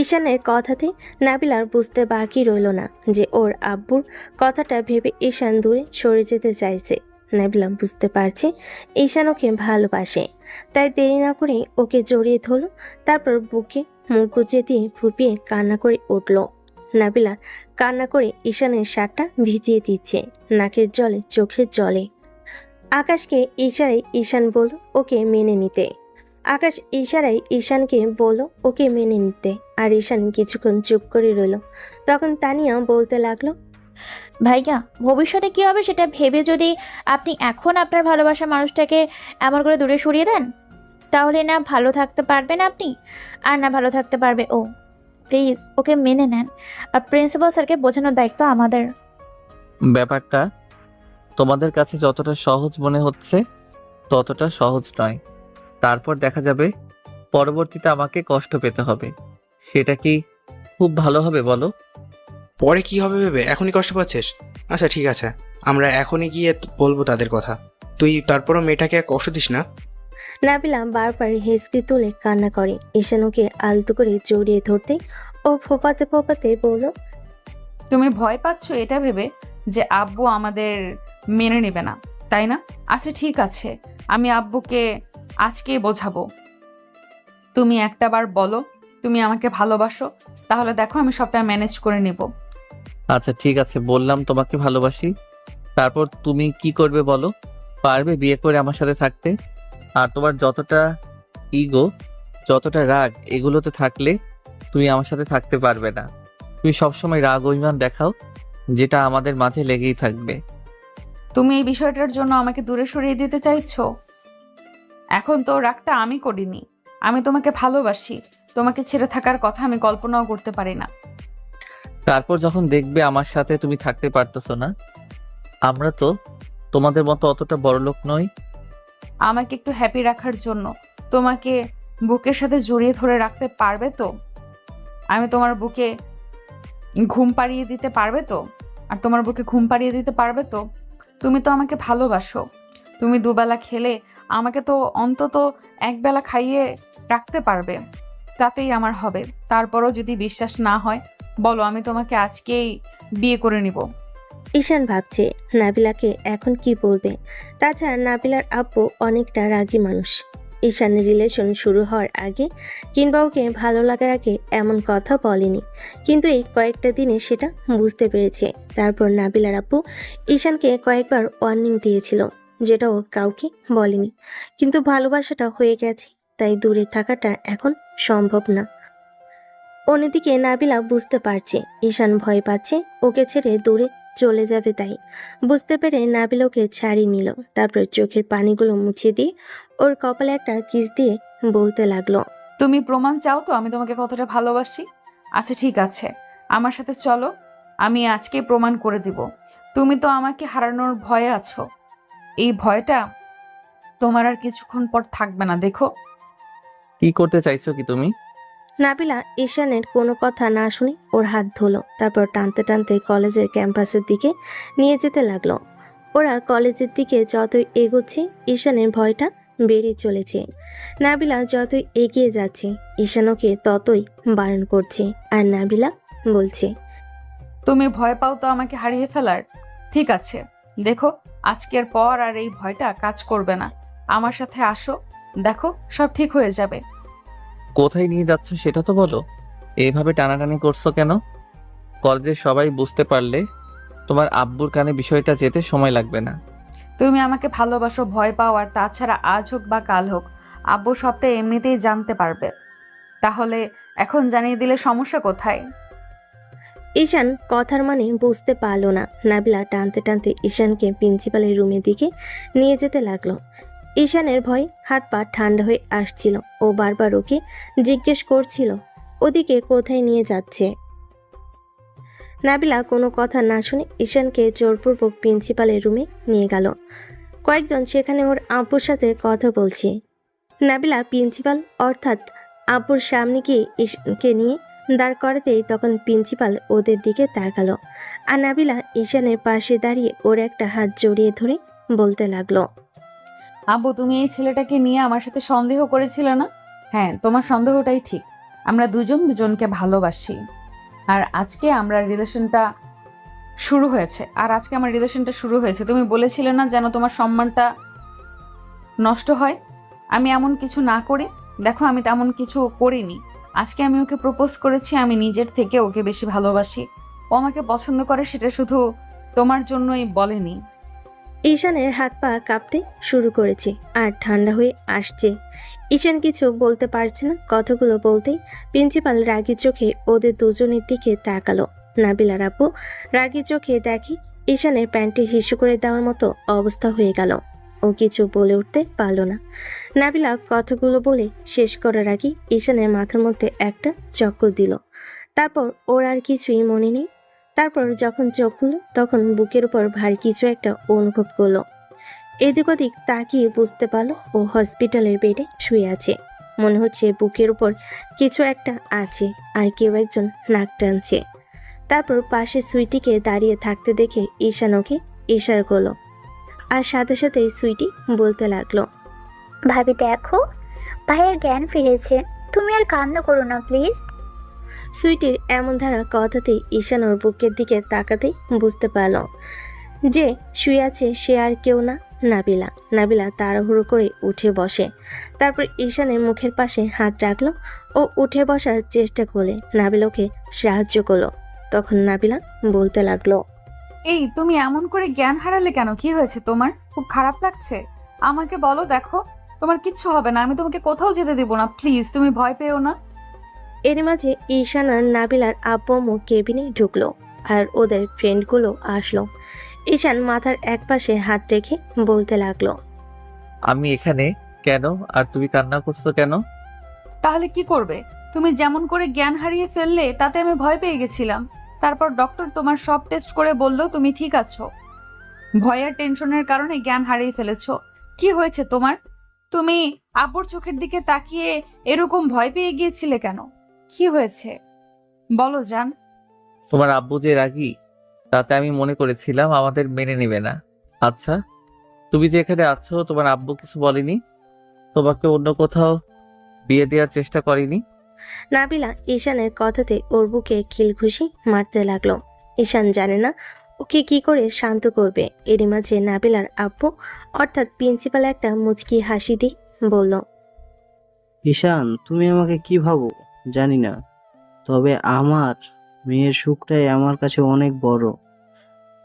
ঈশানের কথাতে নাবিলার বুঝতে বাকি রইল না যে ওর আব্বুর কথাটা ভেবে ঈশান দূরে সরে যেতে চাইছে। নাবিলা বুঝতে পারছে ঈশান ওকে ভালোবাসে, তাই দেরি না করে ওকে জড়িয়ে ধরল। তারপর বুকে মুখ গুজে দিয়ে ফুপিয়ে কান্না করে উঠল। নাবিলা কান্না করে ঈশানের শার্টটা ভিজিয়ে দিচ্ছে, নাকের জলে চোখের জলে। আকাশকে ইশারায় ঈশান বলল ওকে মেনে নিতে। আকাশ ইশারায় ঈশানকে বলল ওকে মেনে নিতে, আর ঈশান কিছুক্ষণ চুপ করে রইল। তখন তানিয়া বলতে লাগলো, ভাইয়া, ভবিষ্যতে কি হবে সেটা ভেবে যদি আপনি এখন আপনার ভালোবাসার মানুষটাকে এমন করে দূরে সরিয়ে দেন, তাহলে না ভালো থাকতে পারবেন আপনি, আর না ভালো থাকতে পারবে ও। প্লিজ ওকে মেনে নেন, আর প্রিন্সিপাল স্যারকে বোঝানোর দায়িত্ব আমাদের। ব্যাপারটা তোমাদের কাছে যতটা সহজ মনে হচ্ছে ততটা সহজ নয়। তারপর দেখা যাবে পরবর্তীতে আমাকে কষ্ট পেতে হবে। সেটা কি খুব ভালো হবে বলো? পরে কি হবে ভেবে এখনই কষ্ট পাচ্ছিস? আচ্ছা ঠিক আছে, আমরা এখনই গিয়ে বলবো তাদের কথা। তুই তারপরও মেয়েটাকে আর কষ্ট দিস না। নাবিলা বারবার হেসকে তুলে কান্না করে। ঈশান ওকে আলতো করে জড়িয়ে ধরতে ও ফোপাতে ফোপাতে বলল, তুমি ভয় পাচ্ছ এটা ভেবে যে আব্বু আমাদের মেনে নেবে না, তাই না? আচ্ছা ঠিক আছে, আমি আব্বুকে আজকেই বোঝাবো। তুমি একটা বার বলো তুমি আমাকে ভালোবাসো, তাহলে দেখো আমি সবটা ম্যানেজ করে নিব। আচ্ছা ঠিক আছে, বললাম তোমাকে ভালোবাসি। তারপর তুমি কি করবে বলো? পারবে বিয়ে করে আমার সাথে থাকতে? আর তোমার যতটা ইগো, যতটা রাগ, এগুলোতে থাকলে তুমি আমার সাথে থাকতে পারবে না। তুমি সবসময় রাগ অভিমান দেখাও, যেটা আমাদের মাঝে লেগেই থাকবে। তুমি এই বিষয়টার জন্য আমাকে দূরে সরিয়ে দিতে চাইছো? এখন তো রাগটা আমি করিনি, আমি তোমাকে ভালোবাসি। তোমাকে ছেড়ে থাকার কথা আমি কল্পনাও করতে পারি না। তারপর যখন দেখবে আমার সাথে তুমি থাকতে পারতেছো না, আমরা তো তোমাদের মতো অতটা বড়লোক নই। আমাকে একটু হ্যাপি রাখার জন্য তোমাকে বুকের সাথে জড়িয়ে ধরে রাখতে পারবে তো? আমি তোমার বুকে ঘুম পাড়িয়ে দিতে পারবে তো? আর তোমার বুকে ঘুম পাড়িয়ে দিতে পারবে তো? তুমি তো আমাকে ভালোবাসো। তুমি দুবেলা খেলে আমাকে তো অন্তত একবেলা খাইয়ে রাখতে পারবে, তাতেই আমার হবে। তারপরও যদি বিশ্বাস না হয় বলো, আমি তোমাকে আজকেই বিয়ে করে নিব। ঈশান ভাবছে নাবিলাকে এখন কি বলবে। তাছাড়া নাবিলার আব্বু অনেকটা রাগী মানুষ। ঈশানের রিলেশন শুরু হওয়ার আগে কিংবা ওকে ভালো লাগার আগে এমন কথা বলেনি, কিন্তু এই কয়েকটা দিনে সেটা বুঝতে পেরেছে। তারপর নাবিলার আব্বু ঈশানকে কয়েকবার ওয়ার্নিং দিয়েছিল, যেটা ও কাউকে বলেনি। কিন্তু ভালোবাসাটা হয়ে গেছে, তাই দূরে থাকাটা এখন সম্ভব না। অন্যদিকে নাবিলা বুঝতে পারছে ঈশান ভয় পাচ্ছে ওকে ছেড়ে দূরে চলে যাবে, তাই বুঝতে পেরে নাবিল ওকে ছাড়িয়ে নিল। তারপর চোখের পানিগুলো মুছে দিয়ে ওর কপালে একটা কিস দিয়ে বলতে লাগলো, তুমি প্রমাণ চাও তো আমি তোমাকে কতটা ভালোবাসি? আচ্ছা ঠিক আছে, আমার সাথে চলো, আমি আজকে প্রমাণ করে দিব। তুমি তো আমাকে হারানোর ভয়ে আছো, এই ভয়টা তোমার আর কিছুক্ষণ পর থাকবে না, দেখো। কি করতে চাইছো কি তুমি? নাবিলা ঈশানের কোনো কথা না শুনে ওর হাত ধরলো। তারপর টানতে টানতে কলেজের ক্যাম্পাসের দিকে নিয়ে যেতে লাগলো। ওরা কলেজের দিকে যতই এগোচ্ছে ঈশানের ভয়টা বেড়ে চলেছে। নাবিলা যতই এগিয়ে যাচ্ছে ঈশান ওকে ততই বারণ করছে, আর নাবিলা বলছে, তুমি ভয় পাও তো আমাকে হারিয়ে ফেলার? ঠিক আছে, দেখো আজকের পর আর এই ভয়টা কাজ করবে না। আমার সাথে আসো, দেখো সব ঠিক হয়ে যাবে। কোথায় নিয়ে যাচ্ছ সেটা তো বলো। এইভাবে টানাটানি করছো কেন? কলেজে সবাই বুঝতে পারলে তোমার আব্বুর কানে বিষয়টা যেতে সময় লাগবে না। তুমি আমাকে ভালোবাসো, ভয় পাও, আর তাছাড়া আজ হোক বা কাল হোক আব্বু সবটা এমনিতেই জানতে পারবে। তাহলে এখন জানিয়ে দিলে সমস্যা কোথায়? ঈশান কথার মানে বুঝতে পারলো না। নাবিলা টানতে টানতে ঈশানকে প্রিন্সিপালের রুমের দিকে নিয়ে যেতে লাগলো। ঈশানের ভয় হাত পা ঠান্ডা হয়ে আসছিল। ও বারবার ওকে জিজ্ঞেস করছিল ওদিকে কোথায় নিয়ে যাচ্ছে। নাবিলা কোনো কথা না শুনে ঈশানকে জোরপূর্বক প্রিন্সিপালের রুমে নিয়ে গেল। কয়েকজন সেখানে ওর আব্বুর সাথে কথা বলছে। নাবিলা প্রিন্সিপাল অর্থাৎ আব্বুর সামনে গিয়ে ঈশানকে নিয়ে দাঁড় করাতেই তখন প্রিন্সিপাল ওদের দিকে তাকালো। আর নাবিলা ঈশানের পাশে দাঁড়িয়ে ওর একটা হাত জড়িয়ে ধরে বলতে লাগলো, আব্বু, তুমি এই ছেলেটাকে নিয়ে আমার সাথে সন্দেহ করেছিলে না? হ্যাঁ, তোমার সন্দেহটাই ঠিক। আমরা দুজন দুজনকে ভালোবাসি, আর আজকে আমার রিলেশনটা শুরু হয়েছে। তুমি বলেছিলে না যেন তোমার সম্মানটা নষ্ট হয়। আমি এমন কিছু না করে, দেখো আমি তেমন কিছু করিনি। আজকে আমি ওকে প্রপোজ করেছি, আমি নিজের থেকে ওকে বেশি ভালোবাসি। ও আমাকে পছন্দ করে, সেটা শুধু তোমার জন্যই বলেনি। ঈশানের হাত পা কাঁপতে শুরু করেছে আর ঠান্ডা হয়ে আসছে। ঈশান কিছু বলতে পারছে না। কথাগুলো বলতেই প্রিন্সিপাল রাগী চোখে ওদের দুজনের দিকে তাকালো। নাবিলার আপু রাগী চোখে দেখে ঈশানের প্যান্টে হিসু করে দেওয়ার মতো অবস্থা হয়ে গেল। ও কিছু বলে উঠতে পারল না। নাবিলা কথাগুলো বলে শেষ করার আগে ঈশানের মাথার মধ্যে একটা চক্কর দিল। তারপর ওর আর কিছুই মনে নেই। তারপর যখন চোখ খুলল তখন বুকের উপর ভারী কিছু একটা অনুভব করলো। এদিক ওদিক তাকিয়ে বুঝতে পারলো ও হসপিটালের বেডে শুয়ে আছে। মনে হচ্ছে বুকের উপর কিছু একটা আছে আর কেউ একজন নাক টানছে। তারপর পাশে সুইটিকে দাঁড়িয়ে থাকতে দেখে ঈশান ওকে ইশারা করলো আর সাথে সাথে সুইটি বলতে লাগলো, ভাবি দেখো, ভাইয়ের জ্ঞান ফিরেছে, তুমি আর কান্না করো না প্লিজ। সুইটির এমন ধারা কথাতেই ঈশান ওর বুকের দিকে তাকাতেই বুঝতে পারল যে শুয়ে আছে সে আর কেউ না, নাবিলা। নাবিলা তাড়াহুড়ো করে উঠে বসে। তারপর ঈশানের মুখের পাশে হাত রাখলো ও উঠে বসার চেষ্টা করলে নাবিলা ওকে সাহায্য করলো। তখন নাবিলা বলতে লাগলো, এই তুমি এমন করে জ্ঞান হারালে কেন? কি হয়েছে তোমার? খুব খারাপ লাগছে? আমাকে বলো, দেখো তোমার কিচ্ছু হবে না, আমি তোমাকে কোথাও যেতে দেবো না, প্লিজ তুমি ভয় পেও না। এর মাঝে ঈশান আর নাবিলার আব্বু আম্মু কেবিনে ঢুকলো আর ওদের ফ্রেন্ডগুলো আসলো। ঈশান মাথার একপাশে হাত রেখে বলতে লাগলো, আমি এখানে কেন? আর তুমি কান্না করছো কেন? তাহলে কি করবে? তুমি যেমন করে জ্ঞান হারিয়ে ফেললে তাতে আমি ভয় পেয়ে গেছিলাম। তারপর ডক্টর তোমার সব টেস্ট করে বলল তুমি ঠিক আছো। ভয়ের টেনশনের কারণে জ্ঞান হারিয়ে ফেলেছো। কি হয়েছে তোমার? তুমি আব্বুর চোখের দিকে তাকিয়ে এরকম ভয় পেয়ে গিয়েছিলে কেন? কি হয়েছে বলো জান। তোমার আব্বু যে রাগী, তাতে আমি মনে করেছিলাম আমাদের মেনে নেবে না। আচ্ছা, তুমি যে এখানে আছো, তোমার আব্বু কিছু বলেনি? তোমাকে অন্য কোথাও বিয়ে দেওয়ার চেষ্টা করেনি? নাবিলা ঈশানের কথাতে ওর বুকে খিলখুশি মারতে লাগলো। ঈশান জানে না ওকে কি করে শান্ত করবে। এরই মাঝে নাবিলার আব্বু অর্থাৎ প্রিন্সিপাল একটা মুচকি হাসি দিয়ে বলল, ঈশান, তুমি আমাকে কি ভাবো জানি না, তবে আমার মেয়ের সুখটাই আমার কাছে অনেক বড়।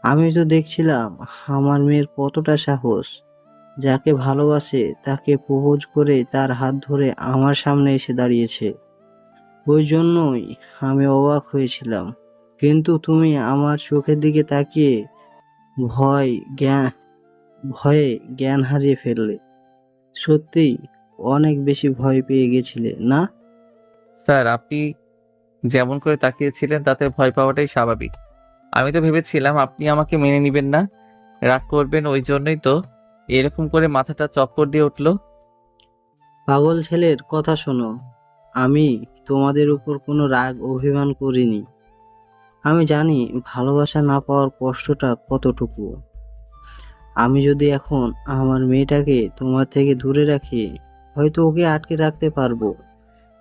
আমি তো দেখছিলাম আমার মেয়ের কতটা সাহস, যাকে ভালোবাসে তাকে প্রপোজ করে তার হাত ধরে আমার সামনে এসে দাঁড়িয়েছে। ওই জন্যই আমি অবাক হয়েছিলাম। কিন্তু তুমি আমার চোখের দিকে তাকিয়ে ভয় জ্ঞান ভয়ে জ্ঞান হারিয়ে ফেললে। সত্যিই অনেক বেশি ভয় পেয়ে গেছিলে না? স্যার, আপনি যেমন করে তাকিয়েছিলেন তাতে ভয় পাওয়াটাই স্বাভাবিক। আমি তো ভেবেছিলাম আপনি আমাকে মেনে নেবেন না, রাগ করবেন, ওই জন্যই তো এরকম করে মাথাটা চক্কর দিয়ে উঠলো। পাগল ছেলের কথা শোনো, আমি তোমাদের উপর কোনো রাগ অভিমান করিনি। আমি জানি ভালোবাসা না পাওয়ার কষ্টটা কতটুকু। আমি যদি এখন আমার মেয়েটাকে তোমার থেকে দূরে রাখি, হয়তো ওকে আটকে রাখতে পারবো,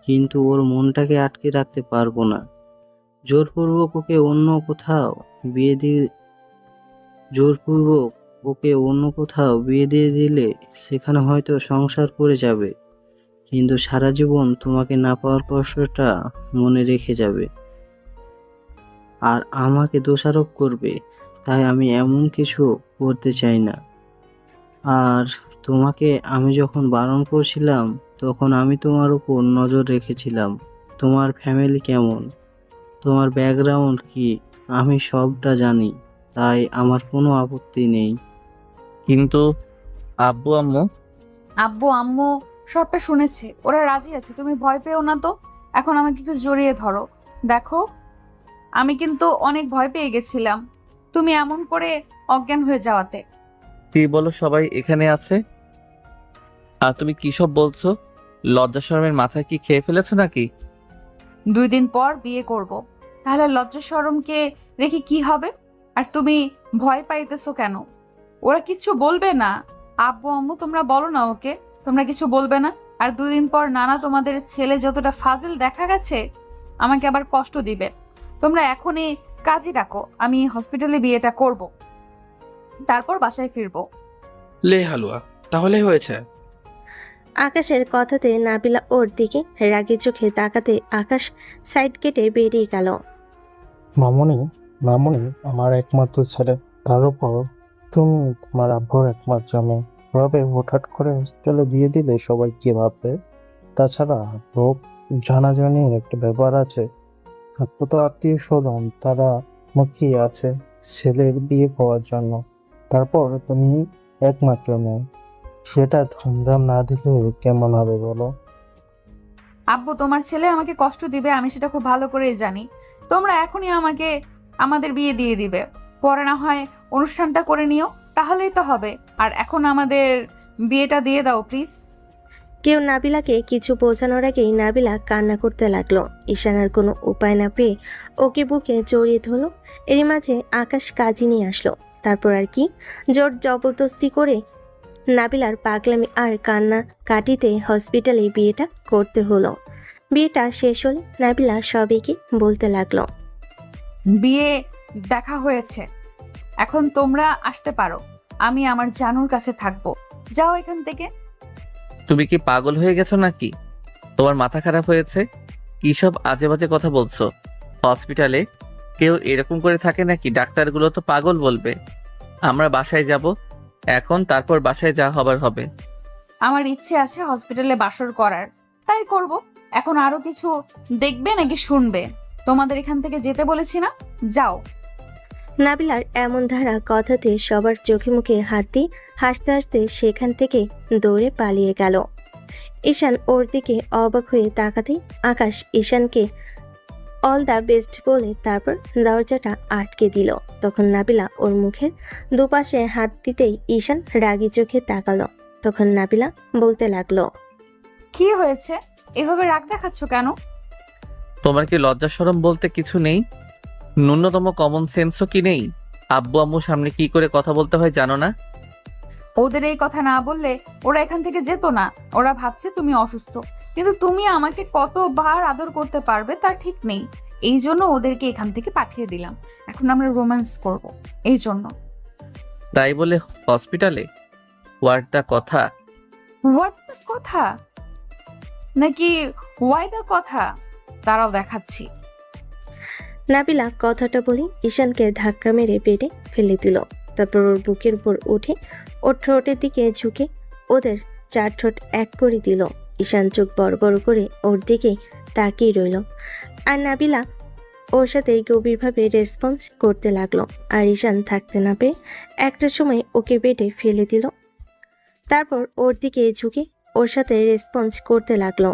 কিন্তু ওর মনটাকে আটকে রাখতে পারবো না। জোরপূর্বক ওকে অন্য কোথাও বিয়ে দিয়ে জোরপূর্বক ওকে অন্য কোথাও বিয়ে দিয়ে দিলে সেখানে হয়তো সংসার করে যাবে, কিন্তু সারা জীবন তোমাকে না পাওয়ার কষ্টটা মনে রেখে যাবে আর আমাকে দোষারোপ করবে। তাই আমি এমন কিছু করতে চাই না। আর তোমাকে আমি যখন বারণ করছিলাম তখন আমি তোমার উপর নজর রেখেছিলাম। তোমার ফ্যামিলি কেমন, তোমার ব্যাকগ্রাউন্ড কি, আমি সবটা জানি। তাই আমার কোনো আপত্তি নেই। কিন্তু আব্বু আম্মু? আব্বু আম্মু সবটা শুনেছে, ওরা রাজি আছে, তুমি ভয় পেও না তো। এখন আমাকে একটু জড়িয়ে ধরো। দেখো আমি কিন্তু অনেক ভয় পেয়ে গেছিলাম তুমি এমন করে অজ্ঞান হয়ে যাওয়াতে। কি বলো, সবাই এখানে আছে আর তুমি কি সব বলছো? লজ্জা শরমের মাথায় কি খেয়ে ফেলেছো নাকি? 2 দিন পর বিয়ে করব, তাহলে লজ্জা শরমকে রেখে কি হবে? আর তুমি ভয় পাইতেছো কেন? ওরা কিছু বলবে না। আব্বু আম্মু তোমরা বলো না ওকে, তোমরা কিছু বলবে না। আর 2 দিন পর নানা তোমাদের ছেলে যতটা ফাজিল দেখা গেছে আমাকে আবার কষ্ট দিবে। তোমরা এখনই কাজই ডাকো, আমি হসপিটালে বিয়েটা করব, তারপর বাসায় ফিরবো। লে হালুয়া, তাহলেই হয়েছে। আকাশের কথাতে নাবিলা ওর দিকে রাগি চোখে তাকাতে আকাশ সাইড কেটে বেরিয়ে গেল। মামুনি, মামুনি আমার একমাত্র ছেলে, তার উপর তুমি তোমার আব্বুর একমাত্র মেয়ে, এভাবে হঠাৎ করে হসপিটালে দিয়ে দিলে সবাই কি ভাববে? তাছাড়া রোগ জানাজানির একটা ব্যাপার আছে, কত আত্মীয় স্বজন তারা মুখিয়ে আছে ছেলের বিয়ে করার জন্য, তারপর তুমি একমাত্র মেয়ে, সেটা ধুমধাম না দিলে কেমন হবে বলো? আব্বু, তোমার ছেলে আমাকে কষ্ট দিবে আমি সেটা খুব ভালো করেই জানি। তোমরা এখনই আমাদের বিয়ে দিয়ে দিবে, পরে না হয় অনুষ্ঠানটা করে নিও, তাহলেই তো হবে। আর এখন আমাদের বিয়েটা দিয়ে দাও প্লিজ। কেউ নাবিলাকে কিছু বোঝানোর আগেই নাবিলা কান্না করতে লাগলো। ঈশানার কোনো উপায় না পেয়ে ওকে বুকে জড়িয়ে ধরলো। এরই মাঝে আকাশ কাজী নিয়ে আসলো। তারপর আর কি জোর জবরদস্তি করে নাবিলার পাগলামি আর কান্না কাটিতে হসপিটালে বিয়েটা করতে হলো। বিয়েটা শেষ হলে নাবিলা সবাইকে বলতে লাগলো, বিয়ে দেখা হয়েছে, এখন তোমরা আসতে পারো। আমি আমার জানুর কাছে থাকবো, যাও এখান থেকে। তুমি কি পাগল হয়ে গেছো নাকি? তোমার মাথা খারাপ হয়েছে? কি সব আজে বাজে কথা বলছো? হসপিটালে কেউ এরকম করে থাকে নাকি? ডাক্তারগুলো তো পাগল বলবে। আমরা বাসায় যাব এখন, তারপর বাসায় যা হবার হবে। আমার ইচ্ছে আছে হসপিটালে বাসর করার, তাই করব। এখন আরো কিছু দেখবে নাকি শুনবে? তোমাদের এখান থেকে যেতে বলেছি না, যাও। নাবিলার এমন ধারা কথাতে সবার চোখে মুখে হাত দিয়ে হাসতে হাসতে সেখান থেকে দৌড়ে পালিয়ে গেল। ঈশান ওর দিকে অবাক হয়ে তাকাতে আকাশ ঈশানকে অল দ্য বেস্ট বলে তারপর দরজাটা আটকে দিল। তখন নাবিলা ওর মুখের দুপাশে হাত দিতেই ঈশান রাগি চোখে তাকালো। তখন নাবিলা বলতে লাগলো, কি হয়েছে? এভাবে রাগ দেখাচ্ছ কেন? তোমার কি লজ্জা শরম বলতে কিছু নেই? ন্যূনতম কমন সেন্সও কি নেই? আব্বু আম্মুর সামনে কি করে কথা বলতে হয় জানো না? ওদের এই কথা না বললে ওরা এখান থেকে যেত না। ওরা ভাবছে তুমি অসুস্থ, কিন্তু তুমি আমাকে কতবার আদর করতে পারবে তার ঠিক নেই। এই জন্য ওদেরকে এখান থেকে পাঠিয়ে দিলাম। এখন আমরা রোম্যান্স করব, এই জন্য। তাই বলে হসপিটালে? হোয়াট দা কথা? হোয়াট দ্য কথা নাকি ওয়াই দ্য কথা? তারাও দেখাচ্ছি। নাবিলা কথাটা বলি ঈশানকে ধাক্কা মেরে বেডে ফেলে দিল। তারপর ওর বুকের উপর উঠে ওর ঠোঁটের দিকে ঝুঁকে ওদের 4 ঠোঁট এক করে দিল। ঈশান চোখ বড় বড় করে ওর দিকে তাকিয়ে রইল। আর নাবিলা ওর সাথে গভীরভাবে রেসপন্স করতে লাগলো। আর ঈশান থাকতে না পেরে একটা সময় ওকে বেডে ফেলে দিল। তারপর ওর দিকে ঝুঁকে ওর সাথে রেসপন্স করতে লাগলো।